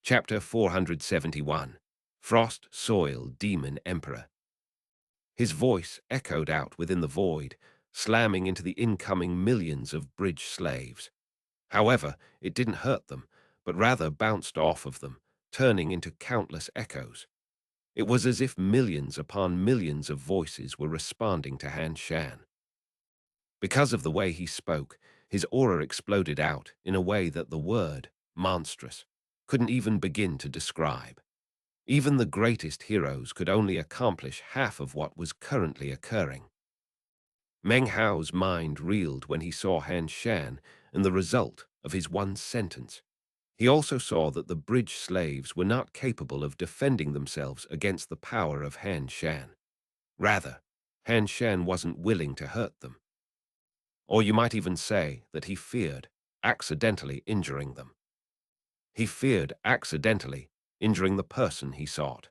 Chapter 471. Frost Soil Demon Emperor. His voice echoed out within the void, slamming into the incoming millions of bridge slaves. However, it didn't hurt them, but rather bounced off of them, turning into countless echoes. It was as if millions upon millions of voices were responding to Han Shan. Because of the way he spoke, his aura exploded out in a way that the word, monstrous, couldn't even begin to describe. Even the greatest heroes could only accomplish half of what was currently occurring. Meng Hao's mind reeled when he saw Han Shan and the result of his one sentence. He also saw that the bridge slaves were not capable of defending themselves against the power of Han Shan. Rather, Han Shan wasn't willing to hurt them. Or you might even say that he feared accidentally injuring them. He feared accidentally injuring the person he sought.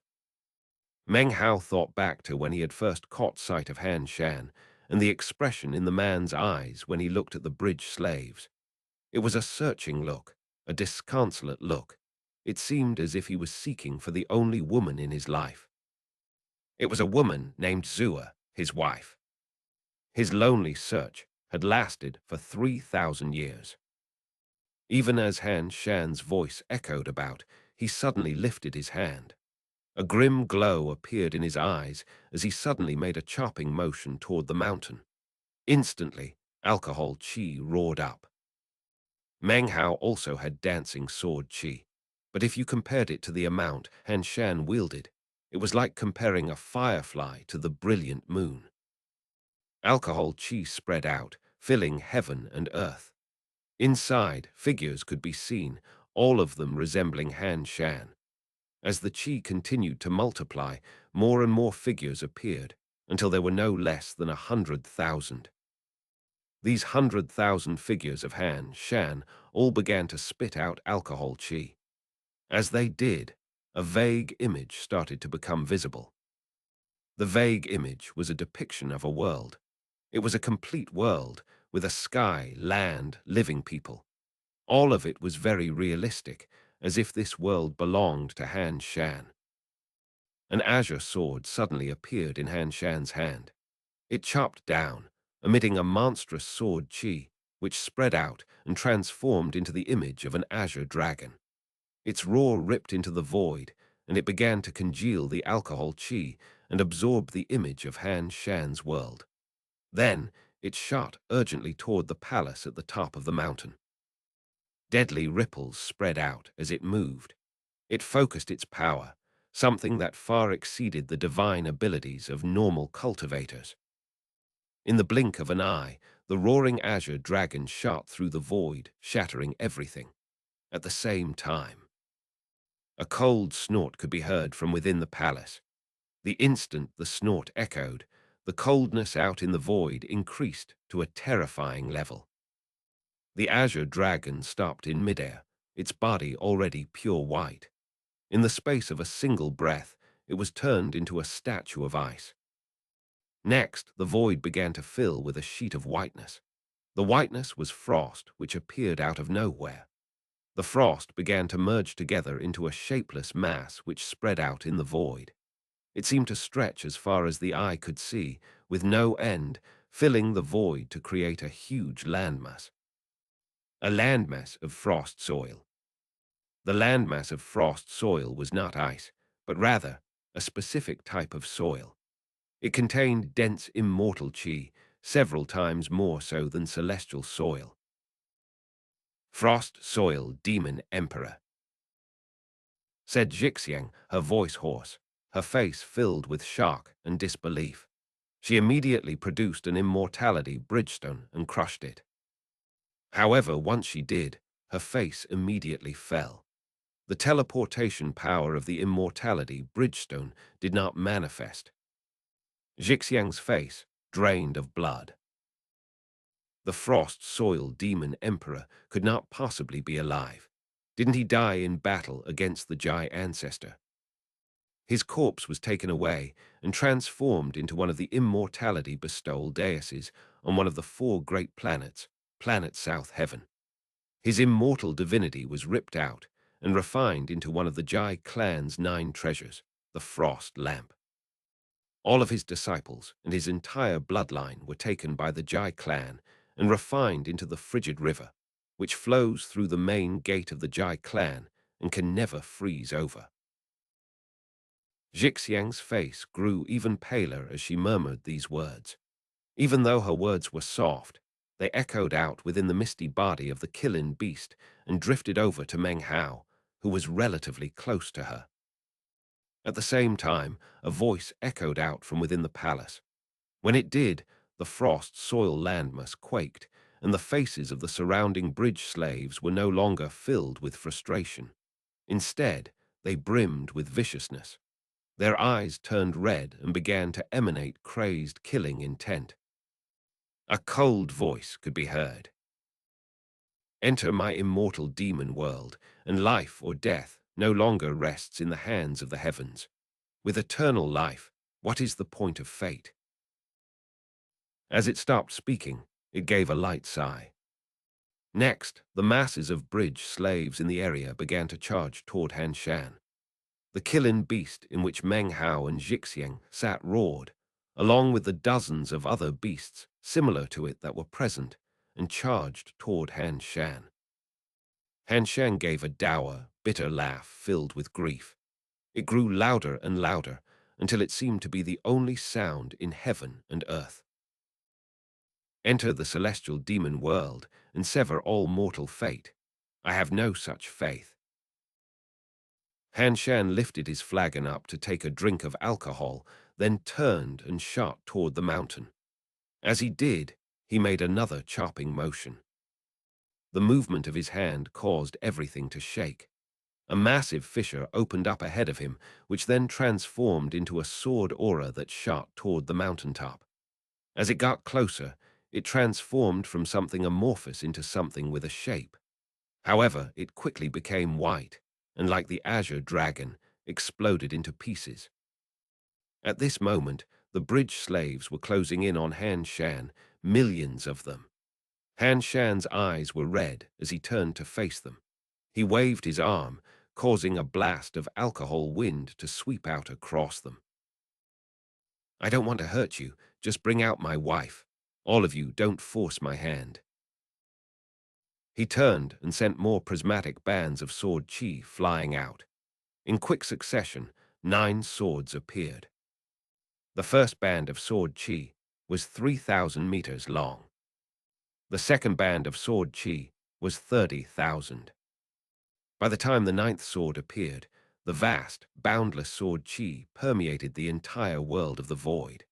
Meng Hao thought back to when he had first caught sight of Han Shan and the expression in the man's eyes when he looked at the bridge slaves. It was a searching look, a disconsolate look. It seemed as if he was seeking for the only woman in his life. It was a woman named ğÉÉ, his wife. His lonely search had lasted for 3,000 years. Even as Han Shan's voice echoed about, he suddenly lifted his hand. A grim glow appeared in his eyes as he suddenly made a chopping motion toward the mountain. Instantly, alcohol qi roared up. Meng Hao also had dancing sword qi, but if you compared it to the amount Han Shan wielded, it was like comparing a firefly to the brilliant moon. Alcohol qi spread out, filling heaven and earth. Inside, figures could be seen, all of them resembling Han Shan. As the qi continued to multiply, more and more figures appeared, until there were no less than 100,000. These 100,000 figures of Han Shan all began to spit out alcohol qi. As they did, a vague image started to become visible. The vague image was a depiction of a world. It was a complete world, with a sky, land, living people. All of it was very realistic, as if this world belonged to Han Shan. An azure sword suddenly appeared in Han Shan's hand. It chopped down, emitting a monstrous sword qi, which spread out and transformed into the image of an azure dragon. Its roar ripped into the void, and it began to congeal the alcohol qi and absorb the image of Han Shan's world. Then, it shot urgently toward the palace at the top of the mountain. Deadly ripples spread out as it moved. It focused its power, something that far exceeded the divine abilities of normal cultivators. In the blink of an eye, the roaring azure dragon shot through the void, shattering everything. At the same time, a cold snort could be heard from within the palace. The instant the snort echoed, the coldness out in the void increased to a terrifying level. The azure dragon stopped in midair, its body already pure white. In the space of a single breath, it was turned into a statue of ice. Next, the void began to fill with a sheet of whiteness. The whiteness was frost, which appeared out of nowhere. The frost began to merge together into a shapeless mass which spread out in the void. It seemed to stretch as far as the eye could see, with no end, filling the void to create a huge landmass. A landmass of frost soil. The landmass of frost soil was not ice, but rather a specific type of soil. It contained dense immortal qi, several times more so than celestial soil. Frost Soil Demon Emperor, said xianxia, her voice hoarse, her face filled with shock and disbelief. She immediately produced an immortality bridgestone and crushed it. However, once she did, her face immediately fell. The teleportation power of the immortality bridgestone did not manifest. Xixiang's face drained of blood. The Frost Soil Demon Emperor could not possibly be alive. Didn't he die in battle against the Jai ancestor? His corpse was taken away and transformed into one of the immortality bestowal deities on one of the 4 great planets, planet South Heaven. His immortal divinity was ripped out, and refined into one of the Jai clan's 9 treasures, the Frost Lamp. All of his disciples and his entire bloodline were taken by the Jai clan and refined into the frigid river, which flows through the main gate of the Jai clan and can never freeze over. Xixiang's face grew even paler as she murmured these words. Even though her words were soft, they echoed out within the misty body of the killing beast and drifted over to Meng Hao, who was relatively close to her. At the same time, a voice echoed out from within the palace. When it did, the frost soil landmass quaked, and the faces of the surrounding bridge slaves were no longer filled with frustration. Instead, they brimmed with viciousness. Their eyes turned red and began to emanate crazed killing intent. A cold voice could be heard. Enter my immortal demon world, and life or death no longer rests in the hands of the heavens. With eternal life, what is the point of fate? As it stopped speaking, it gave a light sigh. Next, the masses of bridge slaves in the area began to charge toward Han Shan. The killing beast in which Meng Hao and Xixiang sat roared, along with the dozens of other beasts similar to it that were present, and charged toward Han Shan. Han Shan gave a dour, bitter laugh filled with grief. It grew louder and louder until it seemed to be the only sound in heaven and earth. Enter the celestial demon world and sever all mortal fate. I have no such faith. Han Shan lifted his flagon up to take a drink of alcohol, then turned and shot toward the mountain. As he did, he made another chopping motion. The movement of his hand caused everything to shake. A massive fissure opened up ahead of him, which then transformed into a sword aura that shot toward the mountaintop. As it got closer, it transformed from something amorphous into something with a shape. However, it quickly became white, and like the azure dragon, exploded into pieces. At this moment, the bridge slaves were closing in on Han Shan, millions of them. Han Shan's eyes were red as he turned to face them. He waved his arm, causing a blast of alcohol wind to sweep out across them. I don't want to hurt you, just bring out my wife. All of you, don't force my hand. He turned and sent more prismatic bands of sword chi flying out. In quick succession, 9 swords appeared. The first band of sword chi was 3,000 meters long. The second band of sword chi was 30,000. By the time the 9th sword appeared, the vast, boundless sword chi permeated the entire world of the void.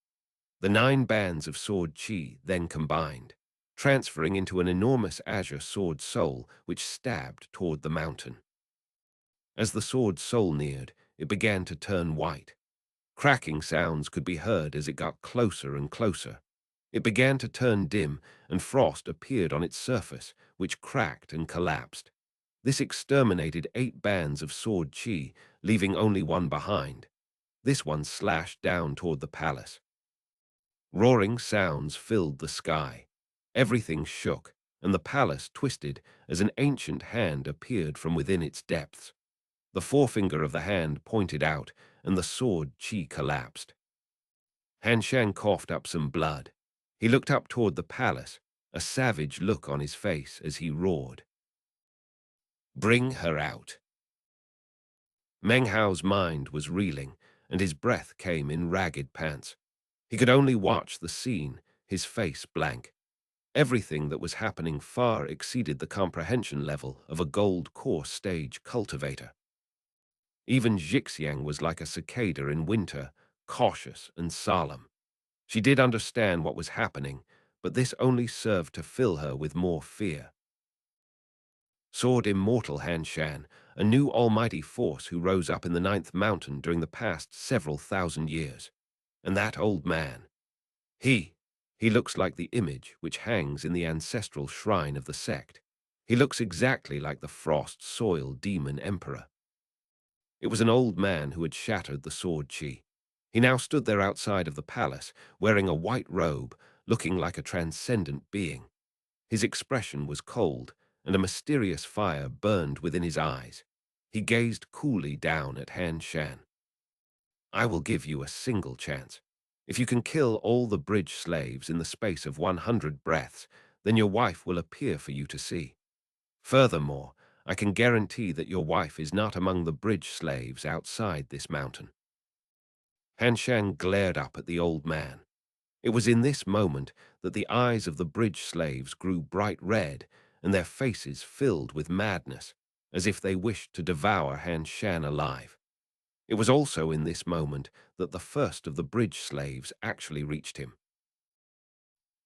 The 9 bands of sword chi then combined, transferring into an enormous azure sword soul which stabbed toward the mountain. As the sword soul neared, it began to turn white. Cracking sounds could be heard as it got closer and closer. It began to turn dim, and frost appeared on its surface, which cracked and collapsed. This exterminated 8 bands of sword chi, leaving only one behind. This one slashed down toward the palace. Roaring sounds filled the sky. Everything shook, and the palace twisted as an ancient hand appeared from within its depths. The forefinger of the hand pointed out, and the sword chi collapsed. Han Shan coughed up some blood. He looked up toward the palace, a savage look on his face as he roared. Bring her out. Meng Hao's mind was reeling, and his breath came in ragged pants. He could only watch the scene, his face blank. Everything that was happening far exceeded the comprehension level of a gold core stage cultivator. Even Xixiang was like a cicada in winter, cautious and solemn. She did understand what was happening, but this only served to fill her with more fear. Soared immortal Han Shan, a new almighty force who rose up in the 9th mountain during the past several thousand years. And that old man, he looks like the image which hangs in the ancestral shrine of the sect. He looks exactly like the frost soil demon emperor. It was an old man who had shattered the sword chi. He now stood there outside of the palace, wearing a white robe, looking like a transcendent being. His expression was cold, and a mysterious fire burned within his eyes. He gazed coolly down at Han Shan. I will give you a single chance. If you can kill all the bridge slaves in the space of 100 breaths, then your wife will appear for you to see. Furthermore, I can guarantee that your wife is not among the bridge slaves outside this mountain. Han Shan glared up at the old man. It was in this moment that the eyes of the bridge slaves grew bright red and their faces filled with madness, as if they wished to devour Han Shan alive. It was also in this moment that the first of the bridge slaves actually reached him.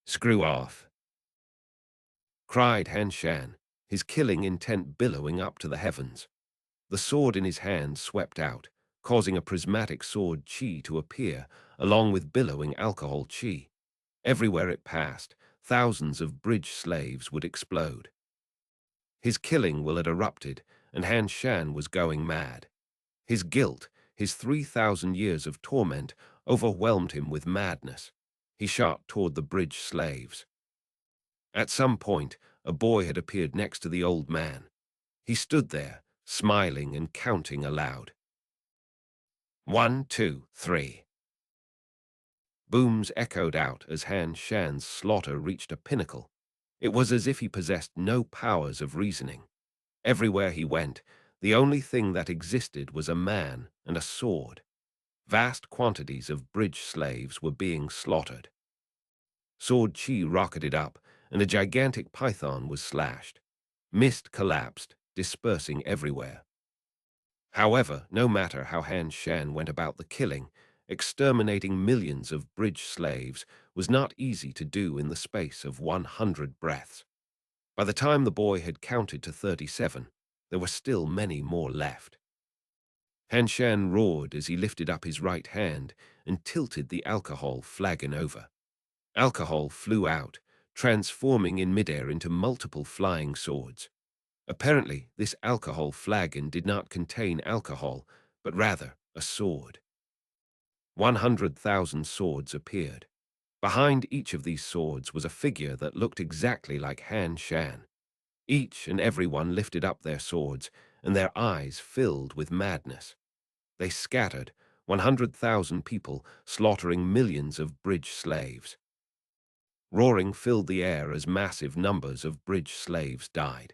"Screw off!" cried Han Shan, his killing intent billowing up to the heavens. The sword in his hand swept out, causing a prismatic sword qi to appear, along with billowing alcohol qi. Everywhere it passed, thousands of bridge slaves would explode. His killing will had erupted, and Han Shan was going mad. His guilt, his 3,000 years of torment, overwhelmed him with madness. He shot toward the bridge slaves. At some point, a boy had appeared next to the old man. He stood there, smiling and counting aloud. 1, 2, 3. Booms echoed out as Han Shan's slaughter reached a pinnacle. It was as if he possessed no powers of reasoning. Everywhere he went, the only thing that existed was a man and a sword. Vast quantities of bridge slaves were being slaughtered. Sword Chi rocketed up, and a gigantic python was slashed. Mist collapsed, dispersing everywhere. However, no matter how Han Shan went about the killing, exterminating millions of bridge slaves was not easy to do in the space of 100 breaths. By the time the boy had counted to 37, there were still many more left. Han Shan roared as he lifted up his right hand and tilted the alcohol flagon over. Alcohol flew out, transforming in midair into multiple flying swords. Apparently, this alcohol flagon did not contain alcohol, but rather a sword. 100,000 swords appeared. Behind each of these swords was a figure that looked exactly like Han Shan. Each and every one lifted up their swords, and their eyes filled with madness. They scattered, 100,000 people, slaughtering millions of bridge slaves. Roaring filled the air as massive numbers of bridge slaves died.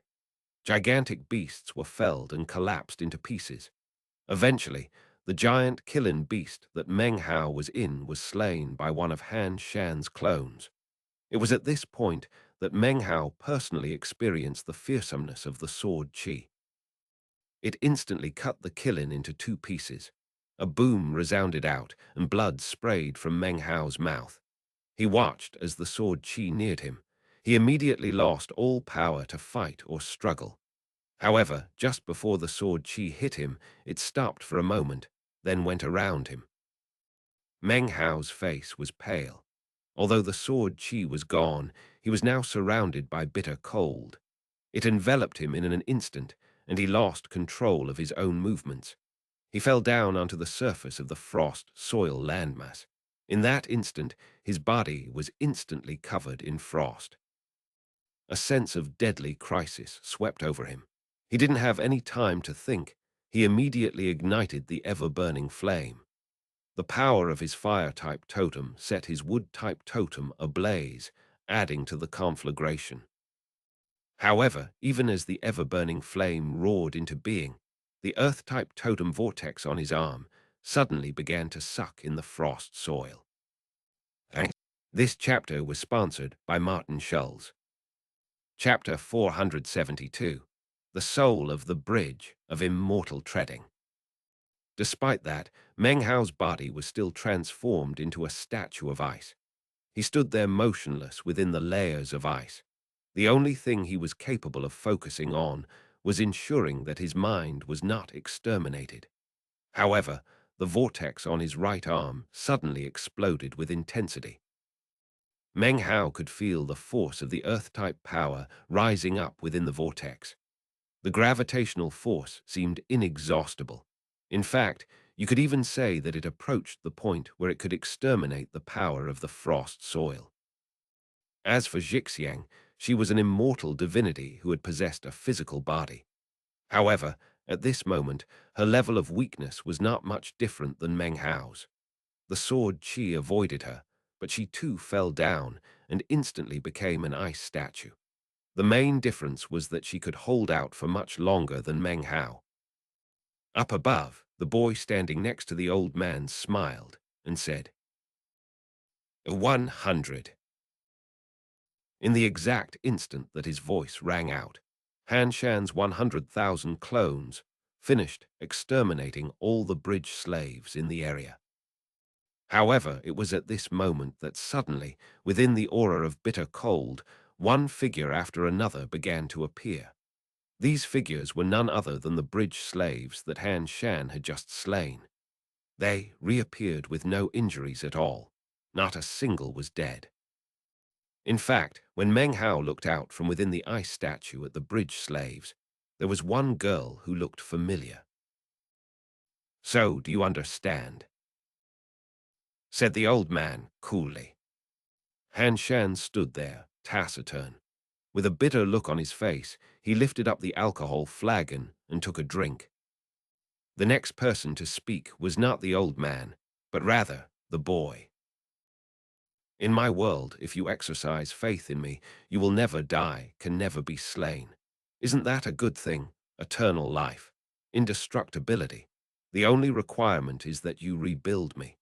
Gigantic beasts were felled and collapsed into pieces. Eventually, the giant killing beast that Meng Hao was in was slain by one of Han Shan's clones. It was at this point that Meng Hao personally experienced the fearsomeness of the sword qi. It instantly cut the killing into two pieces. A boom resounded out, and blood sprayed from Meng Hao's mouth. He watched as the sword qi neared him. He immediately lost all power to fight or struggle. However, just before the sword qi hit him, it stopped for a moment, then went around him. Meng Hao's face was pale. Although the sword qi was gone, he was now surrounded by bitter cold. It enveloped him in an instant, and he lost control of his own movements. He fell down onto the surface of the frost soil landmass. In that instant, his body was instantly covered in frost. A sense of deadly crisis swept over him. He didn't have any time to think. He immediately ignited the ever-burning flame. The power of his fire-type totem set his wood-type totem ablaze, adding to the conflagration. However, even as the ever-burning flame roared into being, the earth-type totem vortex on his arm suddenly began to suck in the frost soil. This chapter was sponsored by Martin Schulz. Chapter 472, The Soul of the Bridge of Immortal Treading. Despite that, Meng Hao's body was still transformed into a statue of ice. He stood there motionless within the layers of ice. The only thing he was capable of focusing on was ensuring that his mind was not exterminated. However, the vortex on his right arm suddenly exploded with intensity. Meng Hao could feel the force of the earth-type power rising up within the vortex. The gravitational force seemed inexhaustible. In fact, you could even say that it approached the point where it could exterminate the power of the frost soil. As for xianxia, she was an immortal divinity who had possessed a physical body. However, At this moment, her level of weakness was not much different than Meng Hao's. The sword Qi avoided her, but she too fell down and instantly became an ice statue. The main difference was that she could hold out for much longer than Meng Hao. Up above, the boy standing next to the old man smiled and said, 100. In the exact instant that his voice rang out, Han Shan's 100,000 clones finished exterminating all the bridge slaves in the area. However, it was at this moment that suddenly, within the aura of bitter cold, one figure after another began to appear. These figures were none other than the bridge slaves that Han Shan had just slain. They reappeared with no injuries at all. Not a single was dead. In fact, when Meng Hao looked out from within the ice statue at the bridge slaves, there was one girl who looked familiar. "So, do you understand?" said the old man coolly. Han Shan stood there, taciturn. With a bitter look on his face, he lifted up the alcohol flagon and took a drink. The next person to speak was not the old man, but rather the boy. "In my world, if you exercise faith in me, you will never die, can never be slain. Isn't that a good thing? Eternal life, indestructibility. The only requirement is that you rebuild me."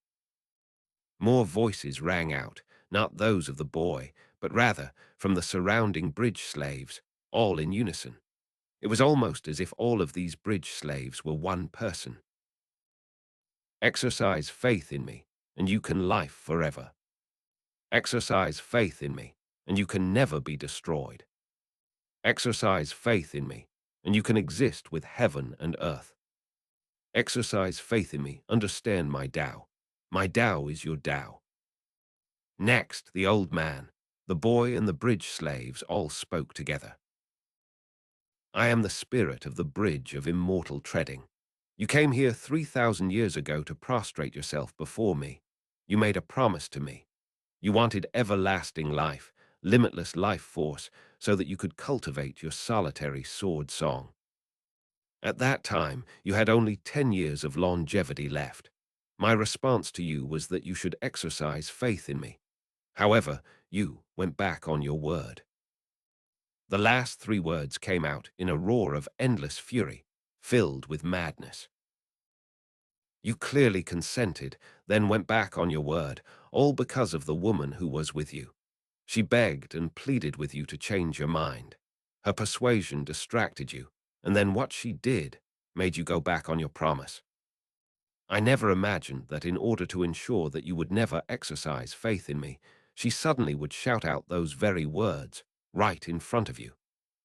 More voices rang out, not those of the boy, but rather from the surrounding bridge slaves, all in unison. It was almost as if all of these bridge slaves were one person. "Exercise faith in me, and you can life forever. Exercise faith in me, and you can never be destroyed. Exercise faith in me, and you can exist with heaven and earth. Exercise faith in me, understand my Tao. My Tao is your Tao." Next, the old man, the boy, and the bridge slaves all spoke together. "I am the spirit of the bridge of immortal treading. You came here 3,000 years ago to prostrate yourself before me. You made a promise to me. You wanted everlasting life, limitless life force, so that you could cultivate your solitary sword song. At that time, you had only 10 years of longevity left. My response to you was that you should exercise faith in me. However, you went back on your word." The last three words came out in a roar of endless fury, filled with madness. "You clearly consented, then went back on your word, all because of the woman who was with you. She begged and pleaded with you to change your mind. Her persuasion distracted you, and then what she did made you go back on your promise. I never imagined that in order to ensure that you would never exercise faith in me, she suddenly would shout out those very words right in front of you.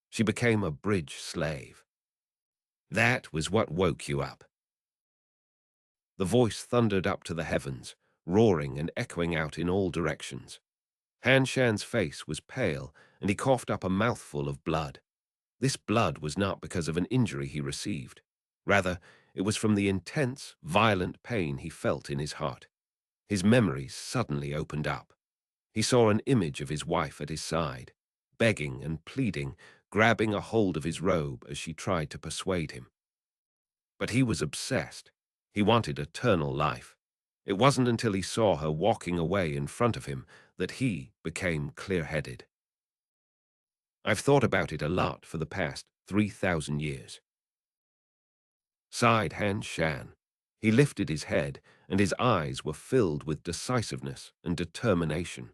She became a bridge slave. That was what woke you up." The voice thundered up to the heavens, roaring and echoing out in all directions. Han Shan's face was pale, and he coughed up a mouthful of blood. This blood was not because of an injury he received. Rather, it was from the intense, violent pain he felt in his heart. His memories suddenly opened up. He saw an image of his wife at his side, begging and pleading, grabbing a hold of his robe as she tried to persuade him. But he was obsessed. He wanted eternal life. It wasn't until he saw her walking away in front of him that he became clear-headed. "I've thought about it a lot for the past 3,000 years. Sighed Han Shan. He lifted his head, and his eyes were filled with decisiveness and determination.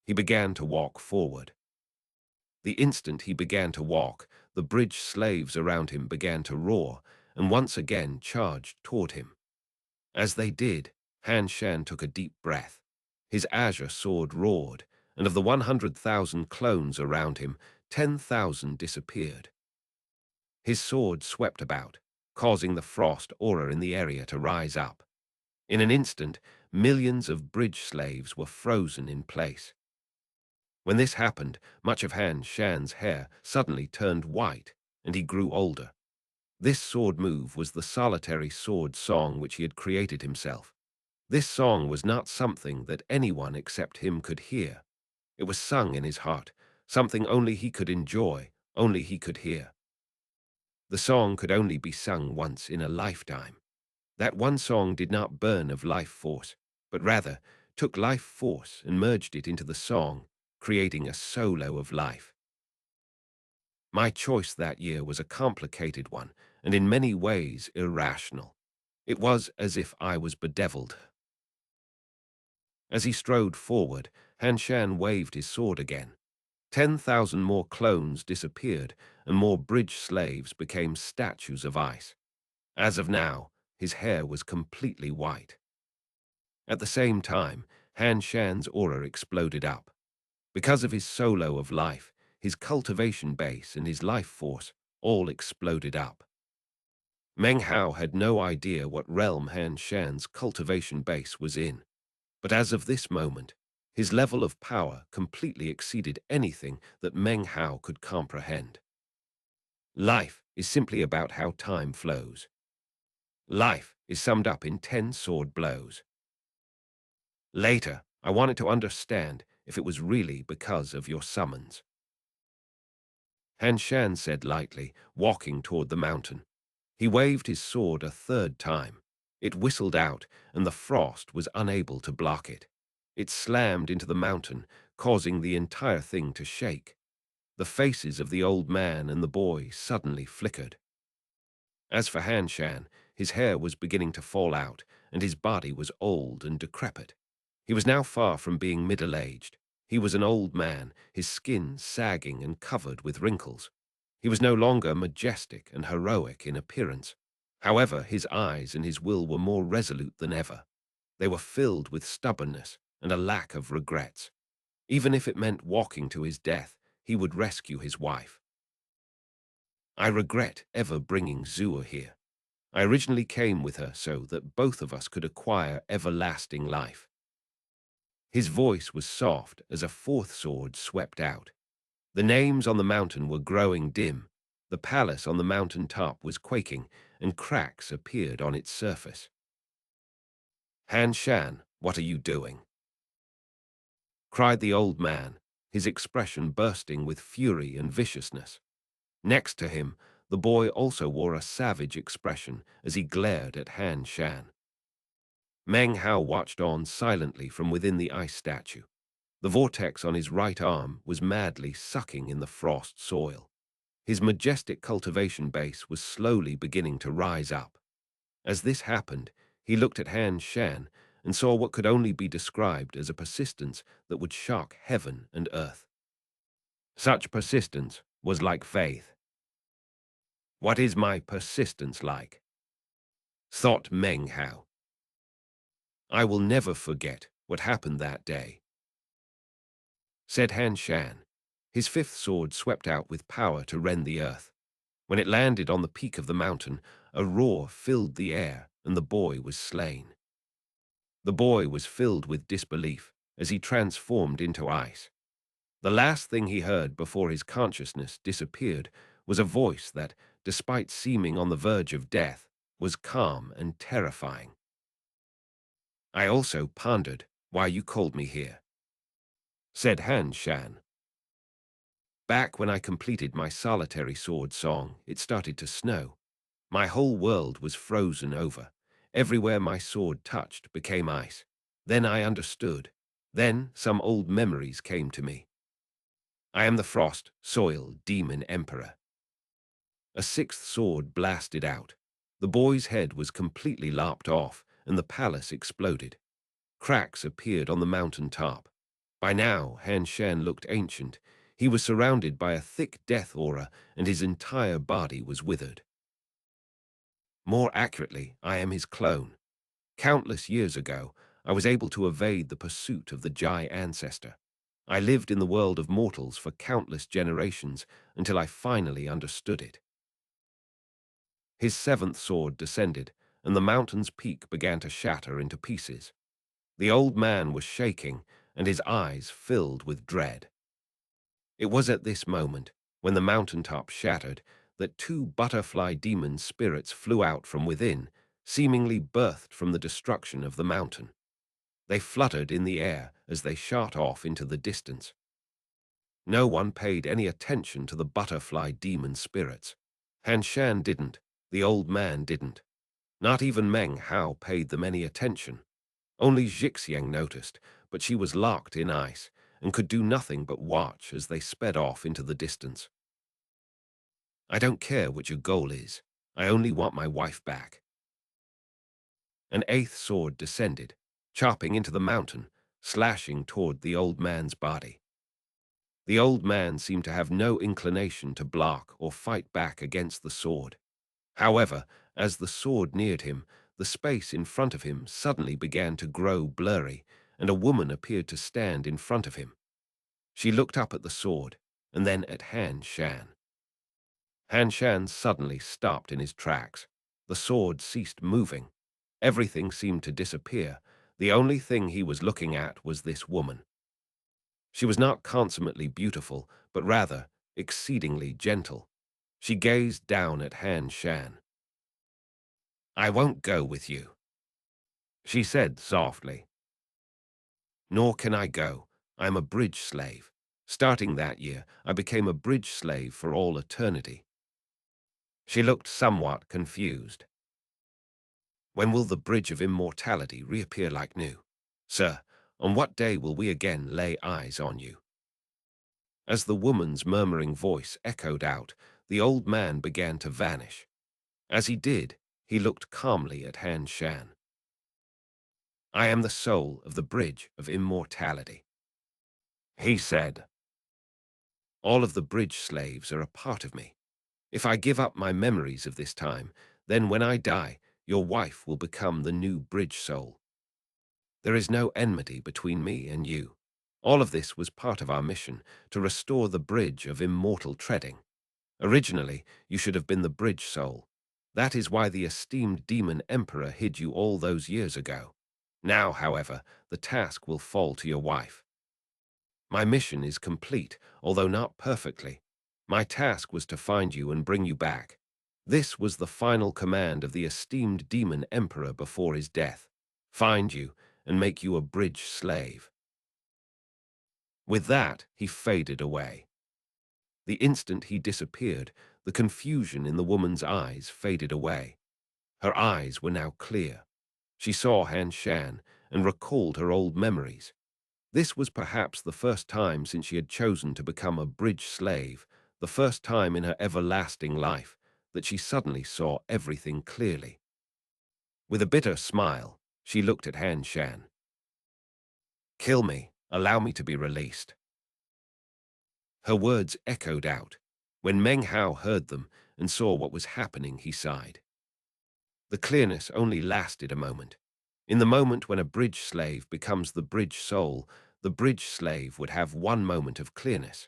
He began to walk forward. The instant he began to walk, the bridge slaves around him began to roar, and once again charged toward him. As they did, Han Shan took a deep breath. His azure sword roared, and of the 100,000 clones around him, 10,000 disappeared. His sword swept about, causing the frost aura in the area to rise up. In an instant, millions of bridge slaves were frozen in place. When this happened, much of Han Shan's hair suddenly turned white, and he grew older. This sword move was the solitary sword song which he had created himself. This song was not something that anyone except him could hear. It was sung in his heart, something only he could enjoy, only he could hear. The song could only be sung once in a lifetime. That one song did not burn of life force, but rather took life force and merged it into the song, creating a solo of life. My choice that year was a complicated one, and in many ways irrational. It was as if I was bedeviled. As he strode forward, Han Shan waved his sword again. 10,000 more clones disappeared, and more bridge slaves became statues of ice. As of now, his hair was completely white. At the same time, Han Shan's aura exploded up. Because of his solo of life, his cultivation base and his life force all exploded up. Meng Hao had no idea what realm Han Shan's cultivation base was in, but as of this moment, his level of power completely exceeded anything that Meng Hao could comprehend. Life is simply about how time flows. Life is summed up in 10 sword blows. Later, I wanted to understand if it was really because of your summons. Han Shan said lightly, walking toward the mountain. He waved his sword a third time. It whistled out, and the frost was unable to block it. It slammed into the mountain, causing the entire thing to shake. The faces of the old man and the boy suddenly flickered. As for Han Shan, his hair was beginning to fall out, and his body was old and decrepit. He was now far from being middle-aged. He was an old man, his skin sagging and covered with wrinkles. He was no longer majestic and heroic in appearance. However, his eyes and his will were more resolute than ever. They were filled with stubbornness and a lack of regrets. Even if it meant walking to his death, he would rescue his wife. I regret ever bringing Zua here. I originally came with her so that both of us could acquire everlasting life. His voice was soft as a fourth sword swept out. The names on the mountain were growing dim. The palace on the mountain top was quaking, and cracks appeared on its surface. Han Shan, what are you doing? Cried the old man, his expression bursting with fury and viciousness. Next to him, the boy also wore a savage expression as he glared at Han Shan. Meng Hao watched on silently from within the ice statue. The vortex on his right arm was madly sucking in the frost soil. His majestic cultivation base was slowly beginning to rise up. As this happened, he looked at Han Shan and saw what could only be described as a persistence that would shock heaven and earth. Such persistence was like faith. What is my persistence like? Thought Meng Hao. I will never forget what happened that day, said Han Shan. His fifth sword swept out with power to rend the earth. When it landed on the peak of the mountain, a roar filled the air and the boy was slain. The boy was filled with disbelief as he transformed into ice. The last thing he heard before his consciousness disappeared was a voice that, despite seeming on the verge of death, was calm and terrifying. I also pondered why you called me here, said Han Shan. Back when I completed my solitary sword song, it started to snow. My whole world was frozen over. Everywhere my sword touched became ice. Then I understood. Then some old memories came to me. I am the frost, soil, demon emperor. A sixth sword blasted out. The boy's head was completely lopped off, and the palace exploded. Cracks appeared on the mountain top. By now, Han Shan looked ancient. He was surrounded by a thick death aura, and his entire body was withered. More accurately, I am his clone. Countless years ago, I was able to evade the pursuit of the Jai ancestor. I lived in the world of mortals for countless generations until I finally understood it. His seventh sword descended, and the mountain's peak began to shatter into pieces. The old man was shaking, and his eyes filled with dread. It was at this moment, when the mountaintop shattered, that two butterfly demon spirits flew out from within, seemingly birthed from the destruction of the mountain. They fluttered in the air as they shot off into the distance. No one paid any attention to the butterfly demon spirits. Han Shan didn't. The old man didn't. Not even Meng Hao paid them any attention. Only xianxia noticed, but she was locked in ice and could do nothing but watch as they sped off into the distance. I don't care what your goal is. I only want my wife back. An eighth sword descended, chopping into the mountain, slashing toward the old man's body. The old man seemed to have no inclination to block or fight back against the sword. However, as the sword neared him, the space in front of him suddenly began to grow blurry, and a woman appeared to stand in front of him. She looked up at the sword, and then at Han Shan. Han Shan suddenly stopped in his tracks. The sword ceased moving. Everything seemed to disappear. The only thing he was looking at was this woman. She was not consummately beautiful, but rather exceedingly gentle. She gazed down at Han Shan. "I won't go with you," she said softly. "Nor can I go. I am a bridge slave. Starting that year, I became a bridge slave for all eternity." She looked somewhat confused. "When will the bridge of immortality reappear like new? Sir, on what day will we again lay eyes on you?" As the woman's murmuring voice echoed out, the old man began to vanish. As he did, he looked calmly at Han Shan. "I am the soul of the bridge of immortality," he said. "All of the bridge slaves are a part of me. If I give up my memories of this time, then when I die, your wife will become the new bridge soul. There is no enmity between me and you. All of this was part of our mission to restore the bridge of immortal treading. Originally, you should have been the bridge soul. That is why the esteemed demon emperor hid you all those years ago. Now, however, the task will fall to your wife. My mission is complete, although not perfectly. My task was to find you and bring you back. This was the final command of the esteemed demon emperor before his death. Find you and make you a bridge slave." With that, he faded away. The instant he disappeared, the confusion in the woman's eyes faded away. Her eyes were now clear. She saw Han Shan and recalled her old memories. This was perhaps the first time since she had chosen to become a bridge slave, the first time in her everlasting life, that she suddenly saw everything clearly. With a bitter smile, she looked at Han Shan. "Kill me. Allow me to be released." Her words echoed out. When Meng Hao heard them and saw what was happening, he sighed. The clearness only lasted a moment. In the moment when a bridge slave becomes the bridge soul, the bridge slave would have one moment of clearness.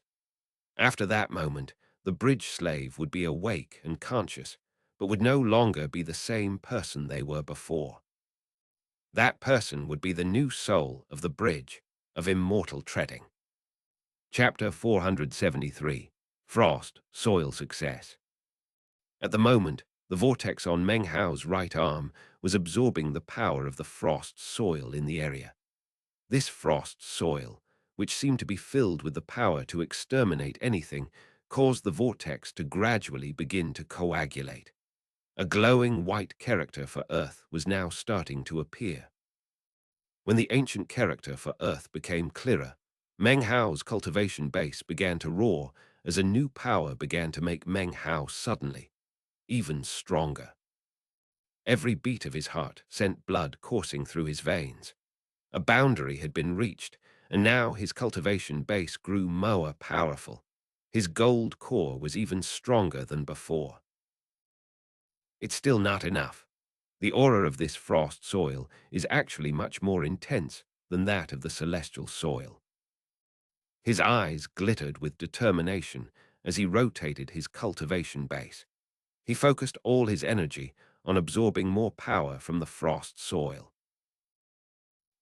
After that moment, the bridge slave would be awake and conscious, but would no longer be the same person they were before. That person would be the new soul of the bridge of immortal treading. Chapter 473. Frost, Soil Success. At the moment, the vortex on Meng Hao's right arm was absorbing the power of the frost soil in the area. This frost soil, which seemed to be filled with the power to exterminate anything, caused the vortex to gradually begin to coagulate. A glowing white character for Earth was now starting to appear. When the ancient character for Earth became clearer, Meng Hao's cultivation base began to roar as a new power began to make Meng Hao suddenly even stronger. Every beat of his heart sent blood coursing through his veins. A boundary had been reached, and now his cultivation base grew more powerful. His gold core was even stronger than before. It's still not enough. The aura of this frost soil is actually much more intense than that of the celestial soil. His eyes glittered with determination as he rotated his cultivation base. He focused all his energy on absorbing more power from the frost soil.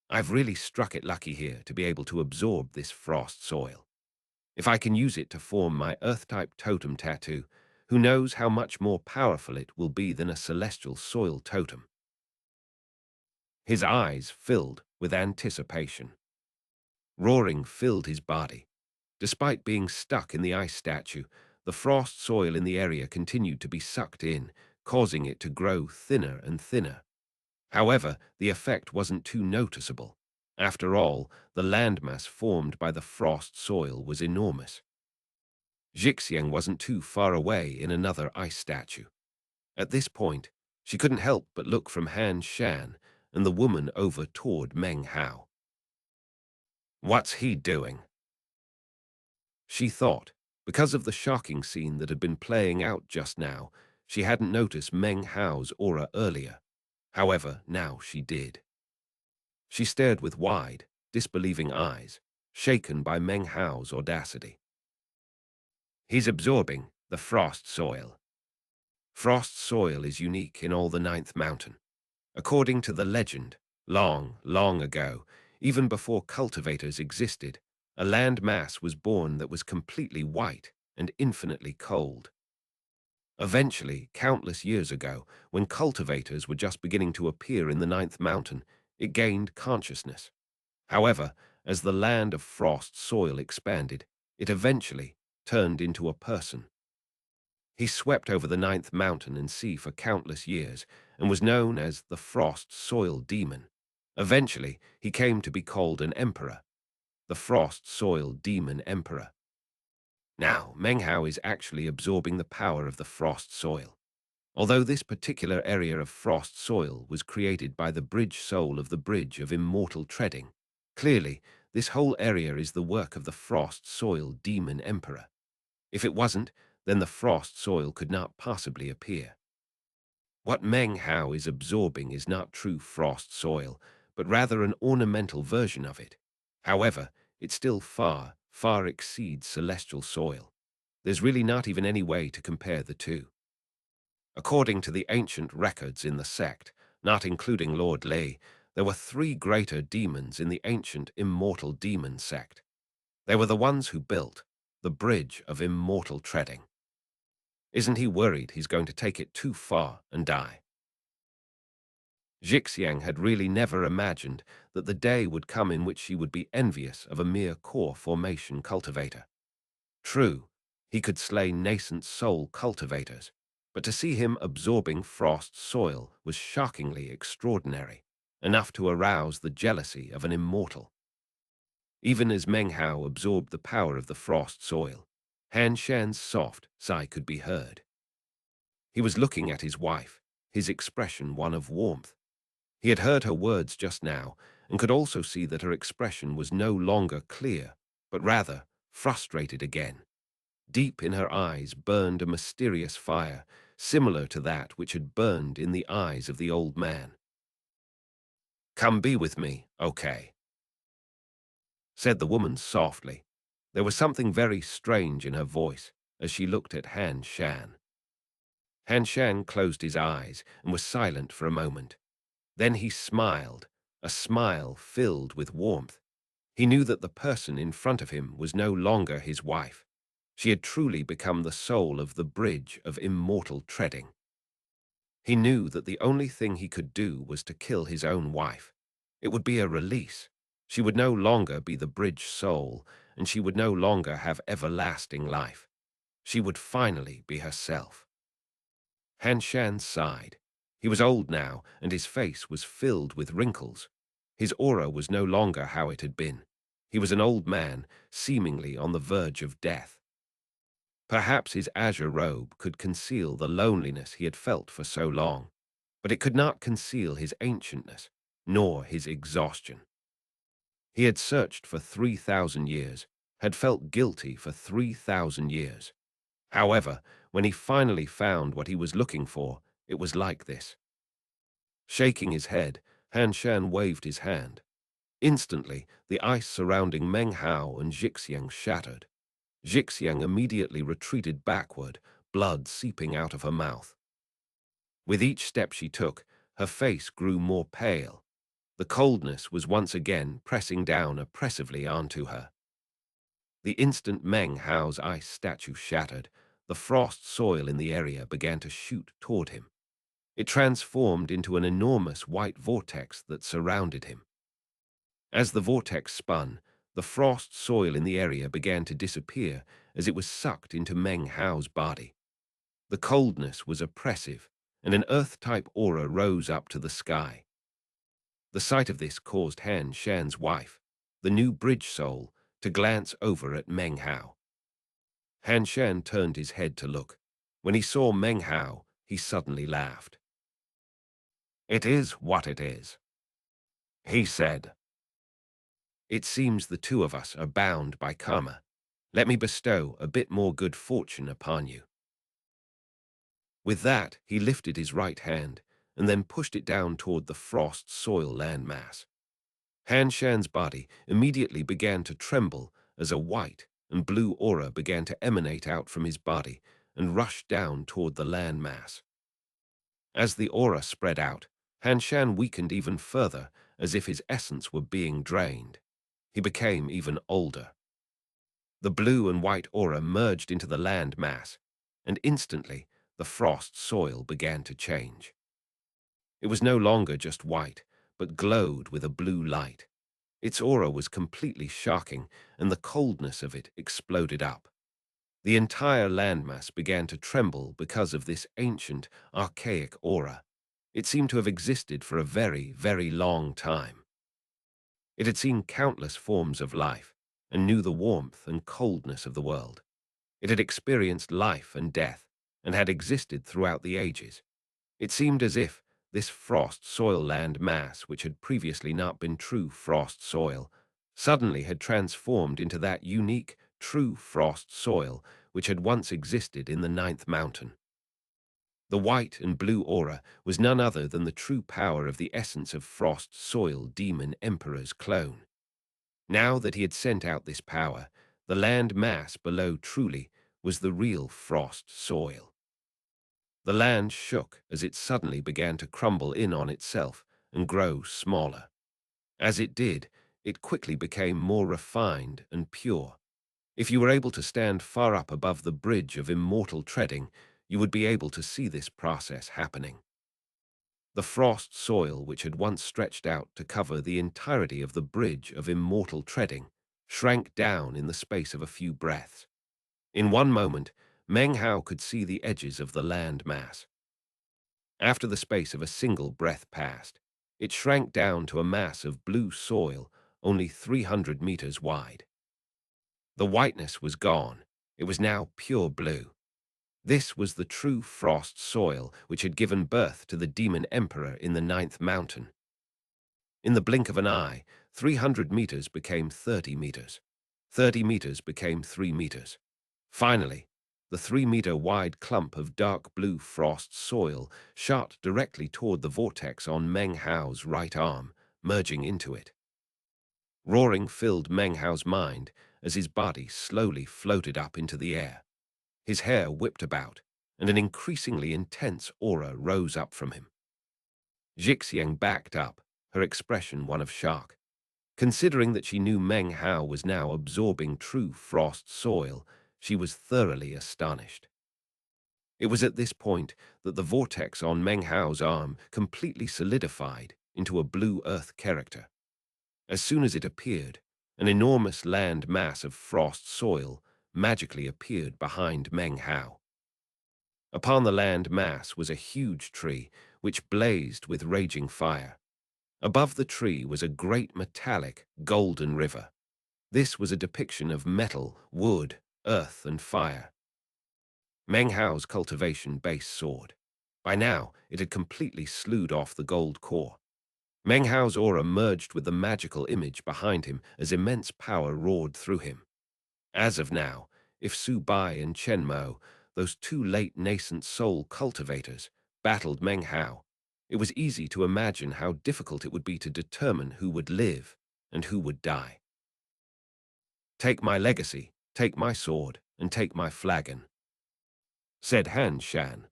I've really struck it lucky here to be able to absorb this frost soil. If I can use it to form my Earth-type totem tattoo, who knows how much more powerful it will be than a celestial soil totem. His eyes filled with anticipation. Roaring filled his body. Despite being stuck in the ice statue, the frost soil in the area continued to be sucked in, causing it to grow thinner and thinner. However, the effect wasn't too noticeable. After all, the landmass formed by the frost soil was enormous. xianxia wasn't too far away in another ice statue. At this point, she couldn't help but look from Han Shan and the woman over toward Meng Hao. What's he doing? She thought. Because of the shocking scene that had been playing out just now, she hadn't noticed Meng Hao's aura earlier. However, now she did. She stared with wide, disbelieving eyes, shaken by Meng Hao's audacity. He's absorbing the frost soil. Frost soil is unique in all the Ninth Mountain. According to the legend, long, long ago, even before cultivators existed, a land mass was born that was completely white and infinitely cold. Eventually, countless years ago, when cultivators were just beginning to appear in the Ninth Mountain, it gained consciousness. However, as the land of frost soil expanded, it eventually turned into a person. He swept over the Ninth Mountain and sea for countless years and was known as the Frost Soil Demon. Eventually, he came to be called an emperor, the Frost Soil Demon Emperor. Now, Meng Hao is actually absorbing the power of the frost soil. Although this particular area of frost soil was created by the bridge soul of the Bridge of Immortal Treading, clearly, this whole area is the work of the Frost Soil Demon Emperor. If it wasn't, then the frost soil could not possibly appear. What Meng Hao is absorbing is not true frost soil, but rather an ornamental version of it. However, it still far, far exceeds celestial soil. There's really not even any way to compare the two. According to the ancient records in the sect, not including Lord ğÄÉ, there were 3 greater demons in the ancient immortal demon sect. They were the ones who built the Bridge of Immortal Treading. Isn't he worried he's going to take it too far and die? xianxia had really never imagined that the day would come in which she would be envious of a mere core formation cultivator. True, he could slay nascent soul cultivators, but to see him absorbing frost soil was shockingly extraordinary, enough to arouse the jealousy of an immortal. Even as Meng Hao absorbed the power of the frost soil, Han Shan's soft sigh could be heard. He was looking at his wife, his expression one of warmth. He had heard her words just now, and could also see that her expression was no longer clear, but rather frustrated again. Deep in her eyes burned a mysterious fire, similar to that which had burned in the eyes of the old man. "Come be with me, okay?" said the woman softly. There was something very strange in her voice as she looked at Han Shan. Han Shan closed his eyes and was silent for a moment. Then he smiled, a smile filled with warmth. He knew that the person in front of him was no longer his wife. She had truly become the soul of the Bridge of Immortal Treading. He knew that the only thing he could do was to kill his own wife. It would be a release. She would no longer be the bridge soul, and she would no longer have everlasting life. She would finally be herself. Han Shan sighed. He was old now, and his face was filled with wrinkles. His aura was no longer how it had been. He was an old man, seemingly on the verge of death. Perhaps his azure robe could conceal the loneliness he had felt for so long, but it could not conceal his ancientness, nor his exhaustion. He had searched for 3,000 years, had felt guilty for 3,000 years. However, when he finally found what he was looking for, it was like this. Shaking his head, Han Shan waved his hand. Instantly, the ice surrounding Meng Hao and xianxia shattered. xianxia immediately retreated backward, blood seeping out of her mouth. With each step she took, her face grew more pale. The coldness was once again pressing down oppressively onto her. The instant Meng Hao's ice statue shattered, the frost soil in the area began to shoot toward him. It transformed into an enormous white vortex that surrounded him. As the vortex spun, The frost soil in the area began to disappear as it was sucked into Meng Hao's body. The coldness was oppressive, and an earth-type aura rose up to the sky. The sight of this caused Han Shan's wife, the new bridge soul, to glance over at Meng Hao. Han Shan turned his head to look. When he saw Meng Hao, he suddenly laughed. "It is what it is," he said. "It seems the two of us are bound by karma. Let me bestow a bit more good fortune upon you." With that, he lifted his right hand and then pushed it down toward the frost soil landmass. Han Shan's body immediately began to tremble as a white and blue aura began to emanate out from his body and rush down toward the landmass. As the aura spread out, Han Shan weakened even further, as if his essence were being drained. He became even older. The blue and white aura merged into the land mass, and instantly the frost soil began to change. It was no longer just white, but glowed with a blue light. Its aura was completely shocking, and the coldness of it exploded up. The entire landmass began to tremble because of this ancient, archaic aura. It seemed to have existed for a very, very long time. It had seen countless forms of life and knew the warmth and coldness of the world. It had experienced life and death and had existed throughout the ages. It seemed as if this frost soil land mass, which had previously not been true frost soil, suddenly had transformed into that unique, true frost soil which had once existed in the ninth mountain. The white and blue aura was none other than the true power of the essence of frost soil demon emperor's clone. Now that he had sent out this power, the land mass below truly was the real frost soil. The land shook as it suddenly began to crumble in on itself and grow smaller. As it did, it quickly became more refined and pure. If you were able to stand far up above the bridge of immortal treading, you would be able to see this process happening. The frost soil, which had once stretched out to cover the entirety of the bridge of immortal treading, shrank down in the space of a few breaths. In one moment, Meng Hao could see the edges of the land mass. After the space of a single breath passed, it shrank down to a mass of blue soil only 300 meters wide. The whiteness was gone. It was now pure blue. This was the true frost soil which had given birth to the demon emperor in the ninth mountain. In the blink of an eye, 300 meters became 30 meters. 30 meters became 3 meters. Finally, the 3-meter-wide clump of dark blue frost soil shot directly toward the vortex on Meng Hao's right arm, merging into it. Roaring filled Meng Hao's mind as his body slowly floated up into the air. His hair whipped about, and an increasingly intense aura rose up from him. Xianxia backed up, her expression one of shock. Considering that she knew Meng Hao was now absorbing true frost soil, she was thoroughly astonished. It was at this point that the vortex on Meng Hao's arm completely solidified into a blue earth character. As soon as it appeared, an enormous land mass of frost soil magically appeared behind Meng Hao. Upon the land mass was a huge tree which blazed with raging fire. Above the tree was a great metallic, golden river. This was a depiction of metal, wood, earth, and fire. Meng Hao's cultivation base soared. By now, it had completely slewed off the gold core. Meng Hao's aura merged with the magical image behind him as immense power roared through him. As of now, if Su Bai and Chen Mo, those two late nascent soul cultivators, battled Meng Hao, it was easy to imagine how difficult it would be to determine who would live and who would die. "Take my legacy, take my sword, and take my flagon," said Han Shan.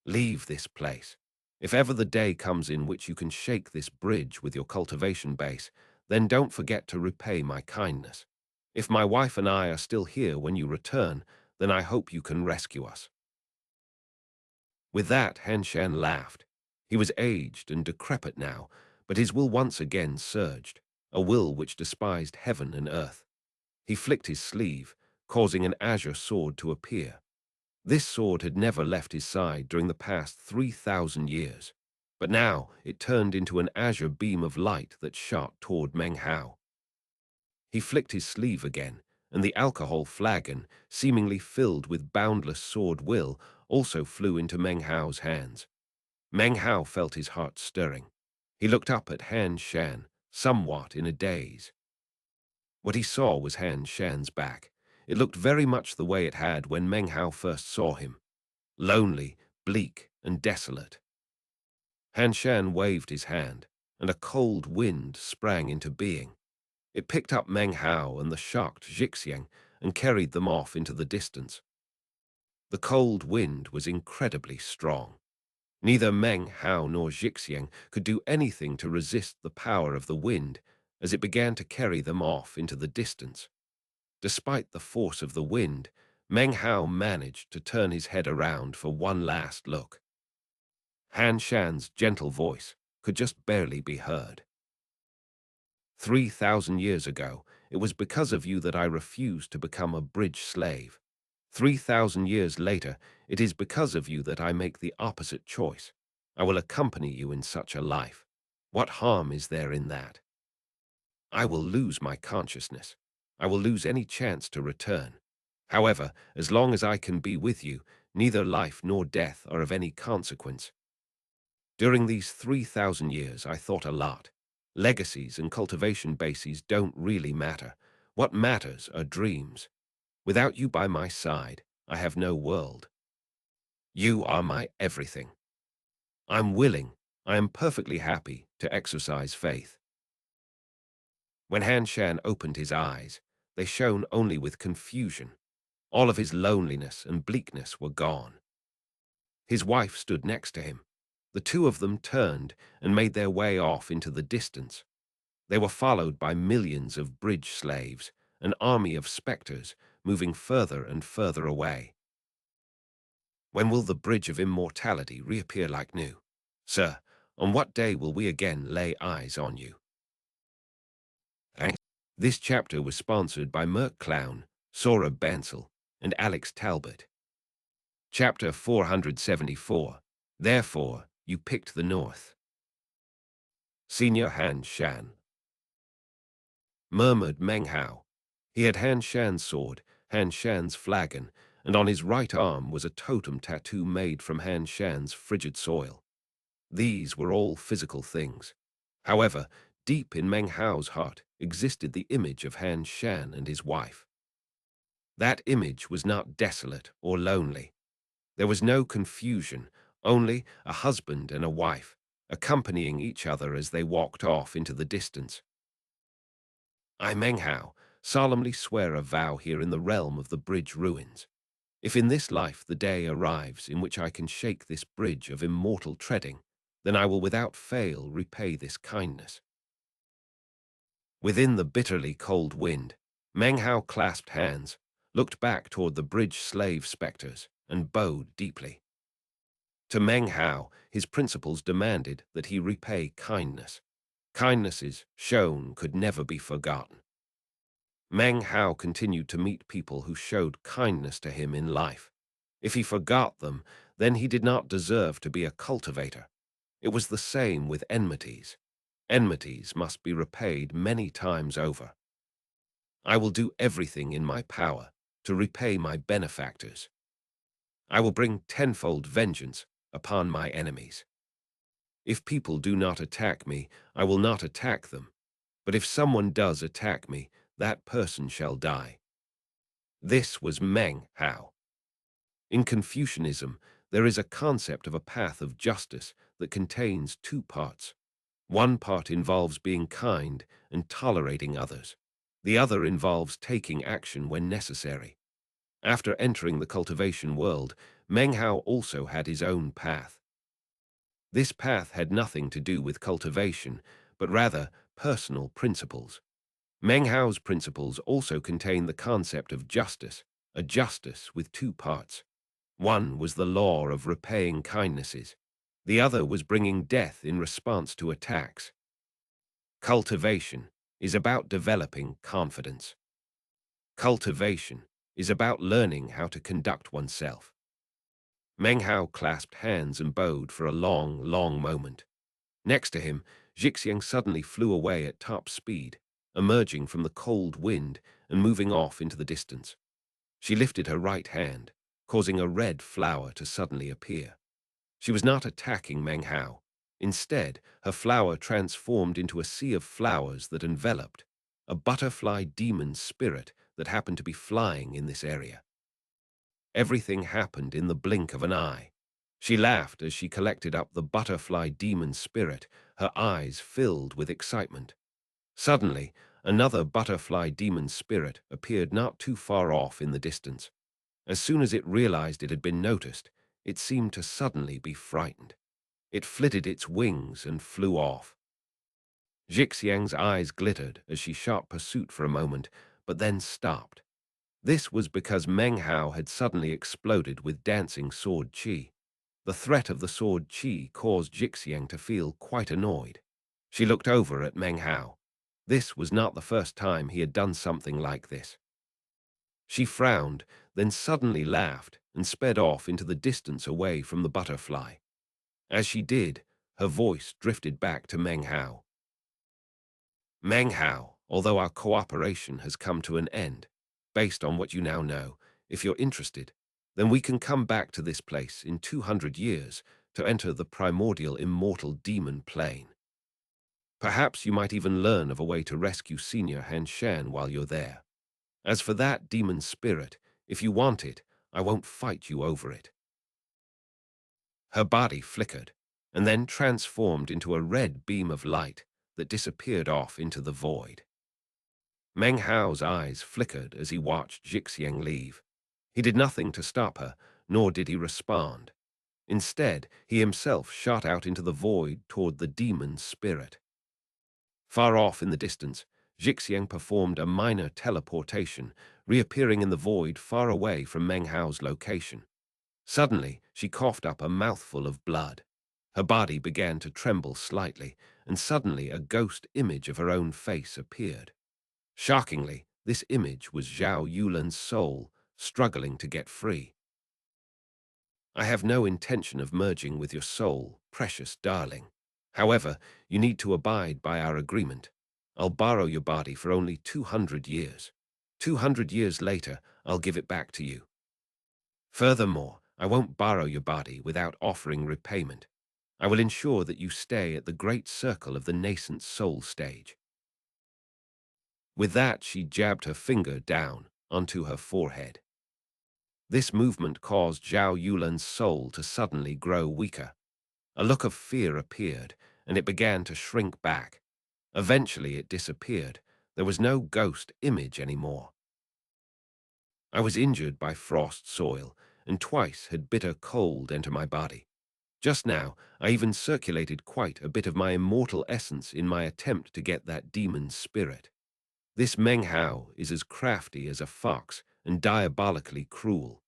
"Leave this place. If ever the day comes in which you can shake this bridge with your cultivation base, then don't forget to repay my kindness. If my wife and I are still here when you return, then I hope you can rescue us." With that, Han Shan laughed. He was aged and decrepit now, but his will once again surged. a will which despised heaven and earth. He flicked his sleeve, causing an azure sword to appear. This sword had never left his side during the past 3,000 years, but now it turned into an azure beam of light that shot toward Meng Hao. He flicked his sleeve again, and the alcohol flagon, seemingly filled with boundless sword will, also flew into Meng Hao's hands. Meng Hao felt his heart stirring. He looked up at Han Shan, somewhat in a daze. What he saw was Han Shan's back. It looked very much the way it had when Meng Hao first saw him. Lonely, bleak, and desolate. Han Shan waved his hand, and a cold wind sprang into being. It picked up Meng Hao and the shocked xianxia and carried them off into the distance. The cold wind was incredibly strong. Neither Meng Hao nor xianxia could do anything to resist the power of the wind as it began to carry them off into the distance. Despite the force of the wind, Meng Hao managed to turn his head around for one last look. Han Shan's gentle voice could just barely be heard. 3,000 years ago, it was because of you that I refused to become a bridge slave. 3,000 years later, it is because of you that I make the opposite choice. I will accompany you in such a life. What harm is there in that? I will lose my consciousness. I will lose any chance to return. However, as long as I can be with you, neither life nor death are of any consequence. During these 3,000 years, I thought a lot. Legacies and cultivation bases don't really matter. What matters are dreams. Without you by my side, I have no world. You are my everything. I'm willing, I am perfectly happy to exercise faith. When Han Shan opened his eyes, they shone only with confusion. All of his loneliness and bleakness were gone. His wife stood next to him. The two of them turned and made their way off into the distance. They were followed by millions of bridge slaves, an army of specters moving further and further away. When will the bridge of immortality reappear like new? Sir, on what day will we again lay eyes on you? Thanks. This chapter was sponsored by Merc Clown, Sora Bansel, and Alex Talbot. Chapter 474. Therefore, you picked the north. Senior Han Shan. Murmured Meng Hao. He had Han Shan's sword, Han Shan's flagon, and on his right arm was a totem tattoo made from Han Shan's frigid soil. These were all physical things. However, deep in Meng Hao's heart existed the image of Han Shan and his wife. That image was not desolate or lonely. There was no confusion, only a husband and a wife, accompanying each other as they walked off into the distance. I, Meng Hao, solemnly swear a vow here in the realm of the bridge ruins. If in this life the day arrives in which I can shake this bridge of immortal treading, then I will without fail repay this kindness. Within the bitterly cold wind, Meng Hao clasped hands, looked back toward the bridge slave specters, and bowed deeply. To Meng Hao, his principles demanded that he repay kindness. Kindnesses shown could never be forgotten. Meng Hao continued to meet people who showed kindness to him in life. If he forgot them, then he did not deserve to be a cultivator. It was the same with enmities. Enmities must be repaid many times over. I will do everything in my power to repay my benefactors. I will bring tenfold vengeance upon my enemies. If people do not attack me, I will not attack them. But if someone does attack me, that person shall die. This was Meng Hao. In Confucianism, there is a concept of a path of justice that contains two parts. One part involves being kind and tolerating others. The other involves taking action when necessary. After entering the cultivation world, Meng Hao also had his own path. This path had nothing to do with cultivation, but rather personal principles. Meng Hao's principles also contain the concept of justice, a justice with two parts. One was the law of repaying kindnesses. The other was bringing death in response to attacks. Cultivation, is about developing confidence. Cultivation is about learning how to conduct oneself. Meng Hao clasped hands and bowed for a long, long moment. Next to him, Xixiang suddenly flew away at top speed, emerging from the cold wind and moving off into the distance. She lifted her right hand, causing a red flower to suddenly appear. She was not attacking Meng Hao. Instead, her flower transformed into a sea of flowers that enveloped a butterfly demon spirit that happened to be flying in this area. Everything happened in the blink of an eye. She laughed as she collected up the butterfly demon spirit, her eyes filled with excitement. Suddenly, another butterfly demon spirit appeared not too far off in the distance. As soon as it realized it had been noticed, it seemed to suddenly be frightened. It flitted its wings and flew off. Xixiang's eyes glittered as she shot pursuit for a moment, but then stopped. This was because Meng Hao had suddenly exploded with dancing sword qi. The threat of the sword qi caused Xixiang to feel quite annoyed. She looked over at Meng Hao. This was not the first time he had done something like this. She frowned, then suddenly laughed and sped off into the distance away from the butterfly. As she did, her voice drifted back to Meng Hao. Meng Hao, although our cooperation has come to an end, based on what you now know, if you're interested, then we can come back to this place in 200 years to enter the primordial immortal demon plane. Perhaps you might even learn of a way to rescue Senior Han Shan while you're there. As for that demon spirit, if you want it, I won't fight you over it. Her body flickered, and then transformed into a red beam of light that disappeared off into the void. Meng Hao's eyes flickered as he watched Xixiang leave. He did nothing to stop her, nor did he respond. Instead, he himself shot out into the void toward the demon spirit. Far off in the distance, Xixiang performed a minor teleportation, reappearing in the void far away from Meng Hao's location. Suddenly, she coughed up a mouthful of blood. Her body began to tremble slightly, and suddenly a ghost image of her own face appeared. Shockingly, this image was Zhao Yulan's soul, struggling to get free. I have no intention of merging with your soul, precious darling. However, you need to abide by our agreement. I'll borrow your body for only 200 years. 200 years later, I'll give it back to you. Furthermore, I won't borrow your body without offering repayment. I will ensure that you stay at the great circle of the nascent soul stage. With that, she jabbed her finger down onto her forehead. This movement caused Zhao Yulan's soul to suddenly grow weaker. A look of fear appeared, and it began to shrink back. Eventually, it disappeared. There was no ghost image anymore. I was injured by frost soil, and twice had bitter cold enter my body. Just now, I even circulated quite a bit of my immortal essence in my attempt to get that demon spirit. This Meng Hao is as crafty as a fox and diabolically cruel.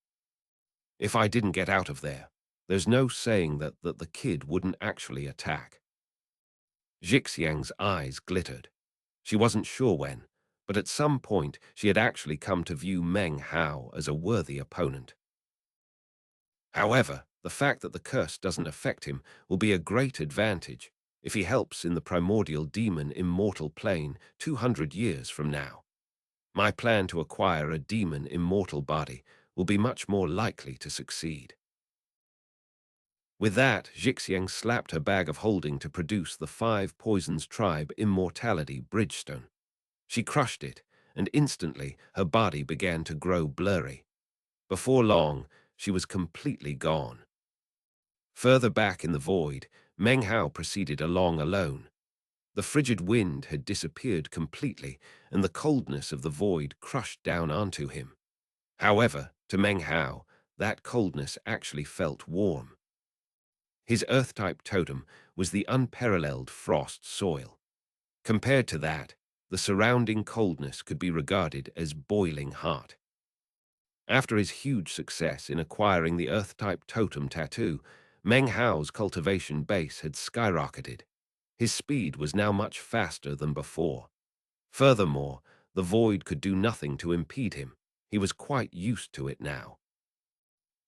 If I didn't get out of there, there's no saying that the kid wouldn't actually attack. Xixiang's eyes glittered. She wasn't sure when, but at some point she had actually come to view Meng Hao as a worthy opponent. However, the fact that the curse doesn't affect him will be a great advantage if he helps in the primordial demon immortal plane 200 years from now. My plan to acquire a demon immortal body will be much more likely to succeed. With that, Xixiang slapped her bag of holding to produce the 5 Poisons Tribe Immortality Bridgestone. She crushed it, and instantly her body began to grow blurry. Before long, she was completely gone. Further back in the void, Meng Hao proceeded along alone. The frigid wind had disappeared completely, and the coldness of the void crushed down onto him. However, to Meng Hao, that coldness actually felt warm. His Earth-type totem was the unparalleled frost soil. Compared to that, the surrounding coldness could be regarded as boiling hot. After his huge success in acquiring the Earth-type totem tattoo, Meng Hao's cultivation base had skyrocketed. His speed was now much faster than before. Furthermore, the void could do nothing to impede him. He was quite used to it now.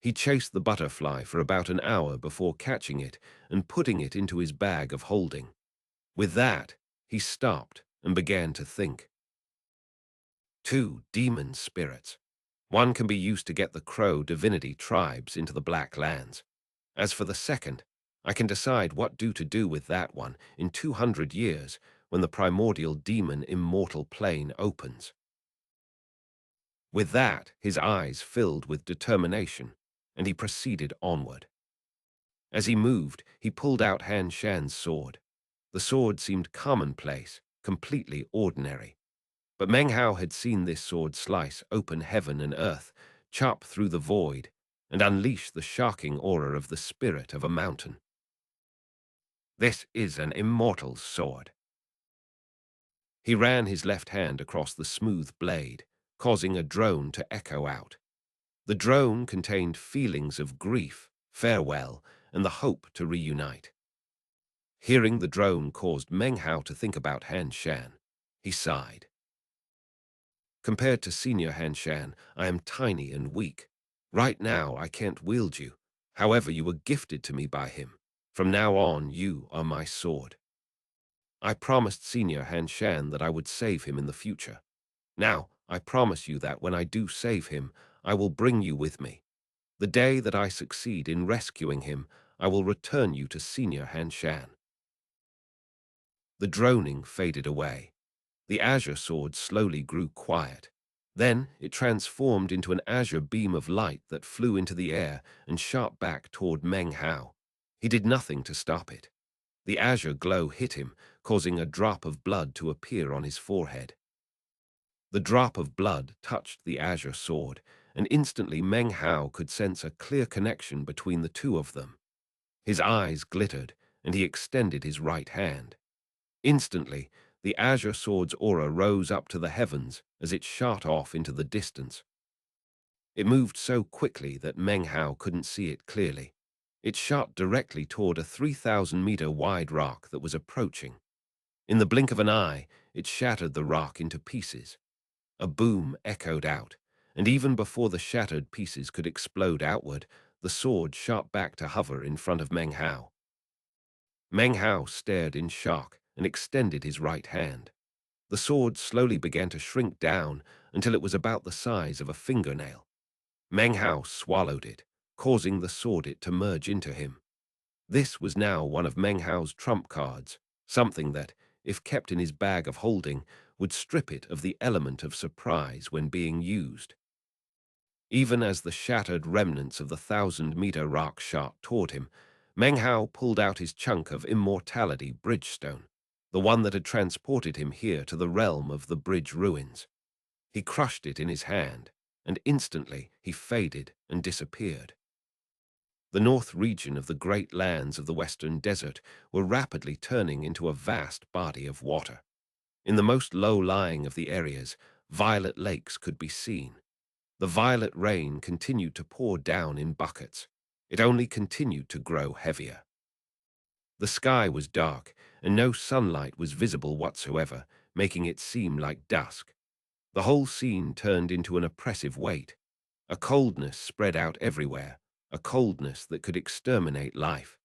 He chased the butterfly for about an hour before catching it and putting it into his bag of holding. With that, he stopped and began to think. 2 demon spirits. One can be used to get the Crow divinity tribes into the Black Lands. As for the second, I can decide what to do with that one in 200 years when the primordial demon immortal plane opens. With that, his eyes filled with determination, and he proceeded onward. As he moved, he pulled out Han Shan's sword. The sword seemed commonplace, completely ordinary. But Meng Hao had seen this sword slice open heaven and earth, chop through the void, and unleash the shocking aura of the spirit of a mountain. This is an immortal sword. He ran his left hand across the smooth blade, causing a drone to echo out. The drone contained feelings of grief, farewell, and the hope to reunite. Hearing the drone caused Meng Hao to think about Han Shan. He sighed. Compared to Senior Han Shan, I am tiny and weak. Right now, I can't wield you. However, you were gifted to me by him. From now on, you are my sword. I promised Senior Han Shan that I would save him in the future. Now, I promise you that when I do save him, I will bring you with me. The day that I succeed in rescuing him, I will return you to Senior Han Shan. The droning faded away. The azure sword slowly grew quiet. Then it transformed into an azure beam of light that flew into the air and shot back toward Meng Hao. He did nothing to stop it. The azure glow hit him, causing a drop of blood to appear on his forehead. The drop of blood touched the azure sword, and instantly Meng Hao could sense a clear connection between the two of them. His eyes glittered, and he extended his right hand. Instantly, the azure sword's aura rose up to the heavens as it shot off into the distance. It moved so quickly that Meng Hao couldn't see it clearly. It shot directly toward a 3,000-meter wide rock that was approaching. In the blink of an eye, it shattered the rock into pieces. A boom echoed out, and even before the shattered pieces could explode outward, the sword shot back to hover in front of Meng Hao. Meng Hao stared in shock and extended his right hand. The sword slowly began to shrink down until it was about the size of a fingernail. Meng Hao swallowed it, causing the sword to merge into him. This was now one of Meng Hao's trump cards, something that, if kept in his bag of holding, would strip it of the element of surprise when being used. Even as the shattered remnants of the 1,000-meter rock shot toward him, Meng Hao pulled out his chunk of immortality bridgestone, the one that had transported him here to the realm of the bridge ruins. He crushed it in his hand, and instantly he faded and disappeared. The north region of the great lands of the western desert were rapidly turning into a vast body of water. In the most low-lying of the areas, violet lakes could be seen. The violet rain continued to pour down in buckets. It only continued to grow heavier. The sky was dark, and no sunlight was visible whatsoever, making it seem like dusk. The whole scene turned into an oppressive weight. A coldness spread out everywhere, a coldness that could exterminate life.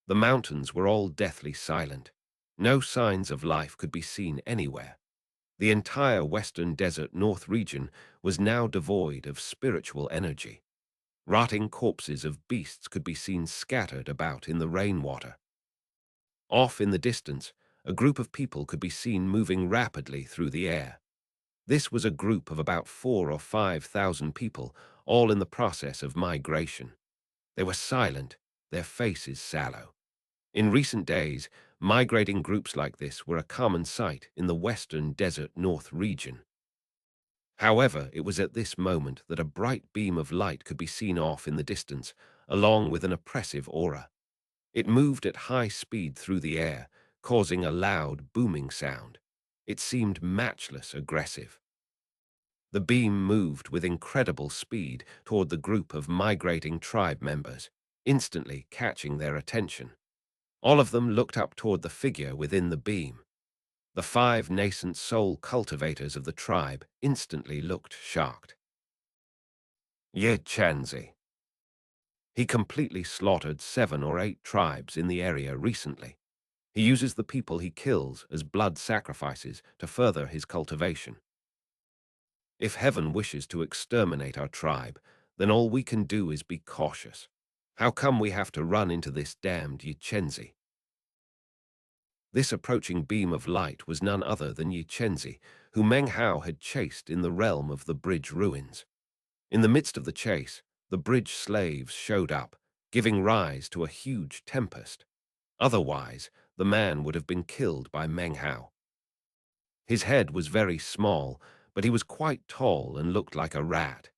The mountains were all deathly silent. No signs of life could be seen anywhere. The entire western desert north region was now devoid of spiritual energy. Rotting corpses of beasts could be seen scattered about in the rainwater. Off in the distance, a group of people could be seen moving rapidly through the air. This was a group of about 4,000 or 5,000 people, all in the process of migration. They were silent, their faces sallow. In recent days, migrating groups like this were a common sight in the western desert north region. However, it was at this moment that a bright beam of light could be seen off in the distance, along with an oppressive aura. It moved at high speed through the air, causing a loud, booming sound. It seemed matchless aggressive. The beam moved with incredible speed toward the group of migrating tribe members, instantly catching their attention. All of them looked up toward the figure within the beam. The 5 nascent soul cultivators of the tribe instantly looked shocked. ğÉÉ. He completely slaughtered 7 or 8 tribes in the area recently. He uses the people he kills as blood sacrifices to further his cultivation. If heaven wishes to exterminate our tribe, then all we can do is be cautious. How come we have to run into this damned xianxia? This approaching beam of light was none other than xianxia, who Meng Hao had chased in the realm of the bridge ruins. In the midst of the chase, the bridge slaves showed up, giving rise to a huge tempest. Otherwise, the man would have been killed by Meng Hao. His head was very small, but he was quite tall and looked like a rat.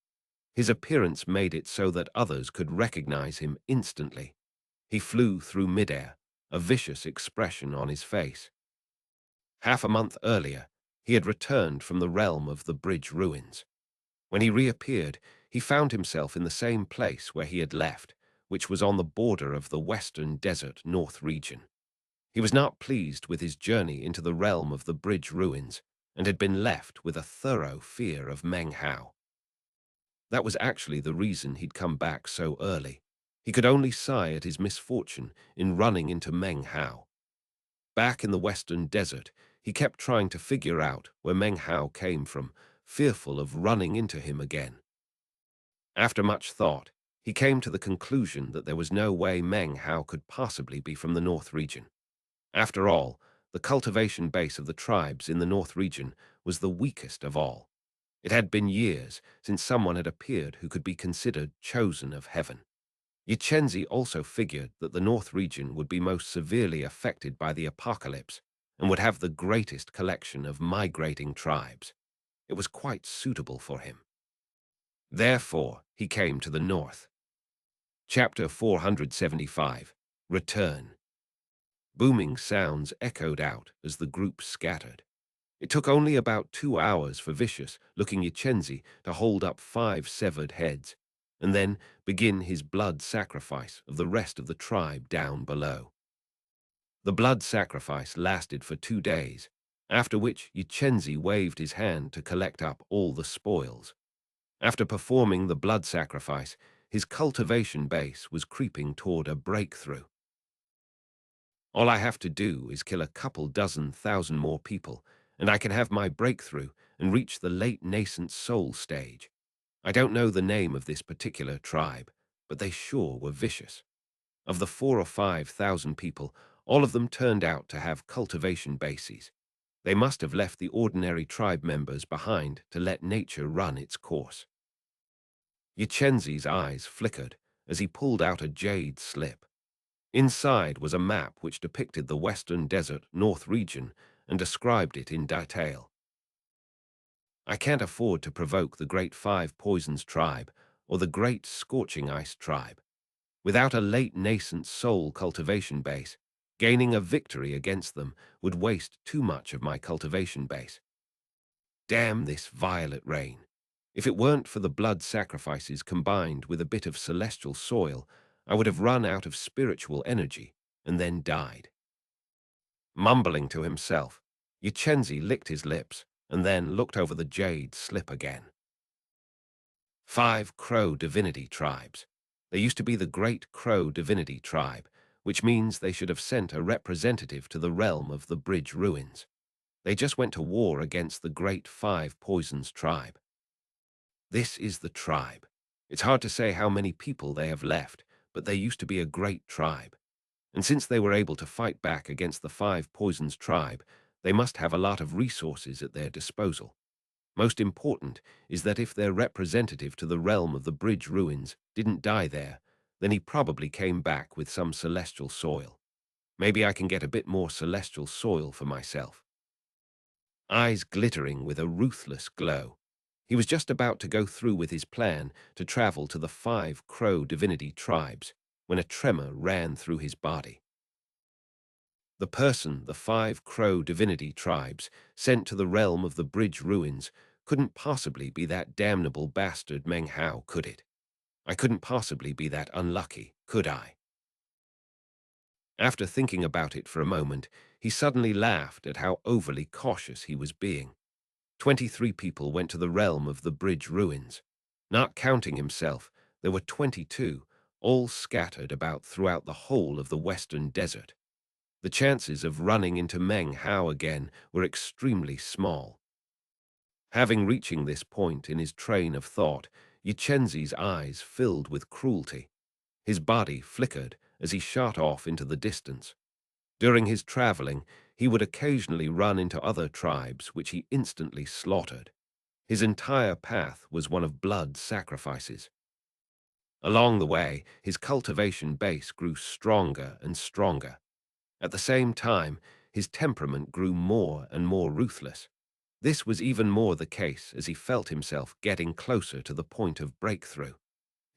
His appearance made it so that others could recognize him instantly. He flew through midair, a vicious expression on his face. Half a month earlier, he had returned from the realm of the bridge ruins. When he reappeared, he found himself in the same place where he had left, which was on the border of the western desert north region. He was not pleased with his journey into the realm of the bridge ruins and had been left with a thorough fear of Meng Hao. That was actually the reason he'd come back so early. He could only sigh at his misfortune in running into Meng Hao. Back in the western desert, he kept trying to figure out where Meng Hao came from, fearful of running into him again. After much thought, he came to the conclusion that there was no way Meng Hao could possibly be from the north region. After all, the cultivation base of the tribes in the north region was the weakest of all. It had been years since someone had appeared who could be considered chosen of heaven. xianxia also figured that the north region would be most severely affected by the apocalypse and would have the greatest collection of migrating tribes. It was quite suitable for him. Therefore, he came to the north. Chapter 475, Return. Booming sounds echoed out as the group scattered. It took only about 2 hours for vicious-looking xianxia to hold up 5 severed heads, and then begin his blood sacrifice of the rest of the tribe down below. The blood sacrifice lasted for 2 days, after which xianxia waved his hand to collect up all the spoils. After performing the blood sacrifice, his cultivation base was creeping toward a breakthrough. All I have to do is kill a couple dozen thousand more people, and I can have my breakthrough and reach the late nascent soul stage. I don't know the name of this particular tribe, but they sure were vicious. Of the 4,000 or 5,000 people, all of them turned out to have cultivation bases. They must have left the ordinary tribe members behind to let nature run its course. xianxia's eyes flickered as he pulled out a jade slip. Inside was a map which depicted the western desert north region and described it in detail. I can't afford to provoke the Great Five Poisons tribe or the Great Scorching Ice tribe. Without a late nascent soul cultivation base, gaining a victory against them would waste too much of my cultivation base. Damn this violet rain. If it weren't for the blood sacrifices combined with a bit of celestial soil, I would have run out of spiritual energy and then died. Mumbling to himself, xianxia licked his lips and then looked over the jade slip again. 5 Crow Divinity Tribes. There used to be the Great Crow Divinity Tribe, which means they should have sent a representative to the realm of the bridge ruins. They just went to war against the Great Five Poisons tribe. This is the tribe. It's hard to say how many people they have left, but they used to be a great tribe. And since they were able to fight back against the Five Poisons tribe, they must have a lot of resources at their disposal. Most important is that if their representative to the realm of the bridge ruins didn't die there, then he probably came back with some celestial soil. Maybe I can get a bit more celestial soil for myself. Eyes glittering with a ruthless glow, he was just about to go through with his plan to travel to the 5 Crow Divinity tribes when a tremor ran through his body. The person the 5 Crow Divinity tribes sent to the realm of the bridge ruins couldn't possibly be that damnable bastard Meng Hao, could it? I couldn't possibly be that unlucky, could I? After thinking about it for a moment, he suddenly laughed at how overly cautious he was being. 23 people went to the realm of the bridge ruins. Not counting himself, there were 22, all scattered about throughout the whole of the western desert. The chances of running into Meng Hao again were extremely small. Having reaching this point in his train of thought, Yichenzhi's eyes filled with cruelty. His body flickered as he shot off into the distance. During his traveling, he would occasionally run into other tribes which he instantly slaughtered. His entire path was one of blood sacrifices. Along the way, his cultivation base grew stronger and stronger. At the same time, his temperament grew more and more ruthless. This was even more the case as he felt himself getting closer to the point of breakthrough.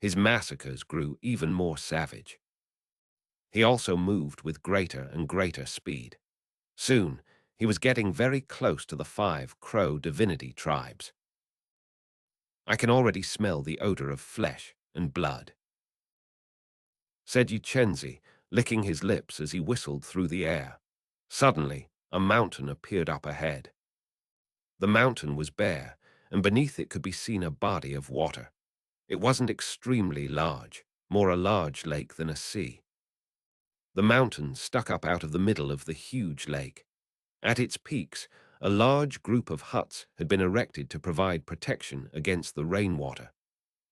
His massacres grew even more savage. He also moved with greater and greater speed. Soon, he was getting very close to the 5 Crow divinity tribes. "I can already smell the odor of flesh and blood," said Yichenzhi, licking his lips as he whistled through the air. Suddenly, a mountain appeared up ahead. The mountain was bare, and beneath it could be seen a body of water. It wasn't extremely large, more a large lake than a sea. The mountain stuck up out of the middle of the huge lake. At its peaks, a large group of huts had been erected to provide protection against the rainwater.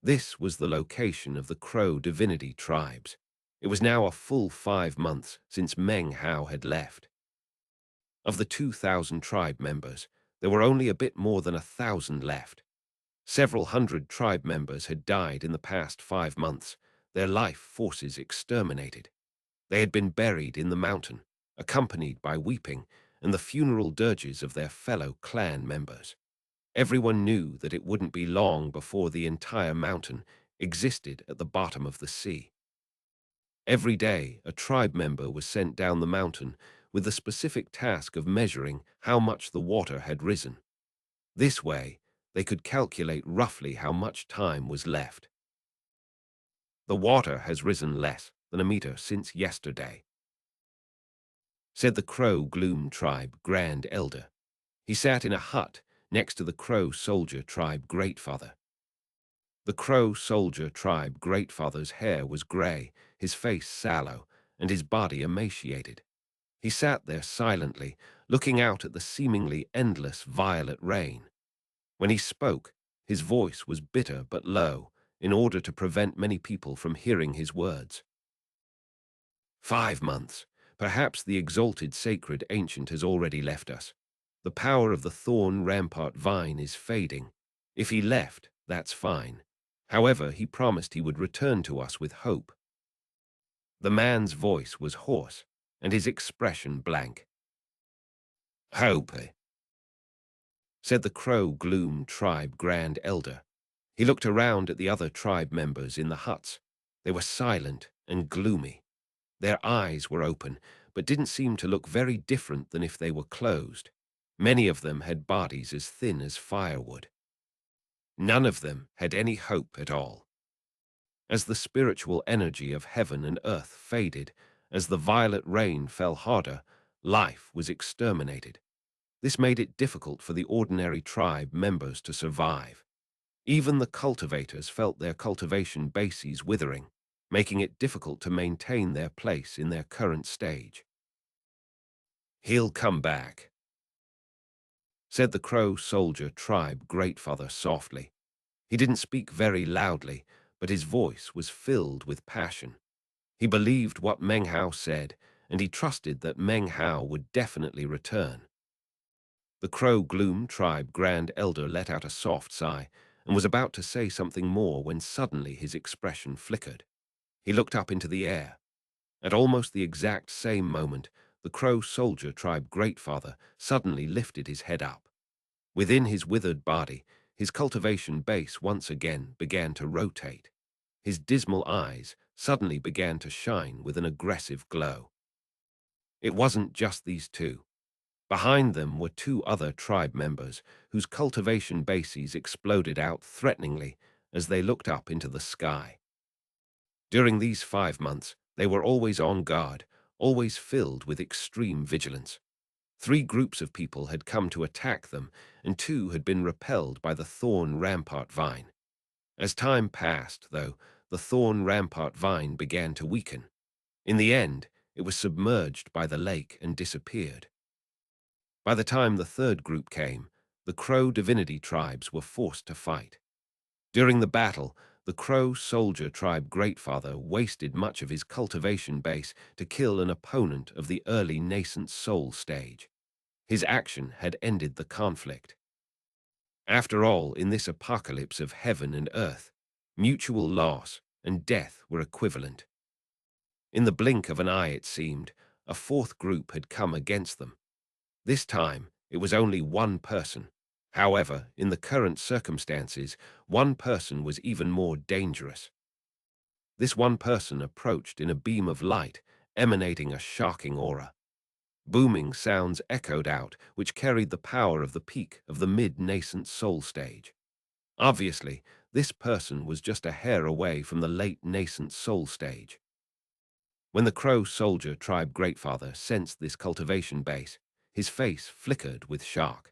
This was the location of the Crow divinity tribes. It was now a full 5 months since Meng Hao had left. Of the 2,000 tribe members, there were only a bit more than 1,000 left. Several hundred tribe members had died in the past 5 months, their life forces exterminated. They had been buried in the mountain, accompanied by weeping and the funeral dirges of their fellow clan members. Everyone knew that it wouldn't be long before the entire mountain existed at the bottom of the sea. Every day, a tribe member was sent down the mountain with the specific task of measuring how much the water had risen. This way, they could calculate roughly how much time was left. "The water has risen less than a meter since yesterday," said the Crow Gloom tribe Grand Elder. He sat in a hut next to the Crow Soldier tribe Greatfather. The Crow Soldier tribe Greatfather's hair was gray, his face sallow, and his body emaciated. He sat there silently, looking out at the seemingly endless violet rain. When he spoke, his voice was bitter but low, in order to prevent many people from hearing his words. 5 months. Perhaps the exalted sacred ancient has already left us. The power of the thorn rampart vine is fading. If he left, that's fine. However, he promised he would return to us with hope. The man's voice was hoarse, and his expression blank. "Hope," said the Crow Gloom tribe Grand Elder. He looked around at the other tribe members in the huts. They were silent and gloomy. Their eyes were open, but didn't seem to look very different than if they were closed. Many of them had bodies as thin as firewood. None of them had any hope at all. As the spiritual energy of heaven and earth faded, as the violet rain fell harder, life was exterminated. This made it difficult for the ordinary tribe members to survive. Even the cultivators felt their cultivation bases withering, making it difficult to maintain their place in their current stage. "He'll come back," said the Crow Soldier tribe Greatfather softly. He didn't speak very loudly, but his voice was filled with passion. He believed what Meng Hao said, and he trusted that Meng Hao would definitely return. The Crow Gloom tribe Grand Elder let out a soft sigh and was about to say something more when suddenly his expression flickered. He looked up into the air. At almost the exact same moment, the Crow Soldier tribe Greatfather suddenly lifted his head up. Within his withered body, his cultivation base once again began to rotate. His dismal eyes suddenly began to shine with an aggressive glow. It wasn't just these two. Behind them were 2 other tribe members whose cultivation bases exploded out threateningly as they looked up into the sky. During these 5 months, they were always on guard, always filled with extreme vigilance. 3 groups of people had come to attack them, and 2 had been repelled by the thorn rampart vine. As time passed, though, the thorn rampart vine began to weaken. In the end, it was submerged by the lake and disappeared. By the time the 3rd group came, the Crow divinity tribes were forced to fight. During the battle, the Crow soldier tribe Greatfather wasted much of his cultivation base to kill an opponent of the early nascent soul stage. His action had ended the conflict. After all, in this apocalypse of heaven and earth, mutual loss and death were equivalent. In the blink of an eye, it seemed, a 4th group had come against them. This time, it was only one person. However, in the current circumstances, one person was even more dangerous. This one person approached in a beam of light, emanating a shocking aura. Booming sounds echoed out, which carried the power of the peak of the mid-nascent soul stage. Obviously, this person was just a hair away from the late-nascent soul stage. When the Crow soldier tribe Greatfather sensed this cultivation base, his face flickered with shock.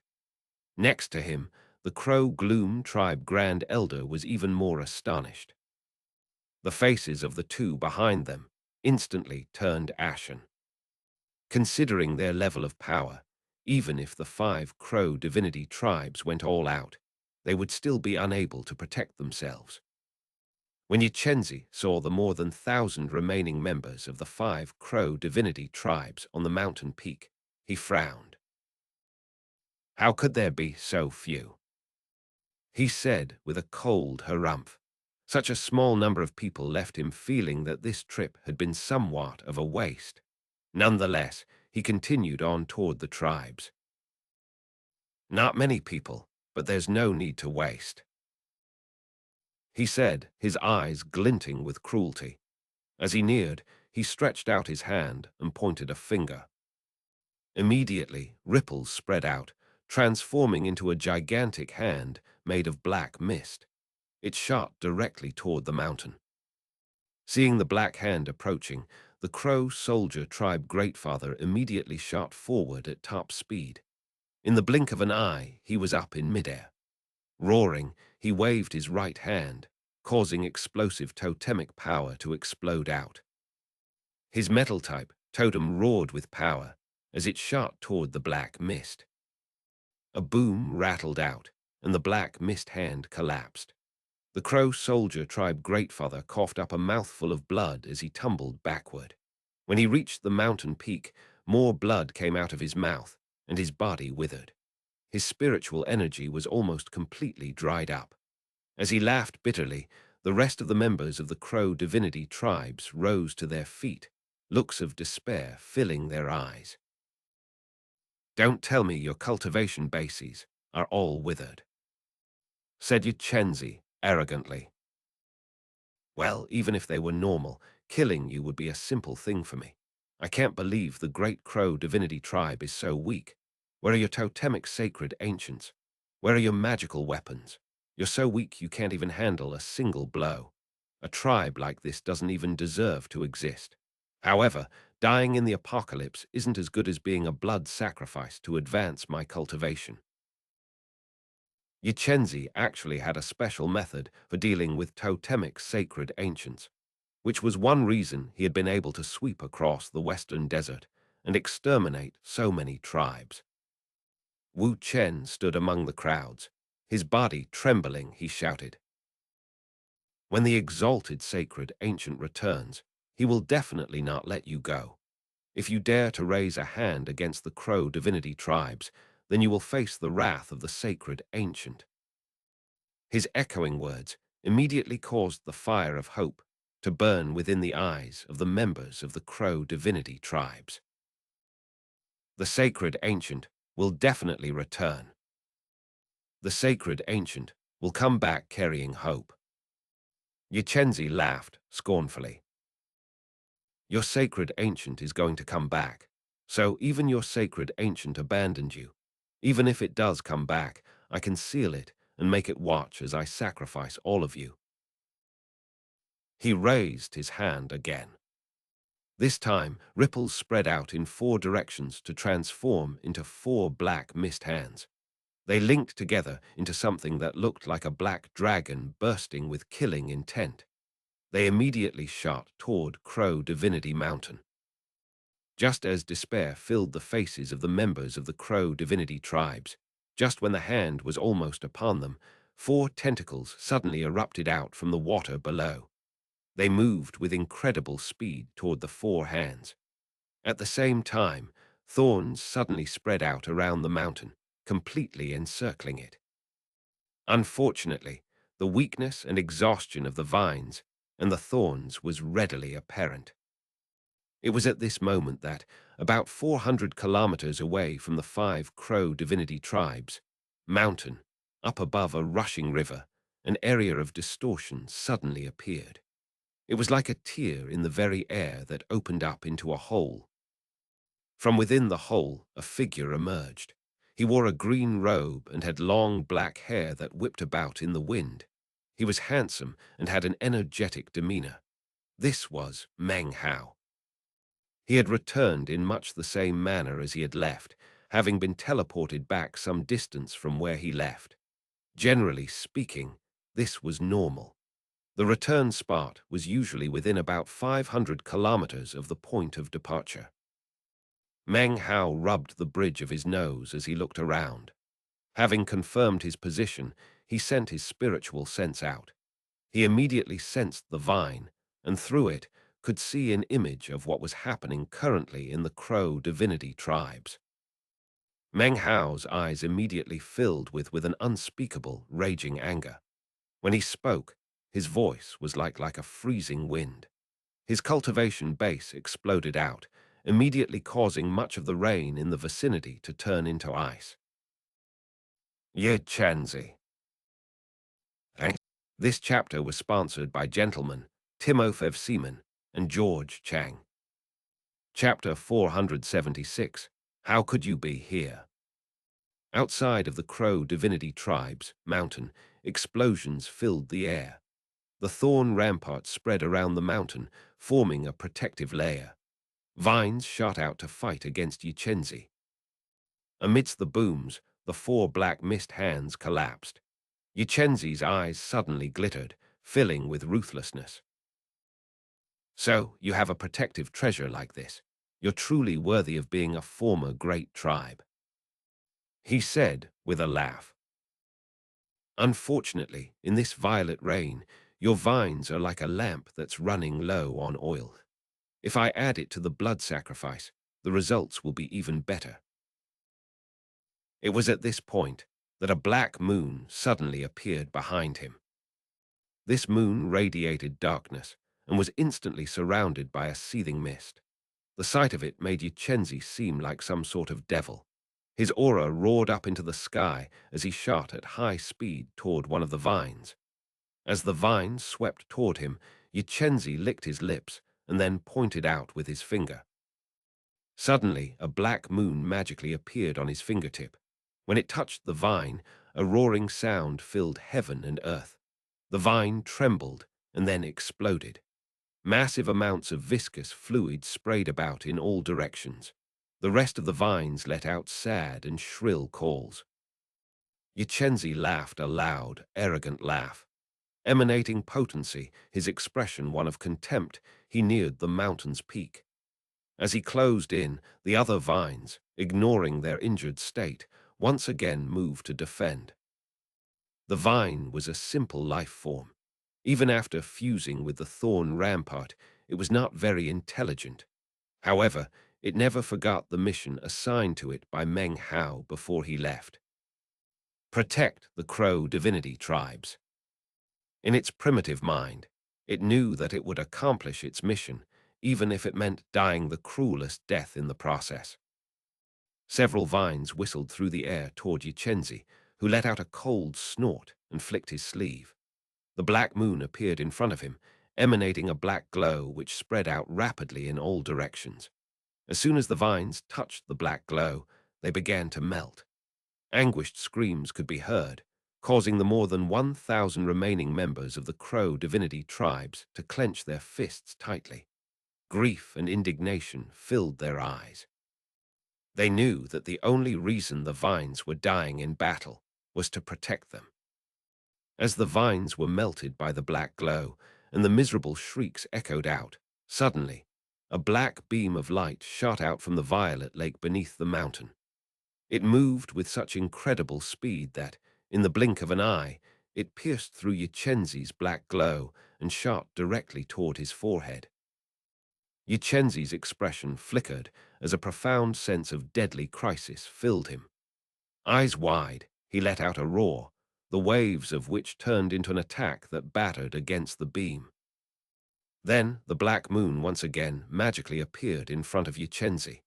Next to him, the Crow Gloom tribe Grand Elder was even more astonished. The faces of the 2 behind them instantly turned ashen. Considering their level of power, even if the 5 Crow divinity tribes went all out, they would still be unable to protect themselves. When xianxia saw the more than 1,000 remaining members of the 5 Crow divinity tribes on the mountain peak, he frowned. How could there be so few? He said with a cold harumph. Such a small number of people left him feeling that this trip had been somewhat of a waste. Nonetheless, he continued on toward the tribes. Not many people, but there's no need to waste, he said, his eyes glinting with cruelty. As he neared, he stretched out his hand and pointed a finger. Immediately, ripples spread out, transforming into a gigantic hand made of black mist. It shot directly toward the mountain. Seeing the black hand approaching, the Crow soldier tribe Greatfather immediately shot forward at top speed. In the blink of an eye, he was up in midair. Roaring, he waved his right hand, causing explosive totemic power to explode out. His metal-type totem roared with power as it shot toward the black mist. A boom rattled out, and the black mist hand collapsed. The Crow soldier tribe Greatfather coughed up a mouthful of blood as he tumbled backward. When he reached the mountain peak, more blood came out of his mouth, and his body withered. His spiritual energy was almost completely dried up. As he laughed bitterly, the rest of the members of the Crow divinity tribes rose to their feet, looks of despair filling their eyes. Don't tell me your cultivation bases are all withered, said xianxia arrogantly. Well, even if they were normal, killing you would be a simple thing for me. I can't believe the great Crow divinity tribe is so weak. Where are your totemic sacred ancients? Where are your magical weapons? You're so weak you can't even handle a single blow. A tribe like this doesn't even deserve to exist. However, dying in the apocalypse isn't as good as being a blood sacrifice to advance my cultivation. xianxia actually had a special method for dealing with totemic sacred ancients, which was one reason he had been able to sweep across the western desert and exterminate so many tribes. Wu Chen stood among the crowds. His body trembling, he shouted, "When the exalted sacred ancient returns, he will definitely not let you go. If you dare to raise a hand against the Crow divinity tribes, then you will face the wrath of the sacred ancient." His echoing words immediately caused the fire of hope to burn within the eyes of the members of the Crow divinity tribes. The sacred ancient will definitely return. The sacred ancient will come back carrying hope. xianxia laughed scornfully. Your sacred ancient is going to come back, so even your sacred ancient abandoned you. Even if it does come back, I can seal it and make it watch as I sacrifice all of you. He raised his hand again. This time, ripples spread out in 4 directions to transform into 4 black mist hands. They linked together into something that looked like a black dragon bursting with killing intent. They immediately shot toward Crow Divinity Mountain. Just as despair filled the faces of the members of the Crow Divinity tribes, just when the hand was almost upon them, 4 tentacles suddenly erupted out from the water below. They moved with incredible speed toward the 4 hands. At the same time, thorns suddenly spread out around the mountain, completely encircling it. Unfortunately, the weakness and exhaustion of the vines and the thorns was readily apparent. It was at this moment that, about 400 kilometers away from the 5 Crow Divinity tribes, mountain, up above a rushing river, an area of distortion suddenly appeared. It was like a tear in the very air that opened up into a hole. From within the hole, a figure emerged. He wore a green robe and had long black hair that whipped about in the wind. He was handsome and had an energetic demeanor. This was Meng Hao. He had returned in much the same manner as he had left, having been teleported back some distance from where he left. Generally speaking, this was normal. The return spot was usually within about 500 kilometers of the point of departure. Meng Hao rubbed the bridge of his nose as he looked around. Having confirmed his position, he sent his spiritual sense out. He immediately sensed the vine, and through it could see an image of what was happening currently in the Crow Divinity tribes. Meng Hao's eyes immediately filled with an unspeakable, raging anger. When he spoke, his voice was like a freezing wind. His cultivation base exploded out, immediately causing much of the rain in the vicinity to turn into ice. ğÄÉ. This chapter was sponsored by gentlemen Timofey Seaman and George Chang. Chapter 476, How Could You Be Here? Outside of the Crow Divinity Tribes, mountain, explosions filled the air. The thorn rampart spread around the mountain, forming a protective layer. Vines shot out to fight against xianxia. Amidst the booms, the 4 black mist hands collapsed. xianxia's eyes suddenly glittered, filling with ruthlessness. So, you have a protective treasure like this. You're truly worthy of being a former great tribe, he said with a laugh. Unfortunately, in this violet rain, your vines are like a lamp that's running low on oil. If I add it to the blood sacrifice, the results will be even better. It was at this point that a black moon suddenly appeared behind him. This moon radiated darkness and was instantly surrounded by a seething mist. The sight of it made xianxia seem like some sort of devil. His aura roared up into the sky as he shot at high speed toward one of the vines. As the vine swept toward him, xianxia licked his lips and then pointed out with his finger. Suddenly, a black moon magically appeared on his fingertip. When it touched the vine, a roaring sound filled heaven and earth. The vine trembled and then exploded. Massive amounts of viscous fluid sprayed about in all directions. The rest of the vines let out sad and shrill calls. xianxia laughed a loud, arrogant laugh. Emanating potency, his expression one of contempt, he neared the mountain's peak. As he closed in, the other vines, ignoring their injured state, once again moved to defend. The vine was a simple life form. Even after fusing with the thorn rampart, it was not very intelligent. However, it never forgot the mission assigned to it by Meng Hao before he left. Protect the Crow Divinity tribes. In its primitive mind, it knew that it would accomplish its mission, even if it meant dying the cruelest death in the process. Several vines whistled through the air toward xianxia, who let out a cold snort and flicked his sleeve. The black moon appeared in front of him, emanating a black glow which spread out rapidly in all directions. As soon as the vines touched the black glow, they began to melt. Anguished screams could be heard, causing the more than 1,000 remaining members of the Crow Divinity tribes to clench their fists tightly. Grief and indignation filled their eyes. They knew that the only reason the vines were dying in battle was to protect them. As the vines were melted by the black glow and the miserable shrieks echoed out, suddenly, a black beam of light shot out from the violet lake beneath the mountain. It moved with such incredible speed that, in the blink of an eye, it pierced through Yczenzi's black glow and shot directly toward his forehead. Yczenzi's expression flickered as a profound sense of deadly crisis filled him. Eyes wide, he let out a roar, the waves of which turned into an attack that battered against the beam. Then the black moon once again magically appeared in front of Yczenzi.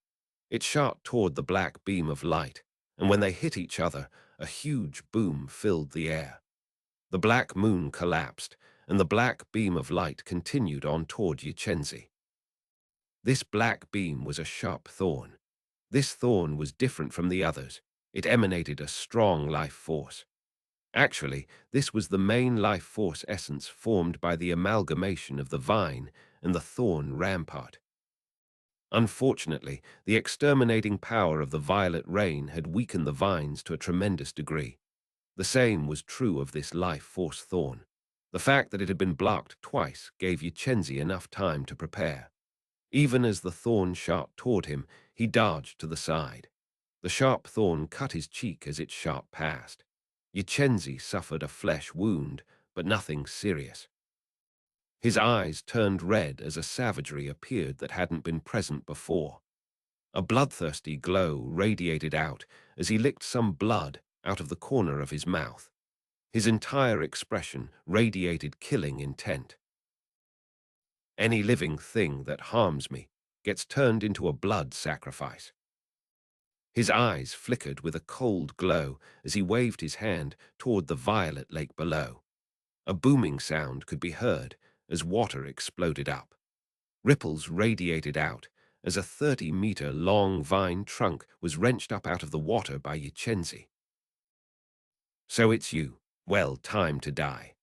It shot toward the black beam of light, and when they hit each other, a huge boom filled the air. The black moon collapsed, and the black beam of light continued on toward Yczenzi. This black beam was a sharp thorn. This thorn was different from the others. It emanated a strong life force. Actually, this was the main life force essence formed by the amalgamation of the vine and the thorn rampart. Unfortunately, the exterminating power of the violet rain had weakened the vines to a tremendous degree. The same was true of this life force thorn. The fact that it had been blocked twice gave Yczenzi enough time to prepare. Even as the thorn shot toward him, he dodged to the side. The sharp thorn cut his cheek as it shot past. Yczenzi suffered a flesh wound, but nothing serious. His eyes turned red as a savagery appeared that hadn't been present before. A bloodthirsty glow radiated out as he licked some blood out of the corner of his mouth. His entire expression radiated killing intent. Any living thing that harms me gets turned into a blood sacrifice. His eyes flickered with a cold glow as he waved his hand toward the violet lake below. A booming sound could be heard as water exploded up. Ripples radiated out as a 30-meter-long vine trunk was wrenched up out of the water by Yczenzi. "So it's you. Well, time to die."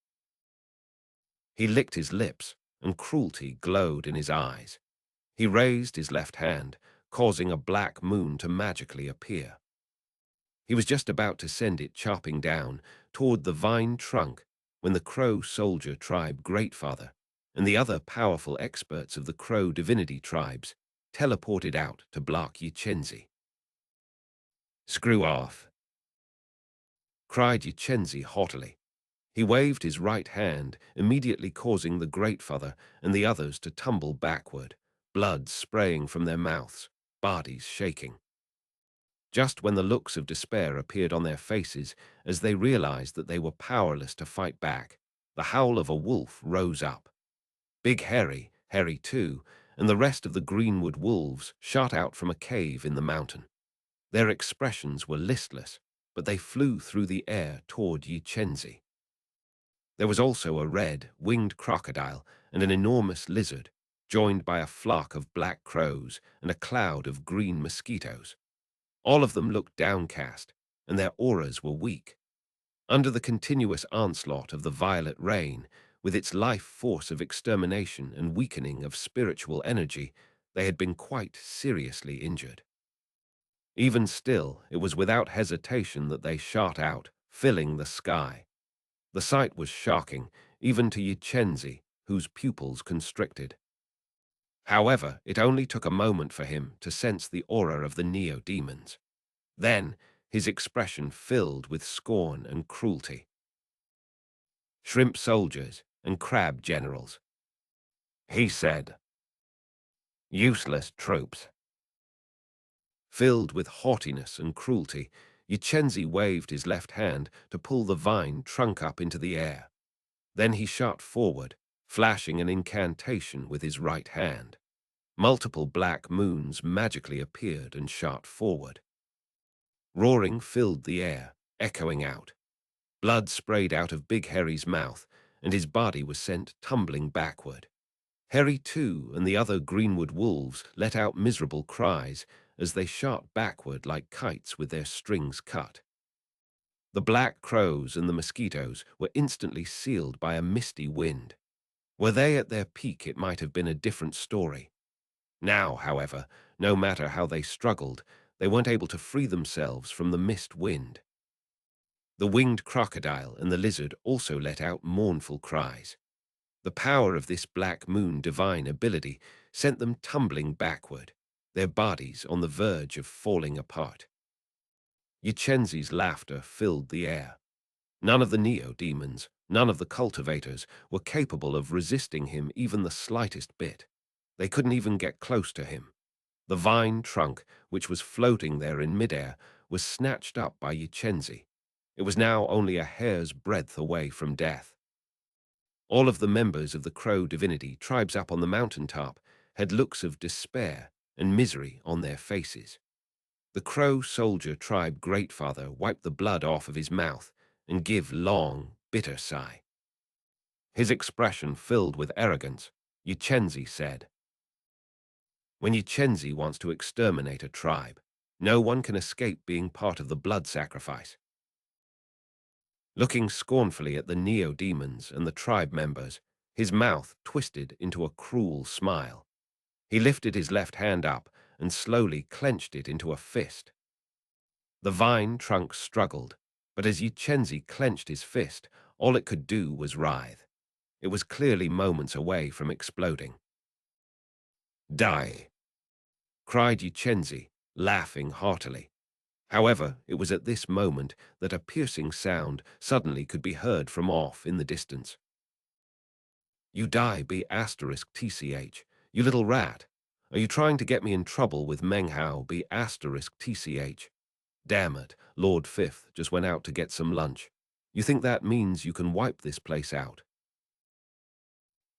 He licked his lips, and cruelty glowed in his eyes. He raised his left hand, causing a black moon to magically appear. He was just about to send it chopping down toward the vine trunk when the Crow soldier tribe Greatfather and the other powerful experts of the Crow divinity tribes teleported out to block Yczenzi. "Screw off," cried Yczenzi haughtily. He waved his right hand, immediately causing the Greatfather and the others to tumble backward, blood spraying from their mouths, bodies shaking. Just when the looks of despair appeared on their faces as they realized that they were powerless to fight back, the howl of a wolf rose up. Big Harry, Harry too, and the rest of the Greenwood wolves shot out from a cave in the mountain. Their expressions were listless, but they flew through the air toward Yczenzi. There was also a red, winged crocodile and an enormous lizard, joined by a flock of black crows and a cloud of green mosquitoes. All of them looked downcast, and their auras were weak. Under the continuous onslaught of the violet rain, with its life force of extermination and weakening of spiritual energy, they had been quite seriously injured. Even still, it was without hesitation that they shot out, filling the sky. The sight was shocking, even to Yczenzi, whose pupils constricted. However, it only took a moment for him to sense the aura of the neo-demons. Then, his expression filled with scorn and cruelty. "Shrimp soldiers and crab generals," he said. "Useless troops." Filled with haughtiness and cruelty, Yczenzi waved his left hand to pull the vine trunk up into the air. Then he shot forward, flashing an incantation with his right hand. Multiple black moons magically appeared and shot forward. Roaring filled the air, echoing out. Blood sprayed out of Big Harry's mouth, and his body was sent tumbling backward. Harry, too, and the other Greenwood wolves let out miserable cries as they shot backward like kites with their strings cut. The black crows and the mosquitoes were instantly sealed by a misty wind. Were they at their peak, it might have been a different story. Now, however, no matter how they struggled, they weren't able to free themselves from the mist wind. The winged crocodile and the lizard also let out mournful cries. The power of this black moon divine ability sent them tumbling backward, their bodies on the verge of falling apart. Yczenzi's laughter filled the air. None of the neo-demons, none of the cultivators were capable of resisting him even the slightest bit. They couldn't even get close to him. The vine trunk, which was floating there in midair, was snatched up by Yczenzi. It was now only a hair's breadth away from death. All of the members of the Crow divinity tribes up on the mountaintop had looks of despair and misery on their faces. The Crow soldier tribe greatfather wiped the blood off of his mouth and gave long, bitter sigh. His expression filled with arrogance. Yczenzi said, "When Yczenzi wants to exterminate a tribe, no one can escape being part of the blood sacrifice." Looking scornfully at the neo-demons and the tribe members, his mouth twisted into a cruel smile. He lifted his left hand up and slowly clenched it into a fist. The vine trunk struggled, but as Yczenzi clenched his fist, all it could do was writhe. It was clearly moments away from exploding. "Die!" cried Yczenzi, laughing heartily. However, it was at this moment that a piercing sound suddenly could be heard from off in the distance. "You die, B*TCH, you little rat. Are you trying to get me in trouble with Menghao, B*TCH? Damn it, Lord Fifth just went out to get some lunch. You think that means you can wipe this place out?"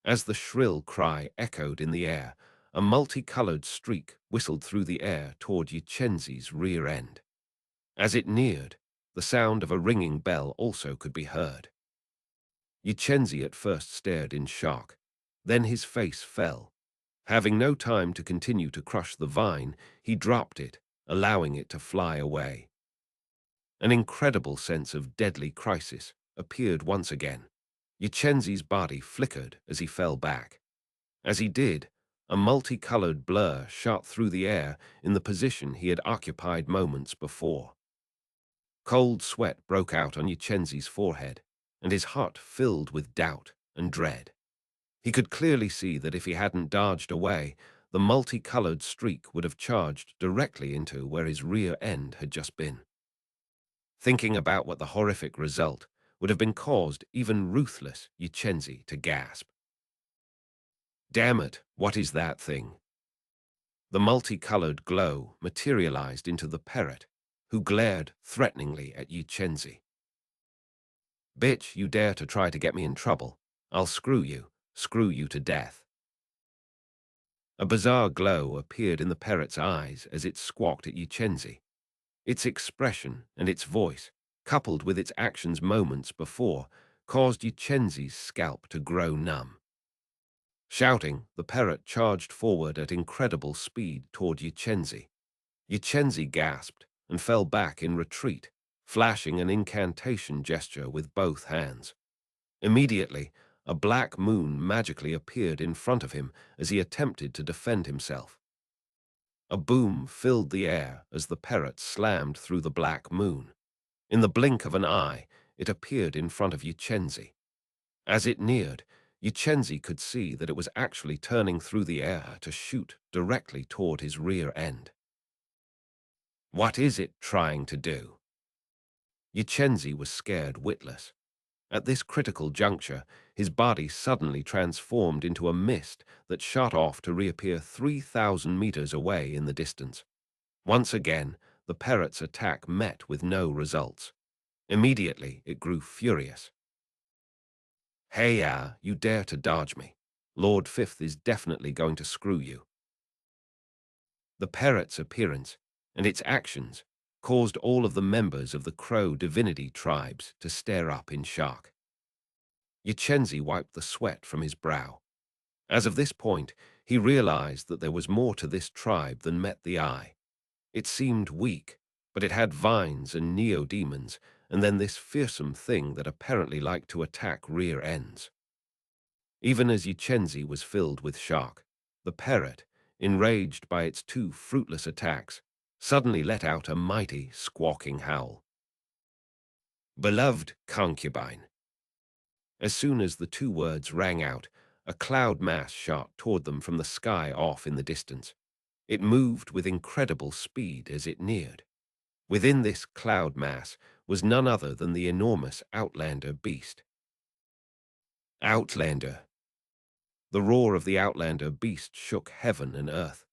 As the shrill cry echoed in the air, a multicolored streak whistled through the air toward Yczenzi's rear end. As it neared, the sound of a ringing bell also could be heard. Yczenzi at first stared in shock. Then his face fell. Having no time to continue to crush the vine, he dropped it, allowing it to fly away. An incredible sense of deadly crisis appeared once again. Yczenzi's body flickered as he fell back. As he did, a multicolored blur shot through the air in the position he had occupied moments before. Cold sweat broke out on Yczenzi's forehead, and his heart filled with doubt and dread. He could clearly see that if he hadn't dodged away, the multicolored streak would have charged directly into where his rear end had just been. Thinking about what the horrific result would have been caused even ruthless Yczenzi to gasp. "Damn it, what is that thing?" The multicolored glow materialized into the parrot, who glared threateningly at Yczenzi. "Bitch, you dare to try to get me in trouble. I'll screw you to death." A bizarre glow appeared in the parrot's eyes as it squawked at Yczenzi. Its expression and its voice, coupled with its actions moments before, caused Yczenzi's scalp to grow numb. Shouting, the parrot charged forward at incredible speed toward Yczenzi. Yczenzi gasped and fell back in retreat, flashing an incantation gesture with both hands. Immediately, a black moon magically appeared in front of him as he attempted to defend himself. A boom filled the air as the parrot slammed through the black moon. In the blink of an eye, it appeared in front of Yczenzi. As it neared, Yczenzi could see that it was actually turning through the air to shoot directly toward his rear end. What is it trying to do? Yczenzi was scared witless. At this critical juncture, his body suddenly transformed into a mist that shot off to reappear 3,000 meters away in the distance. Once again, the parrot's attack met with no results. Immediately, it grew furious. "Hey, you dare to dodge me. Lord Fifth is definitely going to screw you." The parrot's appearance and its actions caused all of the members of the Crow divinity tribes to stare up in shock. Yczenzi wiped the sweat from his brow. As of this point, he realized that there was more to this tribe than met the eye. It seemed weak, but it had vines and neo-demons, and then this fearsome thing that apparently liked to attack rear ends. Even as Yczenzi was filled with shock, the parrot, enraged by its two fruitless attacks, suddenly let out a mighty, squawking howl. Beloved concubine. As soon as the two words rang out, a cloud mass shot toward them from the sky off in the distance. It moved with incredible speed as it neared. Within this cloud mass was none other than the enormous Outlander beast. Outlander. The roar of the Outlander beast shook heaven and earth.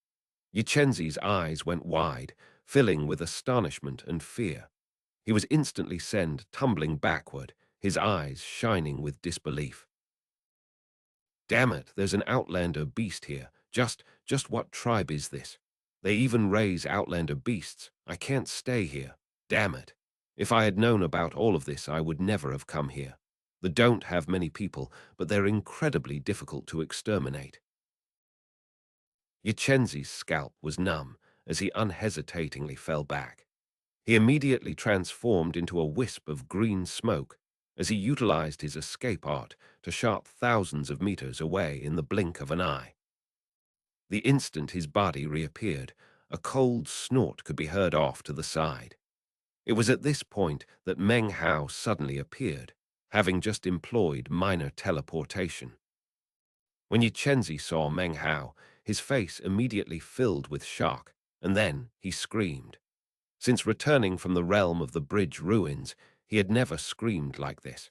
Yczhenzi's eyes went wide, filling with astonishment and fear. He was instantly sent tumbling backward, his eyes shining with disbelief. Damn it, there's an Outlander beast here. Just what tribe is this? They even raise Outlander beasts. I can't stay here. Damn it. If I had known about all of this, I would never have come here. They don't have many people, but they're incredibly difficult to exterminate. Yczhenzi's scalp was numb as he unhesitatingly fell back. He immediately transformed into a wisp of green smoke as he utilized his escape art to shot thousands of meters away in the blink of an eye. The instant his body reappeared, a cold snort could be heard off to the side. It was at this point that Meng Hao suddenly appeared, having just employed minor teleportation. When Yczhenzi saw Meng Hao, his face immediately filled with shock, and then he screamed. Since returning from the realm of the bridge ruins, he had never screamed like this.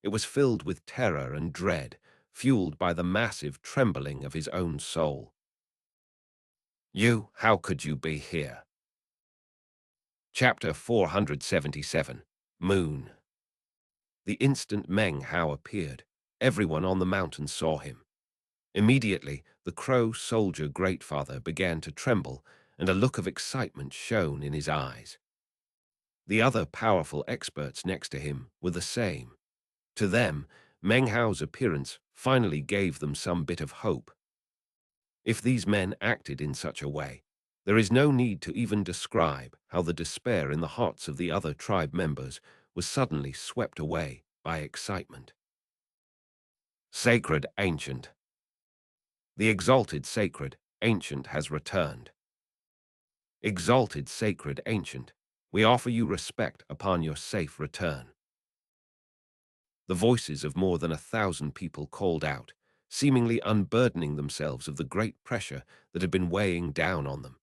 It was filled with terror and dread, fueled by the massive trembling of his own soul. How could you be here? Chapter 477, Moon. The instant Meng Hao appeared, everyone on the mountain saw him. Immediately, the Crow Soldier Greatfather began to tremble, and a look of excitement shone in his eyes. The other powerful experts next to him were the same. To them, Meng Hao's appearance finally gave them some bit of hope. If these men acted in such a way, there is no need to even describe how the despair in the hearts of the other tribe members was suddenly swept away by excitement. Sacred Ancient. The exalted Sacred Ancient has returned. Exalted Sacred Ancient, we offer you respect upon your safe return. The voices of more than 1,000 people called out, seemingly unburdening themselves of the great pressure that had been weighing down on them.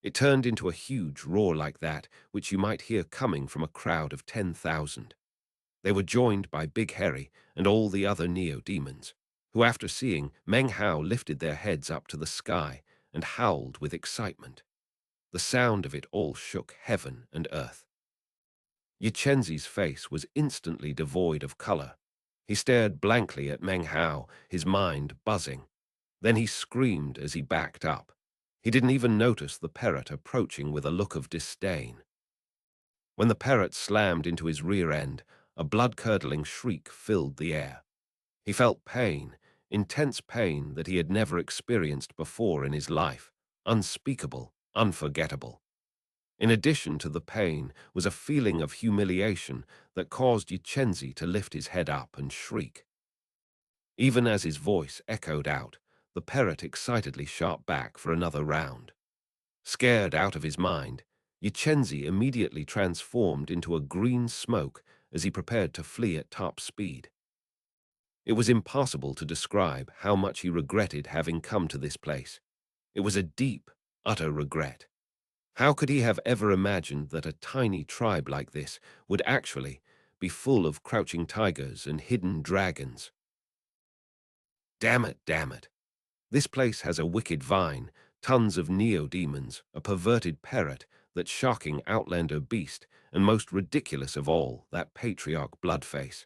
It turned into a huge roar like that which you might hear coming from a crowd of 10,000. They were joined by Big Harry and all the other neo-demons, who after seeing Meng Hao lifted their heads up to the sky and howled with excitement. The sound of it all shook heaven and earth. Yczhenzi's face was instantly devoid of color. He stared blankly at Meng Hao, his mind buzzing. Then he screamed as he backed up. He didn't even notice the parrot approaching with a look of disdain. When the parrot slammed into his rear end, a blood-curdling shriek filled the air. He felt pain, intense pain that he had never experienced before in his life, unspeakable, unforgettable. In addition to the pain was a feeling of humiliation that caused Yczhenzi to lift his head up and shriek. Even as his voice echoed out, the parrot excitedly shot back for another round. Scared out of his mind, Yczhenzi immediately transformed into a green smoke as he prepared to flee at top speed. It was impossible to describe how much he regretted having come to this place. It was a deep, utter regret. How could he have ever imagined that a tiny tribe like this would actually be full of crouching tigers and hidden dragons? Damn it, damn it. This place has a wicked vine, tons of neo-demons, a perverted parrot, that shocking Outlander beast, and most ridiculous of all, that patriarch Bloodface.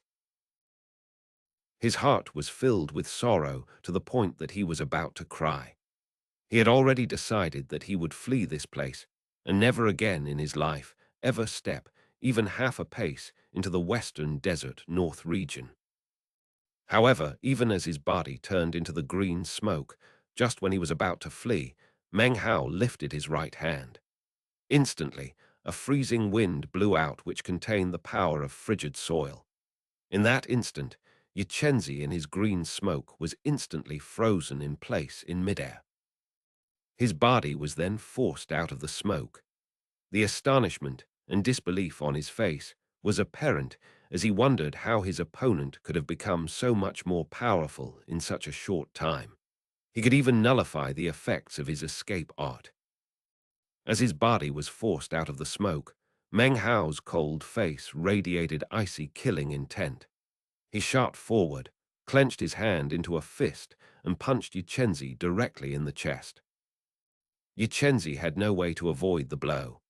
His heart was filled with sorrow to the point that he was about to cry. He had already decided that he would flee this place, and never again in his life ever step even half a pace into the western desert north region. However, even as his body turned into the green smoke, just when he was about to flee, Meng Hao lifted his right hand. Instantly, a freezing wind blew out which contained the power of frigid soil. In that instant, Yczhenzi in his green smoke was instantly frozen in place in midair. His body was then forced out of the smoke. The astonishment and disbelief on his face was apparent as he wondered how his opponent could have become so much more powerful in such a short time. He could even nullify the effects of his escape art. As his body was forced out of the smoke, Meng Hao's cold face radiated icy killing intent. He shot forward, clenched his hand into a fist, and punched Yu directly in the chest. Yu had no way to avoid the blow.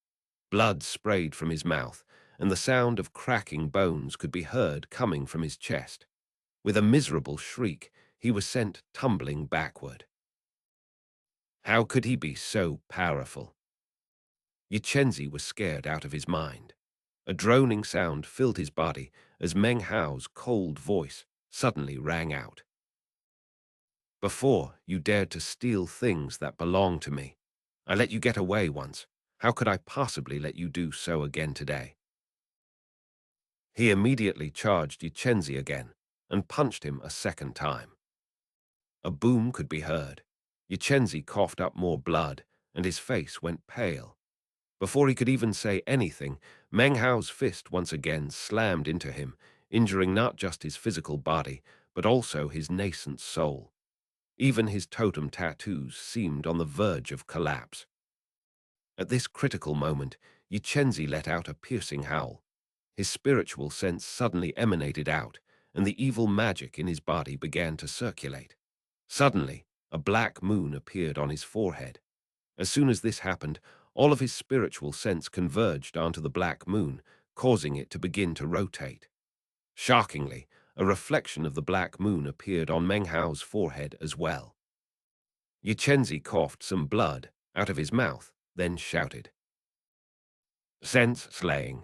Blood sprayed from his mouth, and the sound of cracking bones could be heard coming from his chest. With a miserable shriek, he was sent tumbling backward. How could he be so powerful? Yu was scared out of his mind. A droning sound filled his body as Meng Hao's cold voice suddenly rang out. Before, you dared to steal things that belonged to me. I let you get away once. How could I possibly let you do so again today? He immediately charged Yu again and punched him a second time. A boom could be heard. Yu coughed up more blood, and his face went pale. Before he could even say anything, Meng Hao's fist once again slammed into him, injuring not just his physical body, but also his nascent soul. Even his totem tattoos seemed on the verge of collapse. At this critical moment, Yu let out a piercing howl. His spiritual sense suddenly emanated out, and the evil magic in his body began to circulate. Suddenly, a black moon appeared on his forehead. As soon as this happened, all of his spiritual sense converged onto the black moon, causing it to begin to rotate. Shockingly, a reflection of the black moon appeared on Meng Hao's forehead as well. Yu coughed some blood out of his mouth, then shouted, "Sense slaying."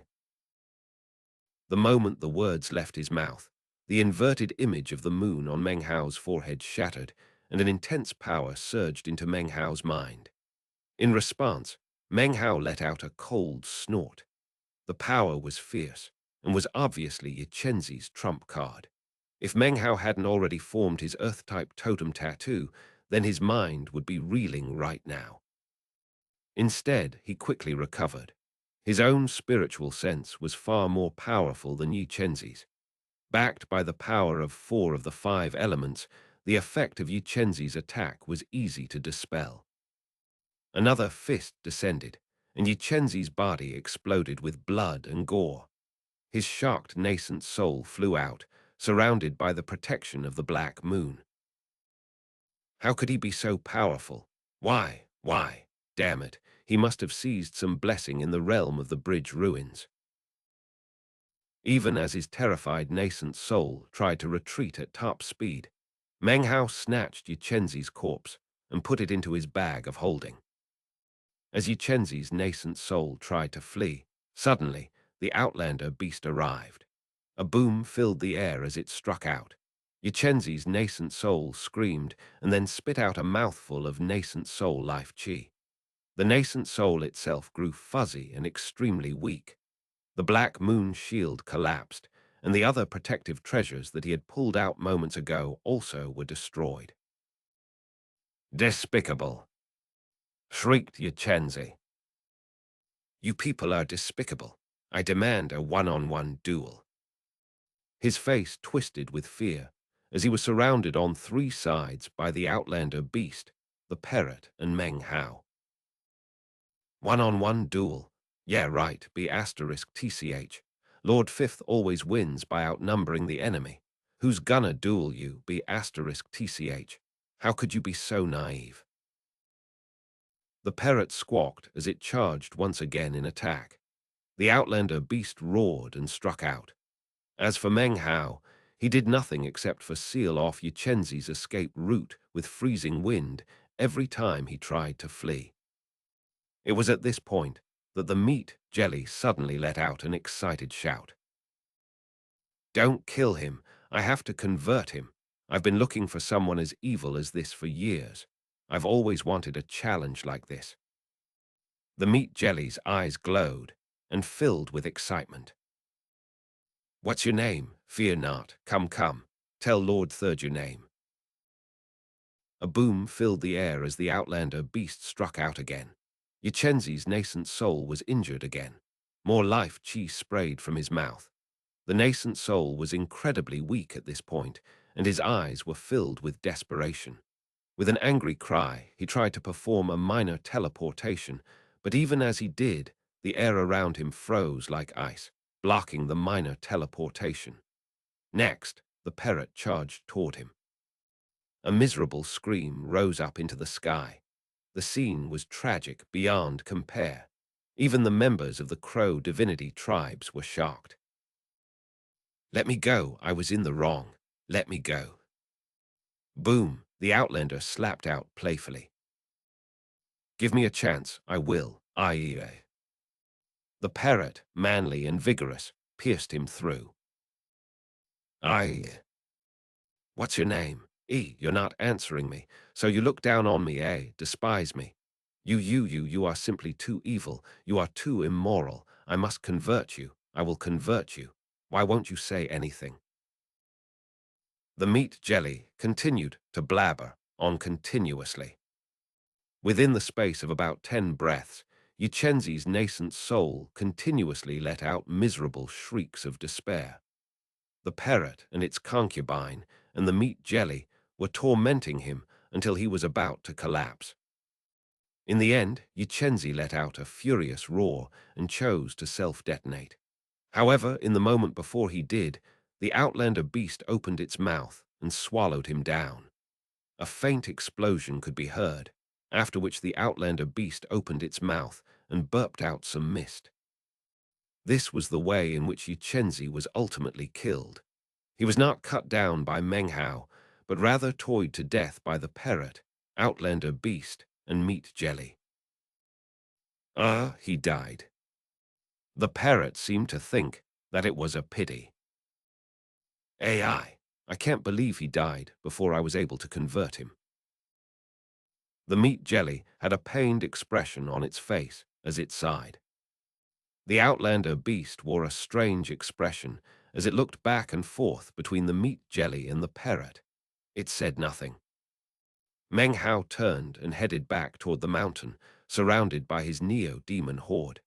The moment the words left his mouth, the inverted image of the moon on Meng Hao's forehead shattered, and an intense power surged into Meng Hao's mind. In response, Meng Hao let out a cold snort. The power was fierce, and was obviously Yu trump card. If Meng Hao hadn't already formed his Earth-type totem tattoo, then his mind would be reeling right now. Instead, he quickly recovered. His own spiritual sense was far more powerful than Yu Backed by the power of 4 of the 5 elements, the effect of Yu attack was easy to dispel. Another fist descended, and Yu body exploded with blood and gore. His shocked nascent soul flew out, surrounded by the protection of the black moon. How could he be so powerful? Why? Damn it, he must have seized some blessing in the realm of the bridge ruins. Even as his terrified nascent soul tried to retreat at top speed, Meng Hao snatched Yu corpse and put it into his bag of holding. As Yu nascent soul tried to flee, suddenly the Outlander beast arrived. A boom filled the air as it struck out. Yu nascent soul screamed and then spit out a mouthful of nascent soul life chi. The nascent soul itself grew fuzzy and extremely weak. The black moon shield collapsed, and the other protective treasures that he had pulled out moments ago also were destroyed. "Despicable!" shrieked Yu. "You people are despicable. I demand a one-on-one duel." His face twisted with fear as he was surrounded on 3 sides by the Outlander beast, the parrot, and Meng Hao. One-on-one duel. Yeah, right, *TCH. Lord Fifth always wins by outnumbering the enemy. Who's gonna duel you, *TCH? How could you be so naive? The parrot squawked as it charged once again in attack. The Outlander beast roared and struck out. As for Meng Hao, he did nothing except for seal off Yu escape route with freezing wind every time he tried to flee. It was at this point that the meat jelly suddenly let out an excited shout. "Don't kill him. I have to convert him. I've been looking for someone as evil as this for years. I've always wanted a challenge like this." The meat jelly's eyes glowed and filled with excitement. "What's your name? Fear not. Come. Tell Lord Third your name." A boom filled the air as the outlander beast struck out again. Yczenzi's nascent soul was injured again. More life chi sprayed from his mouth. The nascent soul was incredibly weak at this point, and his eyes were filled with desperation. With an angry cry, he tried to perform a minor teleportation, but even as he did, the air around him froze like ice, blocking the minor teleportation. Next, the parrot charged toward him. A miserable scream rose up into the sky. The scene was tragic beyond compare. Even the members of the Crow divinity tribes were shocked. "Let me go, I was in the wrong. Let me go." Boom, the outlander slapped out playfully. "Give me a chance, I will, ğİÉÉ." The parrot, manly and vigorous, pierced him through. "Aye. What's your name? You're not answering me, so you look down on me, despise me. You are simply too evil, you are too immoral. I must convert you, I will convert you. Why won't you say anything?" The meat jelly continued to blabber on continuously. Within the space of about 10 breaths, Yczenzi's nascent soul continuously let out miserable shrieks of despair. The parrot and its concubine and the meat jelly were tormenting him until he was about to collapse. In the end, Yczenzi let out a furious roar and chose to self-detonate. However, in the moment before he did, the outlander beast opened its mouth and swallowed him down. A faint explosion could be heard, after which the outlander beast opened its mouth and burped out some mist. This was the way in which Yczenzi was ultimately killed. He was not cut down by Meng Hao, but rather toyed to death by the parrot, outlander beast, and meat jelly. He died. The parrot seemed to think that it was a pity. I can't believe he died before I was able to convert him." The meat jelly had a pained expression on its face as it sighed. The outlander beast wore a strange expression as it looked back and forth between the meat jelly and the parrot. It said nothing. Meng Hao turned and headed back toward the mountain, surrounded by his neo-demon horde.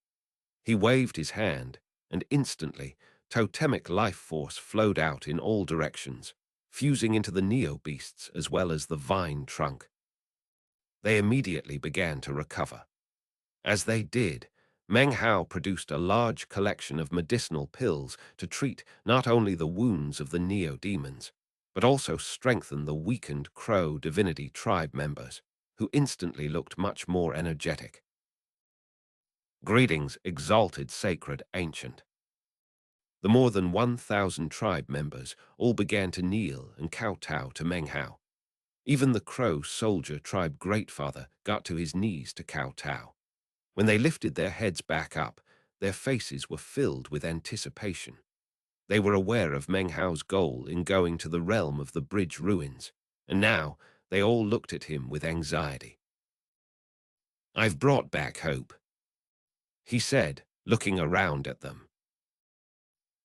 He waved his hand, and instantly, totemic life force flowed out in all directions, fusing into the neo-beasts as well as the vine trunk. They immediately began to recover. As they did, Meng Hao produced a large collection of medicinal pills to treat not only the wounds of the neo-demons, but also strengthen the weakened Crow divinity tribe members, who instantly looked much more energetic. "Greetings, exalted sacred ancient." The more than 1,000 tribe members all began to kneel and kowtow to Meng Hao. Even the Crow soldier tribe greatfather got to his knees to kowtow. When they lifted their heads back up, their faces were filled with anticipation. They were aware of Meng Hao's goal in going to the realm of the bridge ruins, and now they all looked at him with anxiety. "I've brought back hope," he said, looking around at them.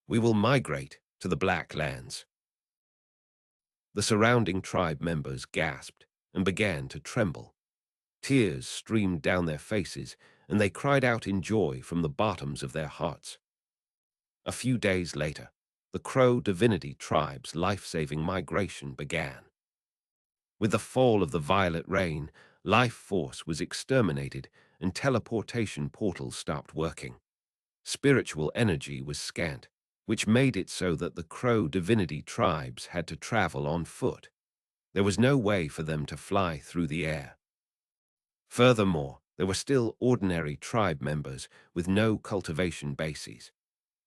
"We will migrate to the Black Lands." The surrounding tribe members gasped and began to tremble. Tears streamed down their faces, and they cried out in joy from the bottoms of their hearts. A few days later, the Crow divinity tribe's life-saving migration began. With the fall of the violet rain, life force was exterminated and teleportation portals stopped working. Spiritual energy was scant, which made it so that the Crow divinity tribes had to travel on foot. There was no way for them to fly through the air. Furthermore, there were still ordinary tribe members with no cultivation bases.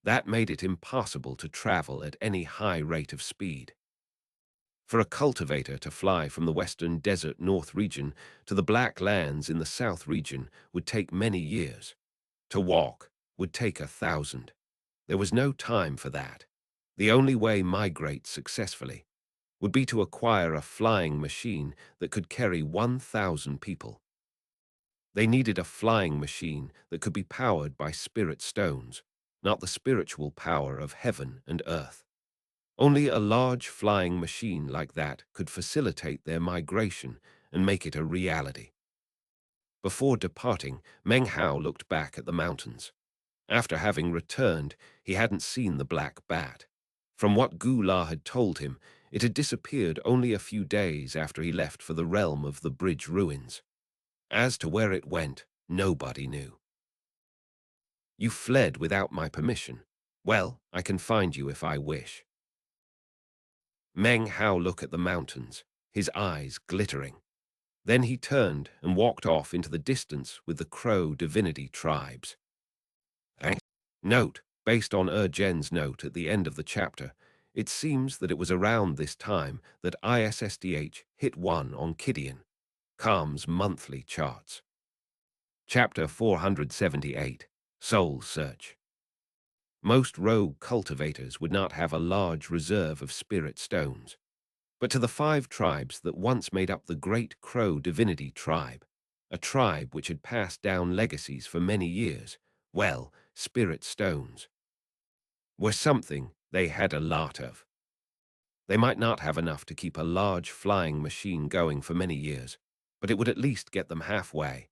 That made it impossible to travel at any high rate of speed. For a cultivator to fly from the western desert north region to the Black Lands in the south region would take many years. To walk would take 1,000. There was no time for that. The only way migrate successfully would be to acquire a flying machine that could carry 1,000 people. They needed a flying machine that could be powered by spirit stones, not the spiritual power of heaven and earth. Only a large flying machine like that could facilitate their migration and make it a reality. Before departing, Meng Hao looked back at the mountains. After having returned, he hadn't seen the black bat. From what Gu La had told him, it had disappeared only a few days after he left for the realm of the bridge ruins. As to where it went, nobody knew. You fled without my permission. Well, I can find you if I wish. Meng Hao looked at the mountains, his eyes glittering. Then he turned and walked off into the distance with the Crow divinity tribes. Note, based on Gen's note at the end of the chapter, it seems that it was around this time that ISSTH hit 1 on Kidian, Calm's monthly charts. Chapter 478, Soul Search. Most rogue cultivators would not have a large reserve of spirit stones. But to the 5 tribes that once made up the Great Crow Divinity Tribe, a tribe which had passed down legacies for many years, well, spirit stones were something they had a lot of. They might not have enough to keep a large flying machine going for many years, but it would at least get them halfway.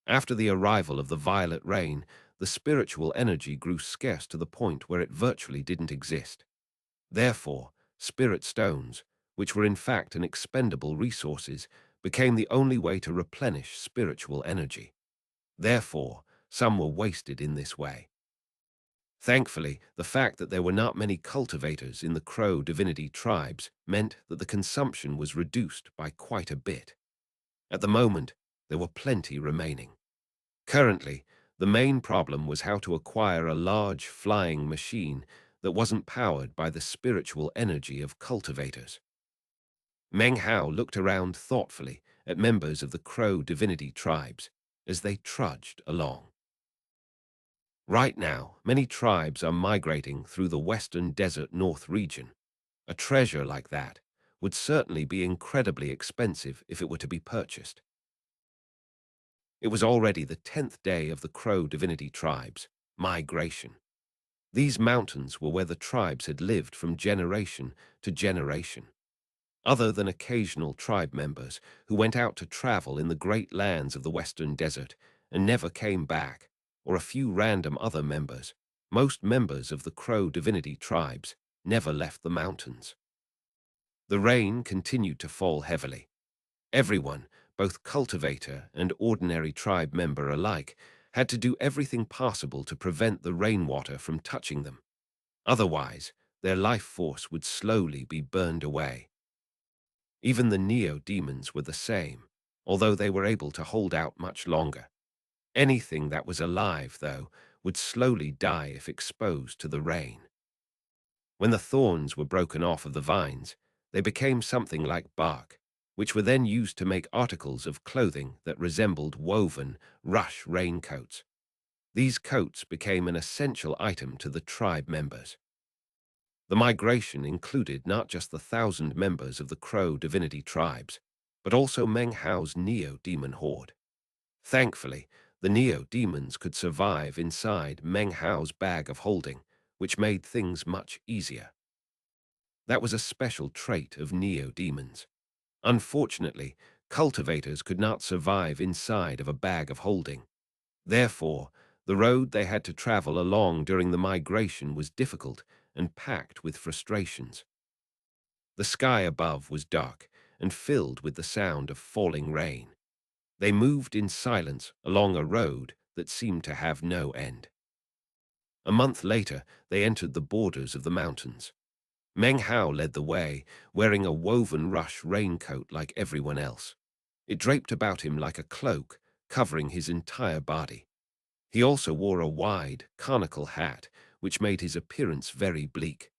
After the arrival of the violet rain, the spiritual energy grew scarce to the point where it virtually didn't exist. Therefore, spirit stones, which were in fact an expendable resources, became the only way to replenish spiritual energy. Therefore, some were wasted in this way. Thankfully, the fact that there were not many cultivators in the Crow divinity tribes meant that the consumption was reduced by quite a bit. At the moment, there were plenty remaining. Currently, the main problem was how to acquire a large flying machine that wasn't powered by the spiritual energy of cultivators. Meng Hao looked around thoughtfully at members of the Crow divinity tribes as they trudged along. Right now, many tribes are migrating through the Western Desert North region. A treasure like that would certainly be incredibly expensive if it were to be purchased. It was already the 10th day of the Crow divinity tribes' migration. These mountains were where the tribes had lived from generation to generation. Other than occasional tribe members who went out to travel in the great lands of the Western Desert and never came back, or a few random other members, most members of the Crow divinity tribes never left the mountains. The rain continued to fall heavily. Everyone, both cultivator and ordinary tribe member alike, had to do everything possible to prevent the rainwater from touching them. Otherwise, their life force would slowly be burned away. Even the neo-demons were the same, although they were able to hold out much longer. Anything that was alive, though, would slowly die if exposed to the rain. When the thorns were broken off of the vines, they became something like bark, which were then used to make articles of clothing that resembled woven, rush raincoats. These coats became an essential item to the tribe members. The migration included not just the 1,000 members of the Crow divinity tribes, but also Meng Hao's neo-demon horde. Thankfully, the neo-demons could survive inside Meng Hao's bag of holding, which made things much easier. That was a special trait of neo-demons. Unfortunately, cultivators could not survive inside of a bag of holding. Therefore, the road they had to travel along during the migration was difficult and packed with frustrations. The sky above was dark and filled with the sound of falling rain. They moved in silence along a road that seemed to have no end. A month later, they entered the borders of the mountains. Meng Hao led the way, wearing a woven rush raincoat like everyone else. It draped about him like a cloak, covering his entire body. He also wore a wide, conical hat, which made his appearance very bleak.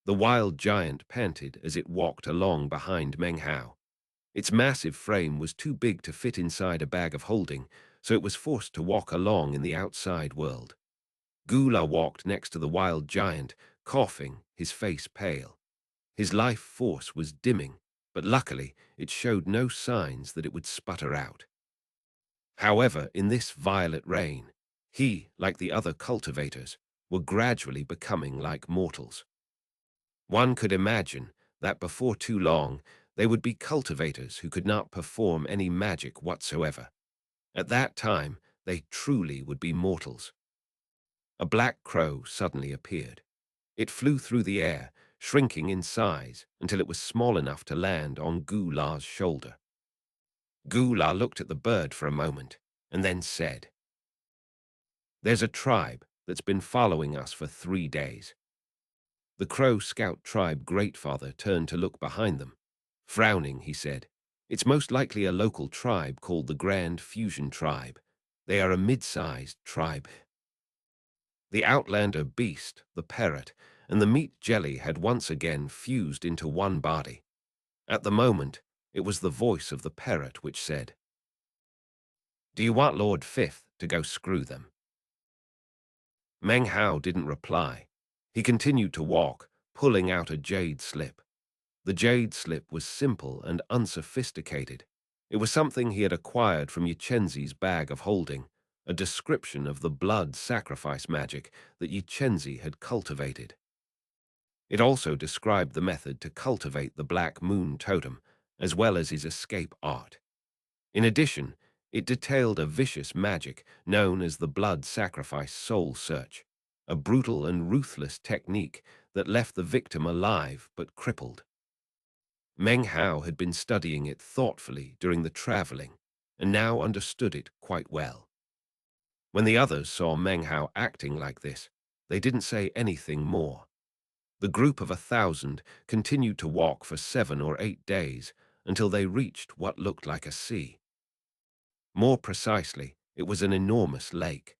The wild giant panted as it walked along behind Meng Hao. Its massive frame was too big to fit inside a bag of holding, so it was forced to walk along in the outside world. Gula walked next to the wild giant, coughing, his face pale. His life force was dimming, but luckily it showed no signs that it would sputter out. However, in this violet rain, he, like the other cultivators, were gradually becoming like mortals. One could imagine that before too long they would be cultivators who could not perform any magic whatsoever. At that time, they truly would be mortals. A black crow suddenly appeared. It flew through the air, shrinking in size until it was small enough to land on Gu La's shoulder. Gu La looked at the bird for a moment and then said, "There's a tribe that's been following us for 3 days." The Crow Scout tribe greatfather turned to look behind them. Frowning, he said, "It's most likely a local tribe called the Grand Fusion Tribe. They are a mid-sized tribe." The outlander beast, the parrot, and the meat jelly had once again fused into one body. At the moment, it was the voice of the parrot which said, "Do you want Lord Fifth to go screw them?" Meng Hao didn't reply. He continued to walk, pulling out a jade slip. The jade slip was simple and unsophisticated. It was something he had acquired from Yczhenzi's bag of holding, a description of the blood sacrifice magic that Yczhenzi had cultivated. It also described the method to cultivate the Black Moon totem, as well as his escape art. In addition, it detailed a vicious magic known as the blood sacrifice soul search, a brutal and ruthless technique that left the victim alive but crippled. Meng Hao had been studying it thoughtfully during the traveling, and now understood it quite well. When the others saw Meng Hao acting like this, they didn't say anything more. The group of 1,000 continued to walk for 7 or 8 days until they reached what looked like a sea. More precisely, it was an enormous lake.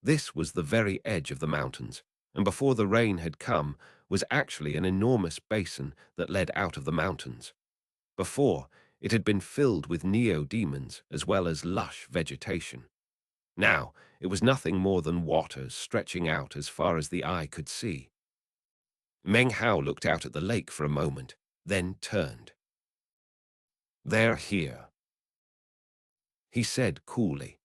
This was the very edge of the mountains, and before the rain had come, was actually an enormous basin that led out of the mountains. Before, it had been filled with neo-demons as well as lush vegetation. Now, it was nothing more than waters stretching out as far as the eye could see. Meng Hao looked out at the lake for a moment, then turned. "They're here," he said coolly.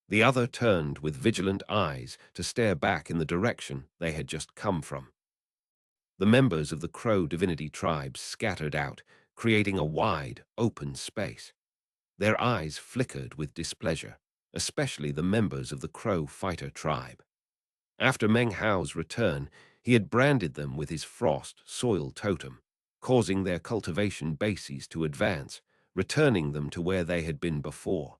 The other turned with vigilant eyes to stare back in the direction they had just come from. The members of the Crow divinity tribes scattered out, creating a wide, open space. Their eyes flickered with displeasure, especially the members of the Crow fighter tribe. After Meng Hao's return, he had branded them with his frost soil totem, causing their cultivation bases to advance, returning them to where they had been before.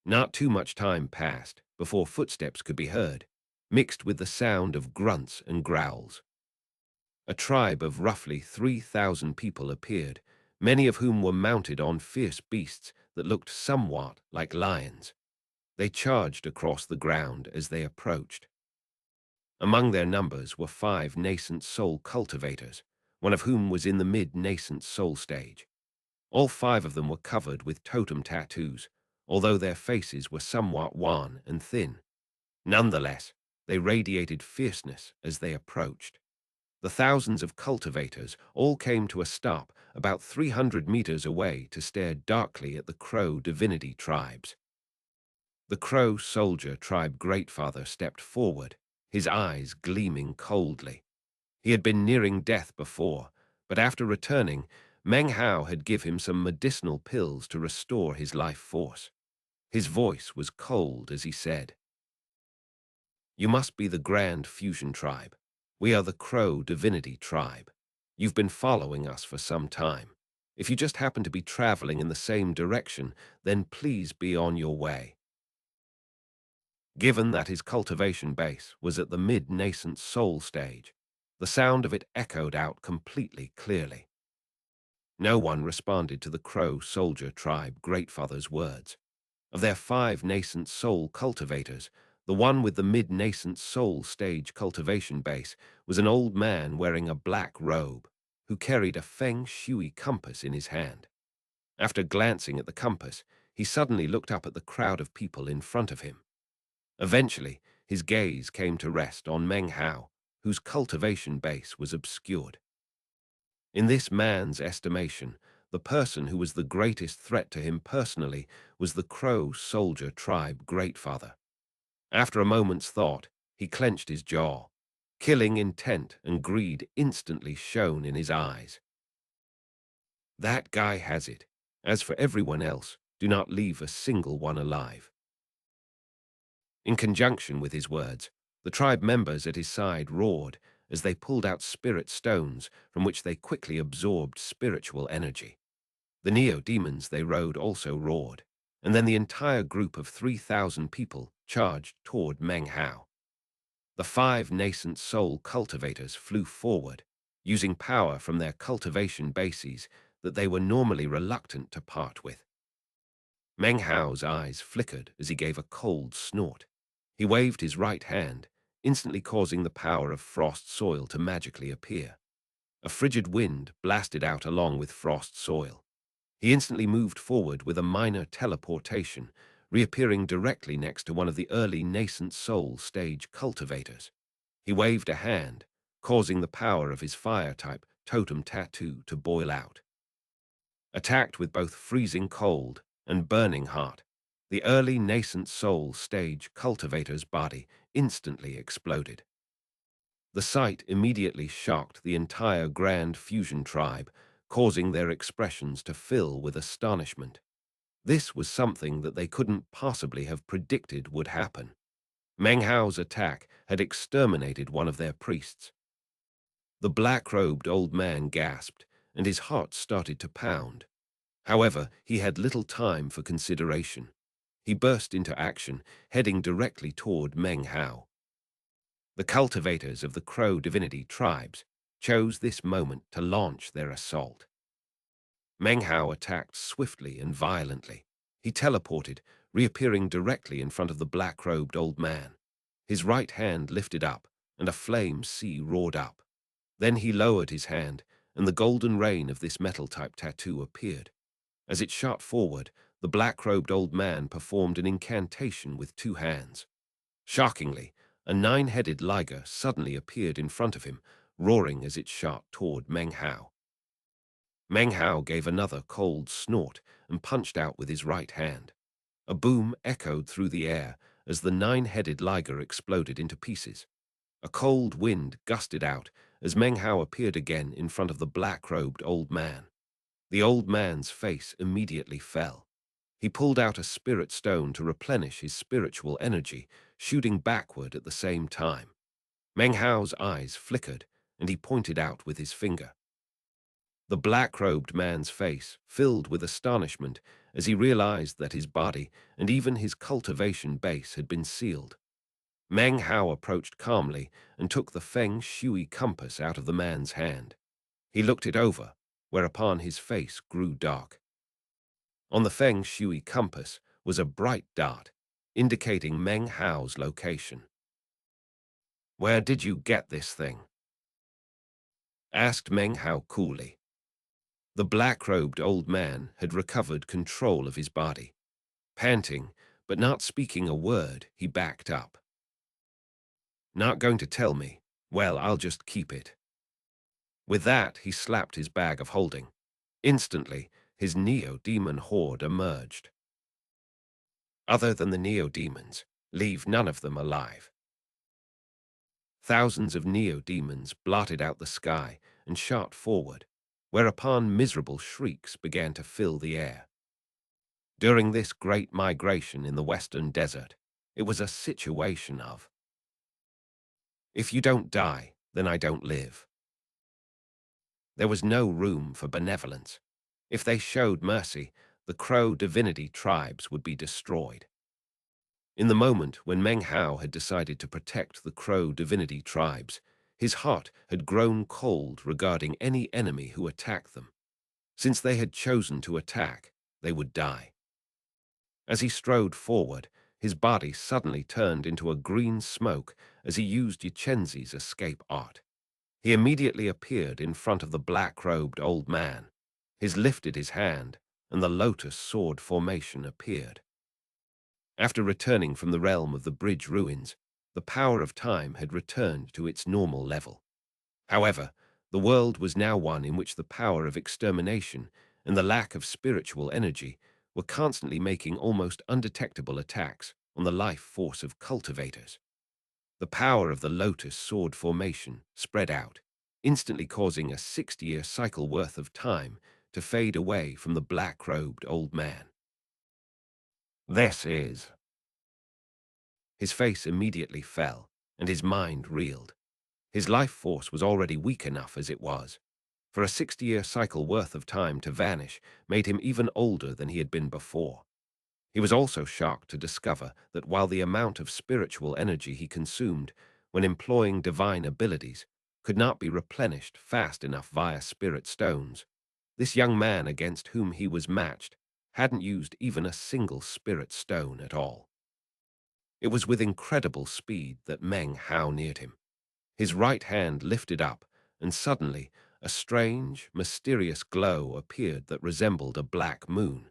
Not too much time passed before footsteps could be heard, mixed with the sound of grunts and growls. A tribe of roughly 3,000 people appeared, many of whom were mounted on fierce beasts that looked somewhat like lions. They charged across the ground as they approached. Among their numbers were 5 nascent soul cultivators, one of whom was in the mid-nascent soul stage. All 5 of them were covered with totem tattoos, although their faces were somewhat wan and thin. Nonetheless, they radiated fierceness as they approached. The thousands of cultivators all came to a stop about 300 meters away to stare darkly at the Crow divinity tribes. The Crow soldier tribe greatfather stepped forward, his eyes gleaming coldly. He had been nearing death before, but after returning, Meng Hao had given him some medicinal pills to restore his life force. His voice was cold as he said, "You must be the Grand Fusion Tribe. We are the Crow Divinity Tribe. You've been following us for some time. If you just happen to be traveling in the same direction, then please be on your way." Given that his cultivation base was at the mid-nascent soul stage, the sound of it echoed out completely clearly. No one responded to the Crow soldier tribe greatfather's words. Of their 5 nascent soul cultivators, the one with the mid-nascent soul stage cultivation base was an old man wearing a black robe, who carried a feng shui compass in his hand. After glancing at the compass, he suddenly looked up at the crowd of people in front of him. Eventually, his gaze came to rest on Meng Hao, whose cultivation base was obscured. In this man's estimation, the person who was the greatest threat to him personally was the Crow soldier tribe greatfather. After a moment's thought, he clenched his jaw. Killing intent and greed instantly shone in his eyes. That guy has it. As for everyone else, do not leave a single one alive. In conjunction with his words, the tribe members at his side roared as they pulled out spirit stones from which they quickly absorbed spiritual energy. The neo-demons they rode also roared, and then the entire group of 3,000 people charged toward Meng Hao. The 5 nascent soul cultivators flew forward, using power from their cultivation bases that they were normally reluctant to part with. Meng Hao's eyes flickered as he gave a cold snort. He waved his right hand, instantly causing the power of frost soil to magically appear. A frigid wind blasted out along with frost soil. He instantly moved forward with a minor teleportation, reappearing directly next to one of the early nascent soul stage cultivators. He waved a hand, causing the power of his fire-type totem tattoo to boil out. Attacked with both freezing cold and burning hot, the early nascent soul stage cultivator's body instantly exploded. The sight immediately shocked the entire Grand Fusion tribe, causing their expressions to fill with astonishment. This was something that they couldn't possibly have predicted would happen. Meng Hao's attack had exterminated one of their priests. The black-robed old man gasped, and his heart started to pound. However, he had little time for consideration. He burst into action, heading directly toward Meng Hao. The cultivators of the Crow divinity tribes chose this moment to launch their assault. Meng Hao attacked swiftly and violently. He teleported, reappearing directly in front of the black-robed old man. His right hand lifted up, and a flame sea roared up. Then he lowered his hand, and the golden rain of this metal-type tattoo appeared. As it shot forward, the black-robed old man performed an incantation with 2 hands. Shockingly, a 9-headed liger suddenly appeared in front of him, roaring as it shot toward Meng Hao. Meng Hao gave another cold snort and punched out with his right hand. A boom echoed through the air as the 9-headed liger exploded into pieces. A cold wind gusted out as Meng Hao appeared again in front of the black-robed old man. The old man's face immediately fell. He pulled out a spirit stone to replenish his spiritual energy, shooting backward at the same time. Meng Hao's eyes flickered, and he pointed out with his finger. The black-robed man's face filled with astonishment as he realized that his body and even his cultivation base had been sealed. Meng Hao approached calmly and took the feng shui compass out of the man's hand. He looked it over, whereupon his face grew dark. On the feng shui compass was a bright dot, indicating Meng Hao's location. "Where did you get this thing?" asked Meng Hao coolly. The black-robed old man had recovered control of his body. Panting, but not speaking a word, he backed up. "Not going to tell me? Well, I'll just keep it." With that, he slapped his bag of holding. Instantly, his neo-demon horde emerged. Other than the neo-demons, leave none of them alive. Thousands of neo-demons blotted out the sky and shot forward, whereupon miserable shrieks began to fill the air. During this great migration in the western desert, it was a situation of, "If you don't die, then I don't live." There was no room for benevolence. If they showed mercy, the Crow divinity tribes would be destroyed. In the moment when Meng Hao had decided to protect the Crow divinity tribes, his heart had grown cold regarding any enemy who attacked them. Since they had chosen to attack, they would die. As he strode forward, his body suddenly turned into a green smoke as he used Yczenzi's escape art. He immediately appeared in front of the black-robed old man. He lifted his hand, and the lotus sword formation appeared. After returning from the realm of the bridge ruins, the power of time had returned to its normal level. However, the world was now one in which the power of extermination and the lack of spiritual energy were constantly making almost undetectable attacks on the life force of cultivators. The power of the lotus sword formation spread out, instantly causing a 60-year cycle worth of time to fade away from the black-robed old man. This is... His face immediately fell, and his mind reeled. His life force was already weak enough as it was. For a 60-year cycle worth of time to vanish made him even older than he had been before. He was also shocked to discover that while the amount of spiritual energy he consumed when employing divine abilities could not be replenished fast enough via spirit stones, this young man against whom he was matched hadn't used even a single spirit stone at all. It was with incredible speed that Meng Hao neared him. His right hand lifted up, and suddenly a strange, mysterious glow appeared that resembled a black moon.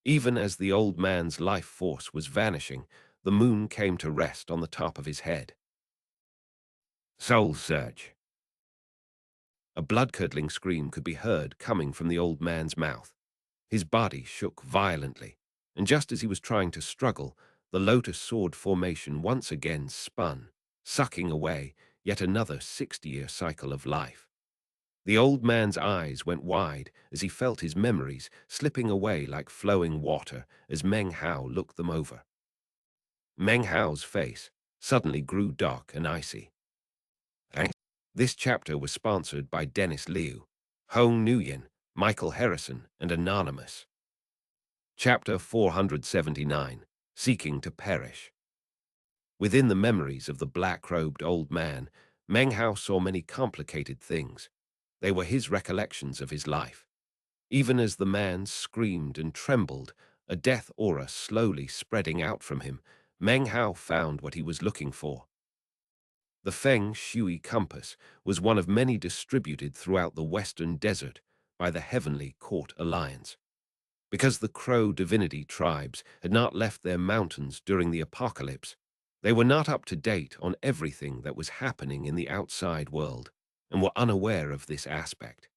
Even as the old man's life force was vanishing, the moon came to rest on the top of his head. Soul Surge. A blood-curdling scream could be heard coming from the old man's mouth. His body shook violently, and just as he was trying to struggle, the lotus sword formation once again spun, sucking away yet another 60-year cycle of life. The old man's eyes went wide as he felt his memories slipping away like flowing water as Meng Hao looked them over. Meng Hao's face suddenly grew dark and icy. This chapter was sponsored by Dennis Liu, Hong Nguyen, Michael Harrison, and Anonymous. Chapter 479, Seeking to Perish. Within the memories of the black-robed old man, Meng Hao saw many complicated things. They were his recollections of his life. Even as the man screamed and trembled, a death aura slowly spreading out from him, Meng Hao found what he was looking for. The Feng Shui compass was one of many distributed throughout the Western Desert by the Heavenly Court Alliance. Because the Crow divinity tribes had not left their mountains during the apocalypse, they were not up to date on everything that was happening in the outside world and were unaware of this aspect.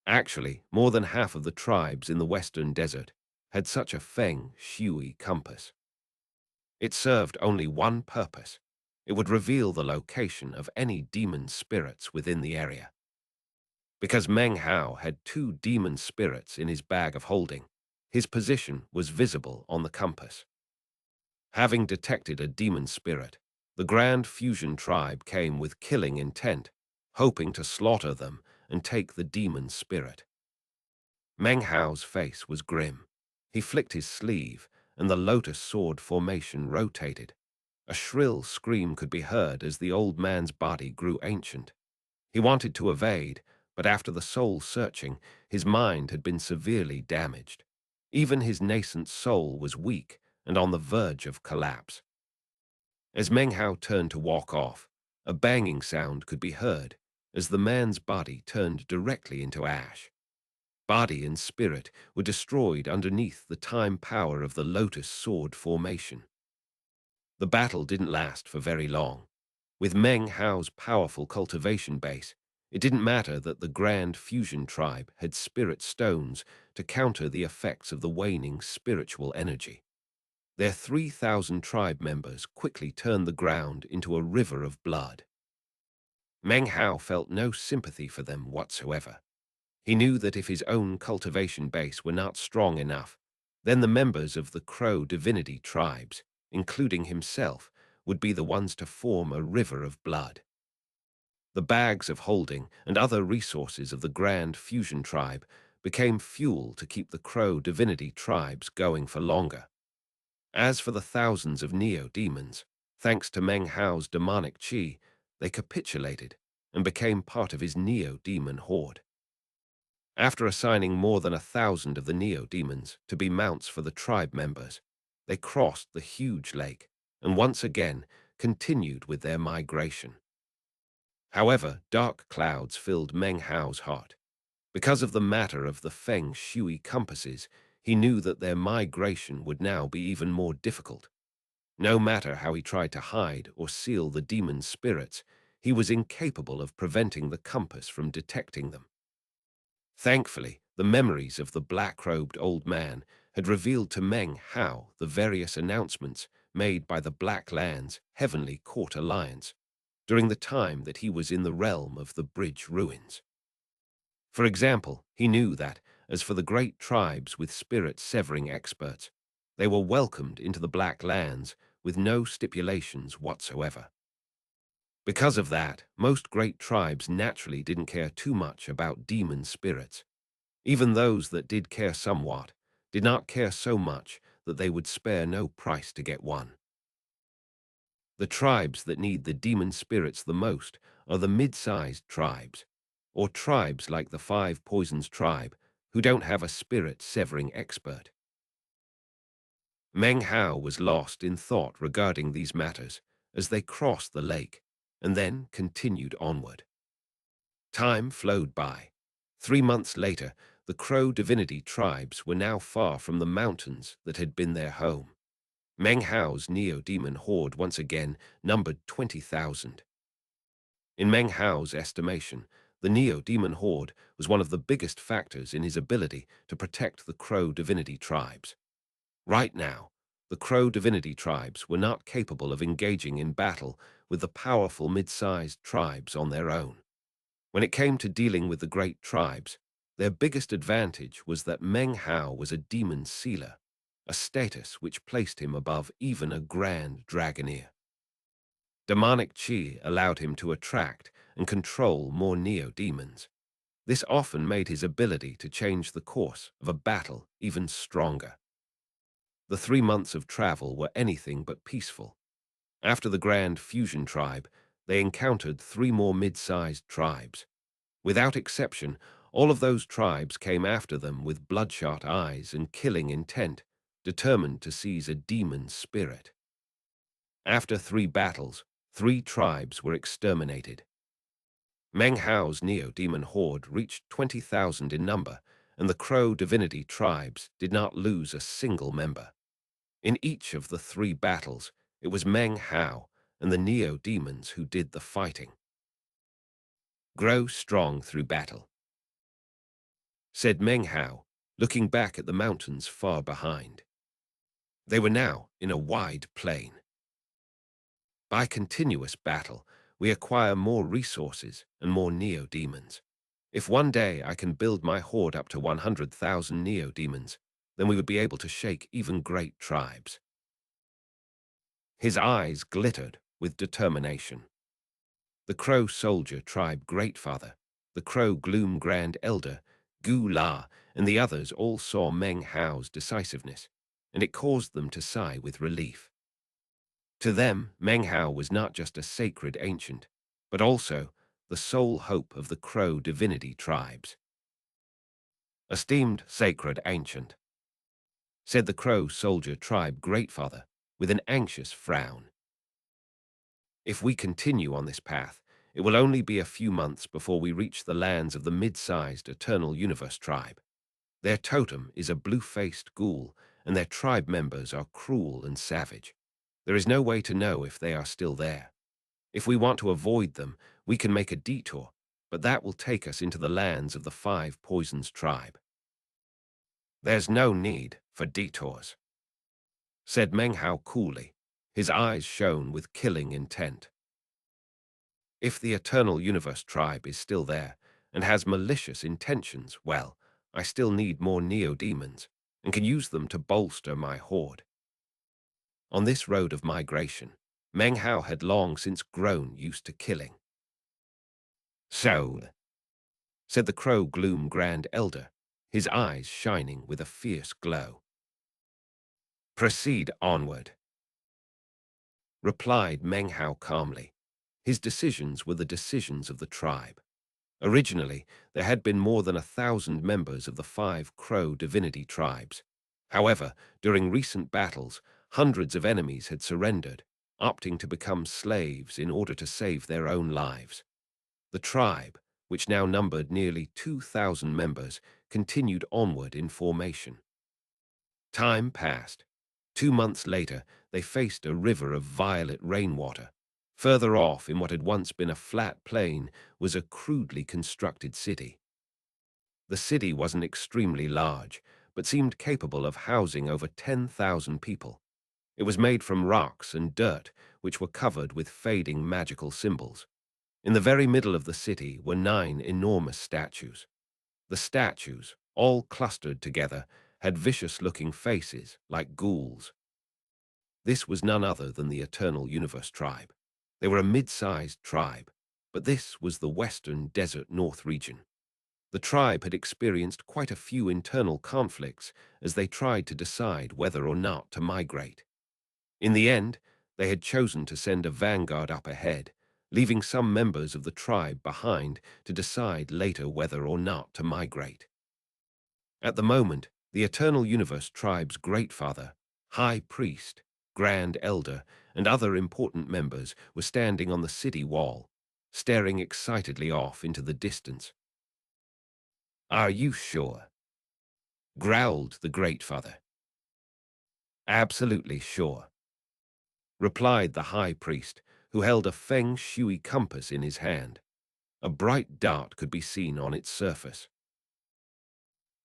Actually, more than half of the tribes in the Western Desert had such a Feng Shui compass. It served only one purpose. It would reveal the location of any demon spirits within the area. Because Meng Hao had 2 demon spirits in his bag of holding, his position was visible on the compass. Having detected a demon spirit, the Grand Fusion tribe came with killing intent, hoping to slaughter them and take the demon spirit. Meng Hao's face was grim. He flicked his sleeve, and the lotus sword formation rotated. A shrill scream could be heard as the old man's body grew ancient. He wanted to evade, but after the soul-searching, his mind had been severely damaged. Even his nascent soul was weak and on the verge of collapse. As Meng Hao turned to walk off, a banging sound could be heard as the man's body turned directly into ash. Body and spirit were destroyed underneath the time power of the lotus sword formation. The battle didn't last for very long. With Meng Hao's powerful cultivation base, it didn't matter that the Grand Fusion tribe had spirit stones to counter the effects of the waning spiritual energy. Their 3,000 tribe members quickly turned the ground into a river of blood. Meng Hao felt no sympathy for them whatsoever. He knew that if his own cultivation base were not strong enough, then the members of the Crow divinity tribes, including himself, would be the ones to form a river of blood. The bags of holding and other resources of the Grand Fusion tribe became fuel to keep the Crow divinity tribes going for longer. As for the thousands of neo-demons, thanks to Meng Hao's demonic qi, they capitulated and became part of his neo-demon horde. After assigning more than 1,000 of the neo-demons to be mounts for the tribe members, they crossed the huge lake and once again continued with their migration. However, dark clouds filled Meng Hao's heart. Because of the matter of the Feng Shui compasses, he knew that their migration would now be even more difficult. No matter how he tried to hide or seal the demon spirits, he was incapable of preventing the compass from detecting them. Thankfully, the memories of the black-robed old man had revealed to Meng Hao the various announcements made by the Black Land's Heavenly Court Alliance during the time that he was in the realm of the bridge ruins. For example, he knew that, as for the great tribes with spirit-severing experts, they were welcomed into the Black Lands with no stipulations whatsoever. Because of that, most great tribes naturally didn't care too much about demon spirits. Even those that did care somewhat did not care so much that they would spare no price to get one. The tribes that need the demon spirits the most are the mid-sized tribes, or tribes like the Five Poisons tribe, who don't have a spirit-severing expert. Meng Hao was lost in thought regarding these matters as they crossed the lake and then continued onward. Time flowed by. 3 months later, the Crow divinity tribes were now far from the mountains that had been their home. Meng Hao's neo-demon horde once again numbered 20,000. In Meng Hao's estimation, the neo-demon horde was one of the biggest factors in his ability to protect the Crow divinity tribes. Right now, the Crow divinity tribes were not capable of engaging in battle with the powerful mid-sized tribes on their own. When it came to dealing with the great tribes, their biggest advantage was that Meng Hao was a demon sealer, a status which placed him above even a grand dragoneer. Demonic chi allowed him to attract and control more neo-demons. This often made his ability to change the course of a battle even stronger. The 3 months of travel were anything but peaceful. After the Grand Fusion Tribe, they encountered 3 more mid-sized tribes. Without exception, all of those tribes came after them with bloodshot eyes and killing intent, determined to seize a demon spirit. After 3 battles, 3 tribes were exterminated. Meng Hao's neo-demon horde reached 20,000 in number, and the Crow divinity tribes did not lose a single member. In each of the 3 battles, it was Meng Hao and the neo-demons who did the fighting. Grow strong through battle, said Meng Hao, looking back at the mountains far behind. They were now in a wide plain. By continuous battle, we acquire more resources and more neo-demons. If one day I can build my horde up to 100,000 neo-demons, then we would be able to shake even great tribes. His eyes glittered with determination. The Crow Soldier Tribe Greatfather, the Crow Gloom Grand Elder, Gu La, and the others all saw Meng Hao's decisiveness, and it caused them to sigh with relief. To them, Meng Hao was not just a sacred ancient, but also the sole hope of the Crow divinity tribes. Esteemed sacred ancient, said the Crow Soldier Tribe Greatfather with an anxious frown. If we continue on this path, it will only be a few months before we reach the lands of the mid-sized Eternal Universe tribe. Their totem is a blue-faced ghoul, and their tribe members are cruel and savage. There is no way to know if they are still there. If we want to avoid them, we can make a detour, but that will take us into the lands of the Five Poisons tribe. There's no need for detours, said Meng Hao coolly. His eyes shone with killing intent. If the Eternal Universe tribe is still there and has malicious intentions, well, I still need more neo-demons and can use them to bolster my horde. On this road of migration, Meng Hao had long since grown used to killing. So, said the Crow Gloom Grand Elder, his eyes shining with a fierce glow. Proceed onward, replied Meng Hao calmly. His decisions were the decisions of the tribe. Originally, there had been more than 1,000 members of the 5 Crow divinity tribes. However, during recent battles, hundreds of enemies had surrendered, opting to become slaves in order to save their own lives. The tribe, which now numbered nearly 2,000 members, continued onward in formation. Time passed. 2 months later, they faced a river of violet rainwater. Further off, in what had once been a flat plain, was a crudely constructed city. The city wasn't extremely large, but seemed capable of housing over 10,000 people. It was made from rocks and dirt, which were covered with fading magical symbols. In the very middle of the city were 9 enormous statues. The statues, all clustered together, had vicious-looking faces, like ghouls. This was none other than the Eternal Universe tribe. They were a mid-sized tribe, but this was the Western Desert North region. The tribe had experienced quite a few internal conflicts as they tried to decide whether or not to migrate. In the end, they had chosen to send a vanguard up ahead, leaving some members of the tribe behind to decide later whether or not to migrate. At the moment, the Eternal Universe tribe's Great Father, High Priest, Grand Elder, and other important members were standing on the city wall, staring excitedly off into the distance. "Are you sure?" growled the Great Father. "Absolutely sure," replied the High Priest, who held a feng shui compass in his hand. A bright dart could be seen on its surface.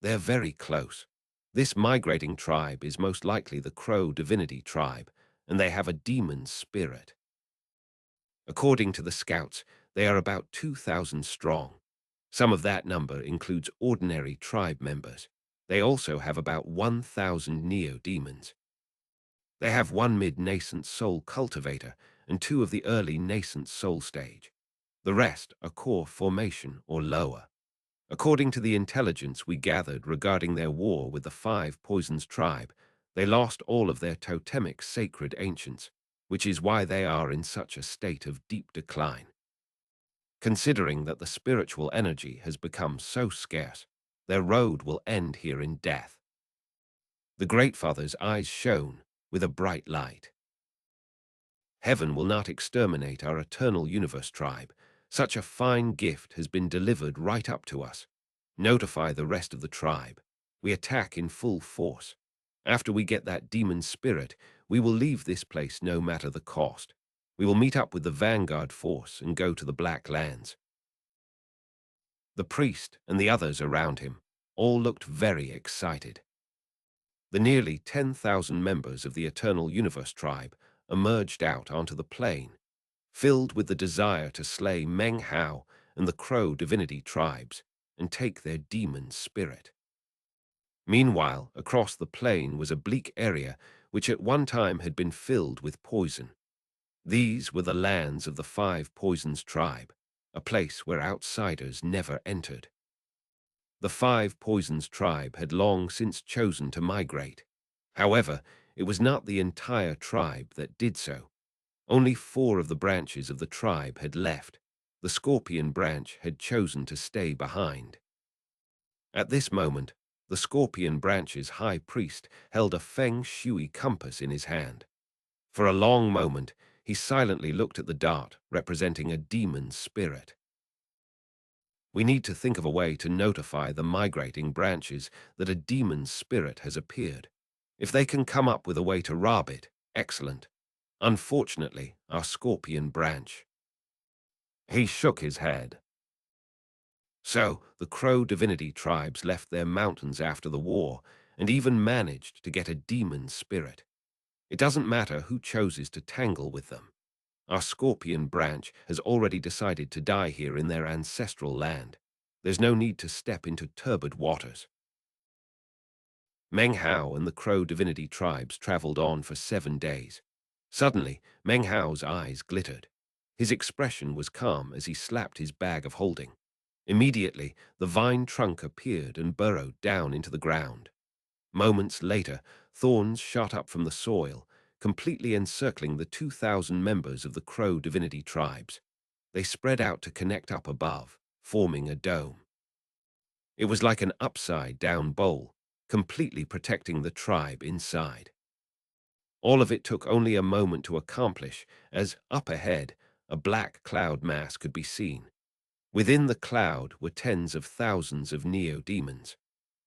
"They're very close. This migrating tribe is most likely the Crow Divinity tribe, and they have a demon spirit. According to the scouts, they are about 2,000 strong. Some of that number includes ordinary tribe members. They also have about 1,000 neo-demons. They have one mid-nascent soul cultivator and 2 of the early nascent soul stage. The rest are core formation or lower. According to the intelligence we gathered regarding their war with the 5 Poisons tribe, they lost all of their totemic sacred ancients, which is why they are in such a state of deep decline. Considering that the spiritual energy has become so scarce, their road will end here in death." The Great Father's eyes shone with a bright light. "Heaven will not exterminate our Eternal Universe tribe. Such a fine gift has been delivered right up to us. Notify the rest of the tribe. We attack in full force. After we get that demon spirit, we will leave this place no matter the cost. We will meet up with the vanguard force and go to the Black Lands." The priest and the others around him all looked very excited. The nearly 10,000 members of the Eternal Universe tribe emerged out onto the plain, filled with the desire to slay Meng Hao and the Crow Divinity tribes and take their demon spirit. Meanwhile, across the plain was a bleak area which at one time had been filled with poison. These were the lands of the 5 Poisons tribe, a place where outsiders never entered. The 5 Poisons tribe had long since chosen to migrate. However, it was not the entire tribe that did so. Only 4 of the branches of the tribe had left. The Scorpion branch had chosen to stay behind. At this moment, the Scorpion branch's high priest held a feng shui compass in his hand. For a long moment, he silently looked at the dart, representing a demon spirit. "We need to think of a way to notify the migrating branches that a demon spirit has appeared. If they can come up with a way to rob it, excellent. Unfortunately, our Scorpion branch." He shook his head. "So, the Crow Divinity tribes left their mountains after the war and even managed to get a demon spirit. It doesn't matter who chooses to tangle with them. Our Scorpion branch has already decided to die here in their ancestral land. There's no need to step into turbid waters." Meng Hao and the Crow Divinity tribes traveled on for 7 days. Suddenly, Meng Hao's eyes glittered. His expression was calm as he slapped his bag of holding. Immediately, the vine trunk appeared and burrowed down into the ground. Moments later, thorns shot up from the soil, completely encircling the 2,000 members of the Crow Divinity tribes. They spread out to connect up above, forming a dome. It was like an upside-down bowl, completely protecting the tribe inside. All of it took only a moment to accomplish, as up ahead, a black cloud mass could be seen. Within the cloud were tens of thousands of neo-demons.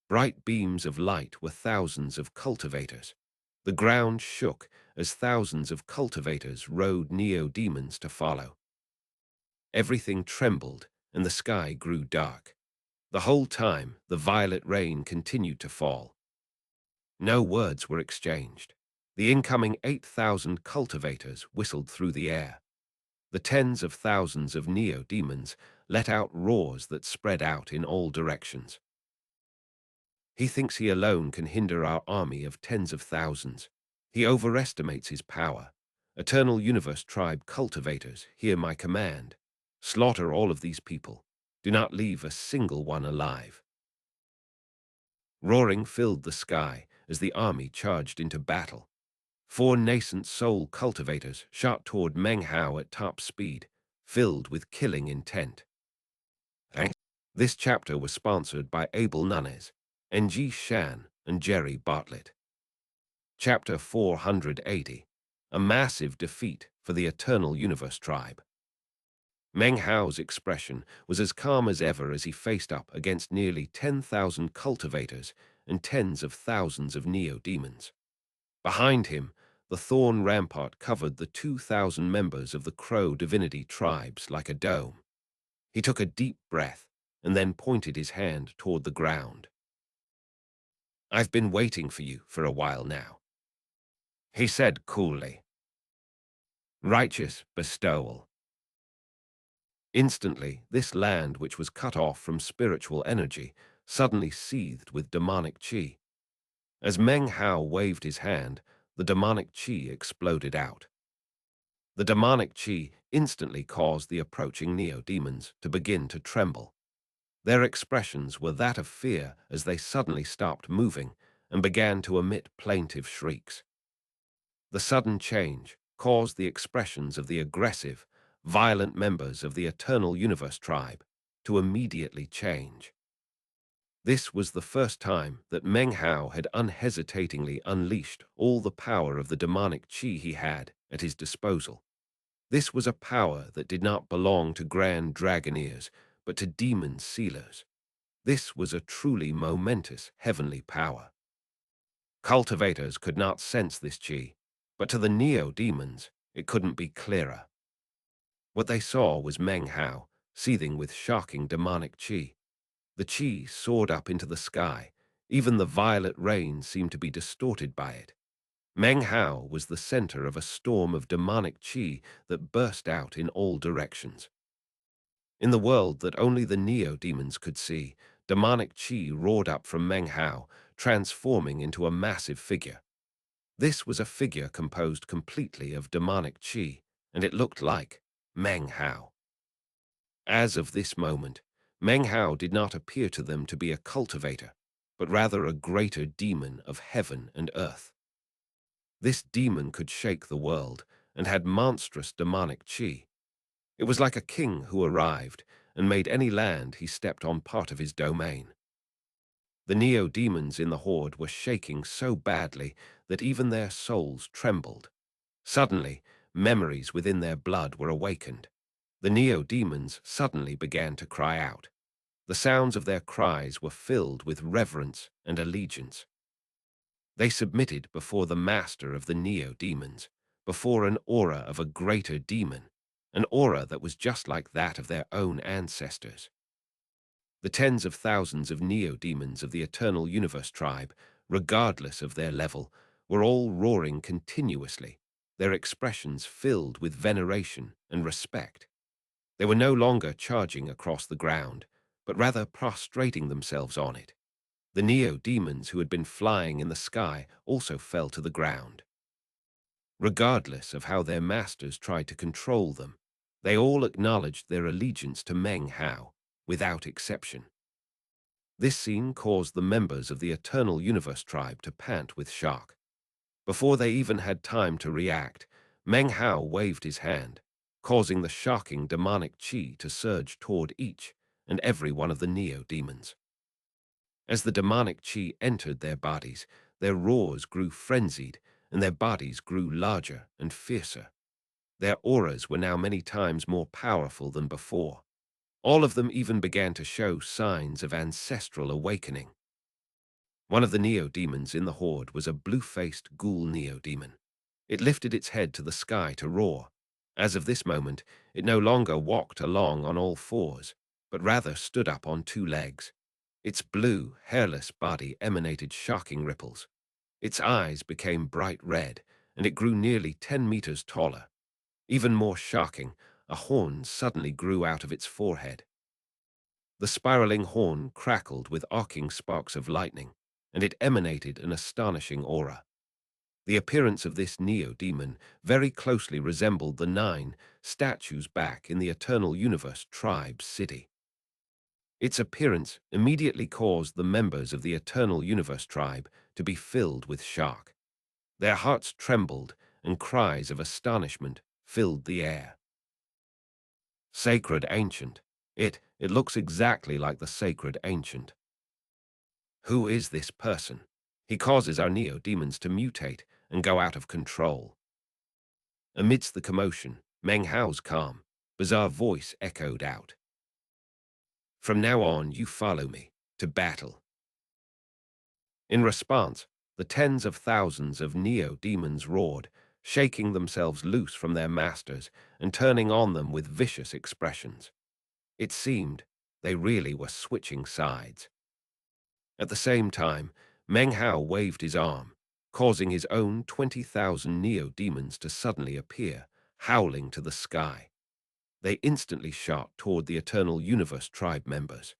Bright beams of light were thousands of cultivators. The ground shook as thousands of cultivators rode neo-demons to follow. Everything trembled and the sky grew dark. The whole time, the violet rain continued to fall. No words were exchanged. The incoming 8,000 cultivators whistled through the air. The tens of thousands of neo-demons let out roars that spread out in all directions. He thinks he alone can hinder our army of tens of thousands. He overestimates his power. Eternal Universe Tribe cultivators, hear my command. Slaughter all of these people. Do not leave a single one alive. Roaring filled the sky as the army charged into battle. 4 nascent soul cultivators shot toward Meng Hao at top speed, filled with killing intent. This chapter was sponsored by Abel Nunes, Ng Shan, and Jerry Bartlett. Chapter 480, A Massive Defeat for the Eternal Universe Tribe. Meng Hao's expression was as calm as ever as he faced up against nearly 10,000 cultivators and tens of thousands of neo-demons. Behind him, the thorn rampart covered the 2,000 members of the Crow divinity tribes like a dome. He took a deep breath and then pointed his hand toward the ground. "I've been waiting for you for a while now," he said coolly. Righteous bestowal. Instantly, this land, which was cut off from spiritual energy, suddenly seethed with demonic qi. As Meng Hao waved his hand, the demonic qi exploded out. The demonic qi instantly caused the approaching neo-demons to begin to tremble. Their expressions were that of fear as they suddenly stopped moving and began to emit plaintive shrieks. The sudden change caused the expressions of the aggressive, violent members of the Eternal Universe Tribe to immediately change. This was the first time that Meng Hao had unhesitatingly unleashed all the power of the demonic qi he had at his disposal. This was a power that did not belong to grand dragoneers, but to demon sealers. This was a truly momentous heavenly power. Cultivators could not sense this qi, but to the neo-demons, it couldn't be clearer. What they saw was Meng Hao, seething with shocking demonic qi. The qi soared up into the sky. Even the violet rain seemed to be distorted by it. Meng Hao was the center of a storm of demonic qi that burst out in all directions. In the world that only the neo-demons could see, demonic qi roared up from Meng Hao, transforming into a massive figure. This was a figure composed completely of demonic qi, and it looked like Meng Hao. As of this moment, Meng Hao did not appear to them to be a cultivator, but rather a greater demon of heaven and earth. This demon could shake the world and had monstrous demonic qi. It was like a king who arrived and made any land he stepped on part of his domain. The neo-demons in the horde were shaking so badly that even their souls trembled. Suddenly, memories within their blood were awakened. The neo-demons suddenly began to cry out. The sounds of their cries were filled with reverence and allegiance. They submitted before the master of the neo-demons, before an aura of a greater demon, an aura that was just like that of their own ancestors. The tens of thousands of neo-demons of the Eternal Universe Tribe, regardless of their level, were all roaring continuously, their expressions filled with veneration and respect. They were no longer charging across the ground, but rather prostrating themselves on it. The neo-demons who had been flying in the sky also fell to the ground. Regardless of how their masters tried to control them, they all acknowledged their allegiance to Meng Hao, without exception. This scene caused the members of the Eternal Universe Tribe to pant with shock. Before they even had time to react, Meng Hao waved his hand, causing the shocking demonic qi to surge toward each and every one of the neo-demons. As the demonic qi entered their bodies, their roars grew frenzied and their bodies grew larger and fiercer. Their auras were now many times more powerful than before. All of them even began to show signs of ancestral awakening. One of the neo-demons in the horde was a blue-faced ghoul neo-demon. It lifted its head to the sky to roar. As of this moment, it no longer walked along on all fours, but rather stood up on 2 legs. Its blue, hairless body emanated shocking ripples. Its eyes became bright red, and it grew nearly 10 meters taller. Even more shocking, a horn suddenly grew out of its forehead. The spiraling horn crackled with arcing sparks of lightning, and it emanated an astonishing aura. The appearance of this neo-demon very closely resembled the 9 statues back in the Eternal Universe tribe's city. Its appearance immediately caused the members of the Eternal Universe tribe to be filled with shock. Their hearts trembled, and cries of astonishment filled the air. Sacred Ancient. It looks exactly like the Sacred Ancient. Who is this person? He causes our neo-demons to mutate and go out of control. Amidst the commotion, Meng Hao's calm, bizarre voice echoed out. From now on, you follow me to battle. In response, the tens of thousands of neo-demons roared, shaking themselves loose from their masters and turning on them with vicious expressions. It seemed they really were switching sides. At the same time, Meng Hao waved his arm, causing his own 20,000 neo-demons to suddenly appear, howling to the sky. They instantly shot toward the Eternal Universe tribe members.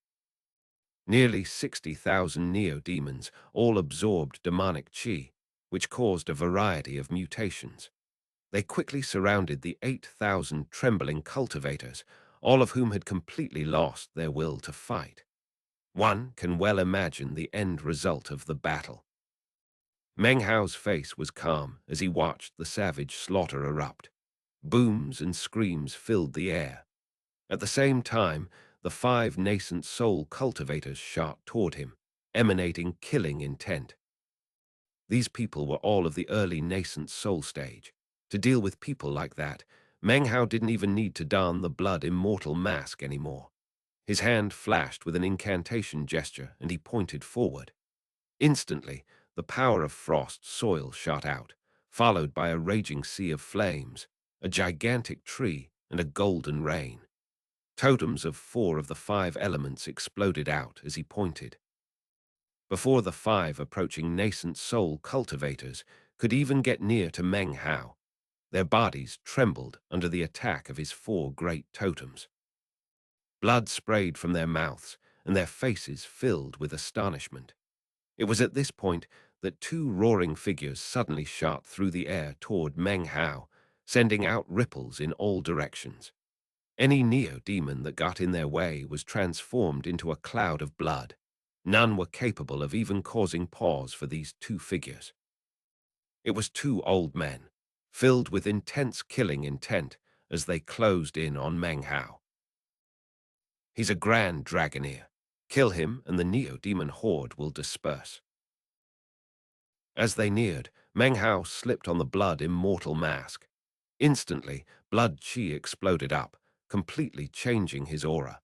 Nearly 60,000 neo-demons all absorbed demonic qi, which caused a variety of mutations. They quickly surrounded the 8,000 trembling cultivators, all of whom had completely lost their will to fight. One can well imagine the end result of the battle. Meng Hao's face was calm as he watched the savage slaughter erupt. Booms and screams filled the air. At the same time, the 5 nascent soul cultivators shot toward him, emanating killing intent. These people were all of the early nascent soul stage. To deal with people like that, Meng Hao didn't even need to don the blood immortal mask anymore. His hand flashed with an incantation gesture, and he pointed forward. Instantly, the power of frost soil shot out, followed by a raging sea of flames, a gigantic tree, and a golden rain. Totems of 4 of the 5 elements exploded out as he pointed. Before the 5 approaching nascent soul cultivators could even get near to Meng Hao, their bodies trembled under the attack of his 4 great totems. Blood sprayed from their mouths, and their faces filled with astonishment. It was at this point that 2 roaring figures suddenly shot through the air toward Meng Hao, sending out ripples in all directions. Any neo-demon that got in their way was transformed into a cloud of blood. None were capable of even causing pause for these 2 figures. It was 2 old men, filled with intense killing intent as they closed in on Meng Hao. He's a grand dragoneer. Kill him and the neo-demon horde will disperse. As they neared, Meng Hao slipped on the blood immortal mask. Instantly, blood qi exploded up, completely changing his aura.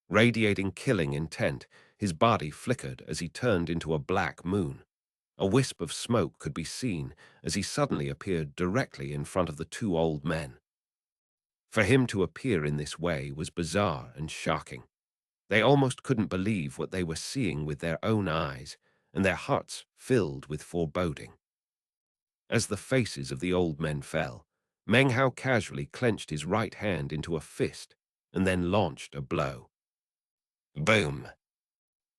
Radiating killing intent, his body flickered as he turned into a black moon. A wisp of smoke could be seen as he suddenly appeared directly in front of the 2 old men. For him to appear in this way was bizarre and shocking. They almost couldn't believe what they were seeing with their own eyes, and their hearts filled with foreboding. As the faces of the old men fell, Meng Hao casually clenched his right hand into a fist and then launched a blow. Boom!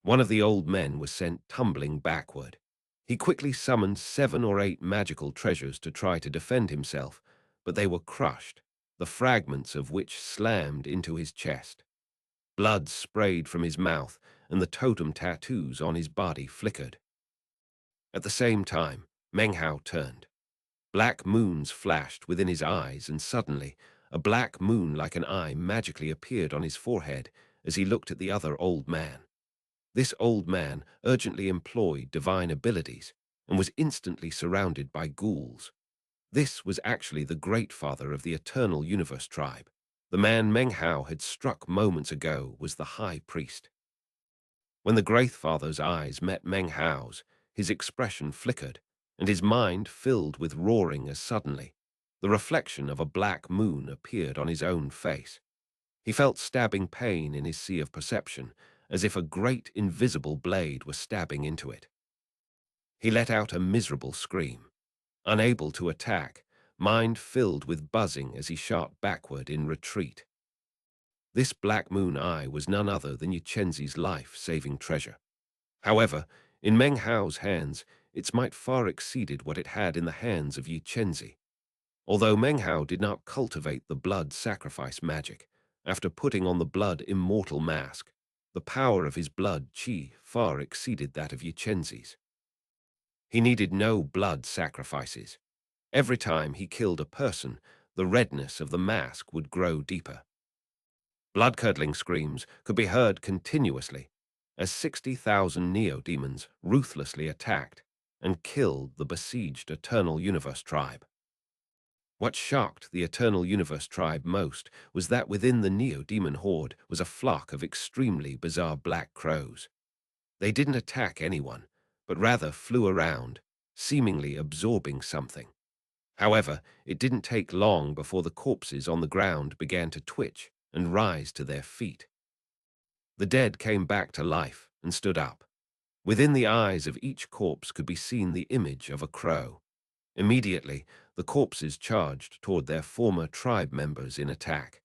One of the old men was sent tumbling backward. He quickly summoned 7 or 8 magical treasures to try to defend himself, but they were crushed, the fragments of which slammed into his chest. Blood sprayed from his mouth, and the totem tattoos on his body flickered. At the same time, Meng Hao turned. Black moons flashed within his eyes, and suddenly, a black moon like an eye magically appeared on his forehead as he looked at the other old man. This old man urgently employed divine abilities and was instantly surrounded by ghouls. This was actually the Great Father of the Eternal Universe tribe. The man Meng Hao had struck moments ago was the High Priest. When the Great Father's eyes met Meng Hao's, his expression flickered, and his mind filled with roaring as suddenly the reflection of a black moon appeared on his own face. He felt stabbing pain in his sea of perception, as if a great invisible blade were stabbing into it. He let out a miserable scream. Unable to attack, mind filled with buzzing as he shot backward in retreat. This Black Moon Eye was none other than Yu life-saving treasure. However, in Meng Hao's hands, its might far exceeded what it had in the hands of Yu. Although Meng Hao did not cultivate the blood sacrifice magic, after putting on the blood immortal mask, the power of his blood qi far exceeded that of Yu. He needed no blood sacrifices. Every time he killed a person, the redness of the mask would grow deeper. Blood-curdling screams could be heard continuously as 60,000 neo-demons ruthlessly attacked and killed the besieged Eternal Universe tribe. What shocked the Eternal Universe tribe most was that within the neo-demon horde was a flock of extremely bizarre black crows. They didn't attack anyone, but rather flew around, seemingly absorbing something. However, it didn't take long before the corpses on the ground began to twitch and rise to their feet. The dead came back to life and stood up. Within the eyes of each corpse could be seen the image of a crow. Immediately, the corpses charged toward their former tribe members in attack.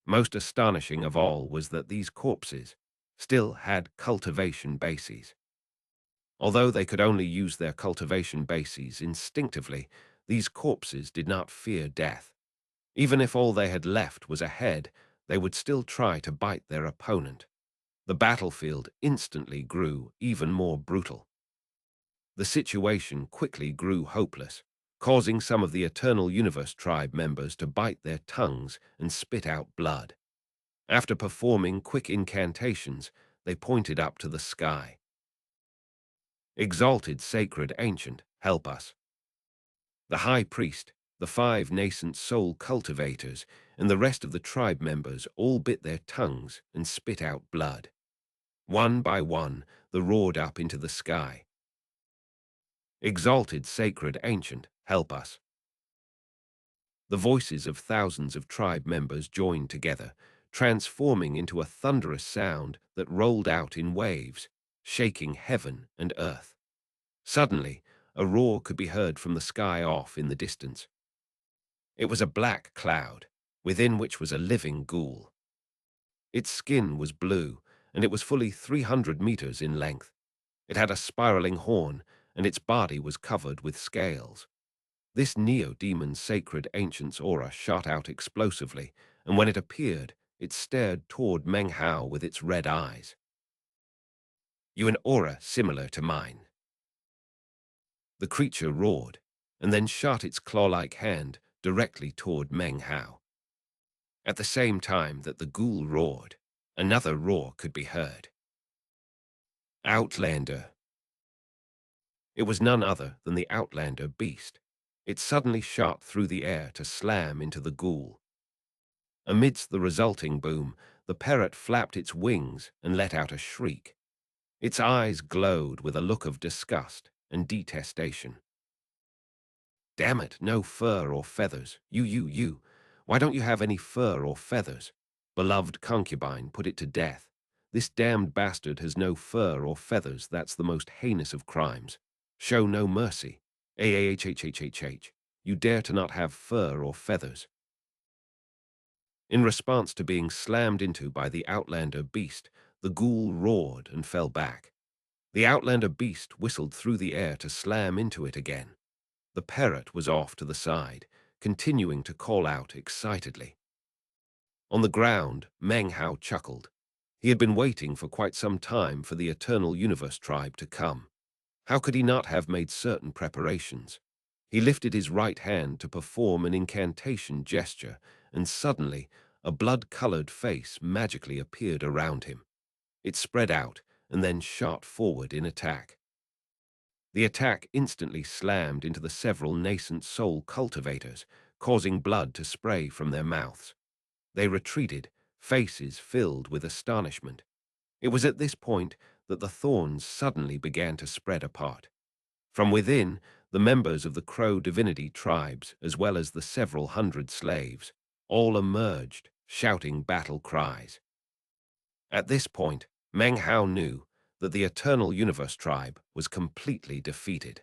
Most astonishing of all was that these corpses still had cultivation bases. Although they could only use their cultivation bases instinctively, these corpses did not fear death. Even if all they had left was a head, they would still try to bite their opponent. The battlefield instantly grew even more brutal. The situation quickly grew hopeless, causing some of the Eternal Universe tribe members to bite their tongues and spit out blood. After performing quick incantations, they pointed up to the sky. Exalted Sacred Ancient, help us. The High Priest, the 5 nascent soul cultivators, and the rest of the tribe members all bit their tongues and spit out blood. One by one, they roared up into the sky. Exalted Sacred Ancient, help us. The voices of thousands of tribe members joined together, transforming into a thunderous sound that rolled out in waves, shaking heaven and earth. Suddenly, a roar could be heard from the sky off in the distance. It was a black cloud, within which was a living ghoul. Its skin was blue, and it was fully 300 meters in length. It had a spiraling horn, and its body was covered with scales. This neo-demon's sacred ancient's aura shot out explosively, and when it appeared, it stared toward Meng Hao with its red eyes. "You an aura similar to mine." The creature roared, and then shot its claw-like hand directly toward Meng Hao. At the same time that the ghoul roared, another roar could be heard. Outlander. It was none other than the Outlander beast. It suddenly shot through the air to slam into the ghoul. Amidst the resulting boom, the parrot flapped its wings and let out a shriek. Its eyes glowed with a look of disgust and detestation. "Damn it, no fur or feathers. You. Why don't you have any fur or feathers?" Beloved concubine put it to death. "This damned bastard has no fur or feathers. That's the most heinous of crimes. Show no mercy. AAHHHHH. You dare to not have fur or feathers." In response to being slammed into by the Outlander beast, the ghoul roared and fell back. The Outlander beast whistled through the air to slam into it again. The parrot was off to the side, continuing to call out excitedly. On the ground, Meng Hao chuckled. He had been waiting for quite some time for the Eternal Universe tribe to come. How could he not have made certain preparations? He lifted his right hand to perform an incantation gesture, and suddenly a blood-colored face magically appeared around him. It spread out and then shot forward in attack. The attack instantly slammed into the several nascent soul cultivators, causing blood to spray from their mouths. They retreated, faces filled with astonishment. It was at this point that the thorns suddenly began to spread apart. From within, the members of the Crow divinity tribes, as well as the several hundred slaves, all emerged, shouting battle cries. At this point, Meng Hao knew that the Eternal Universe tribe was completely defeated.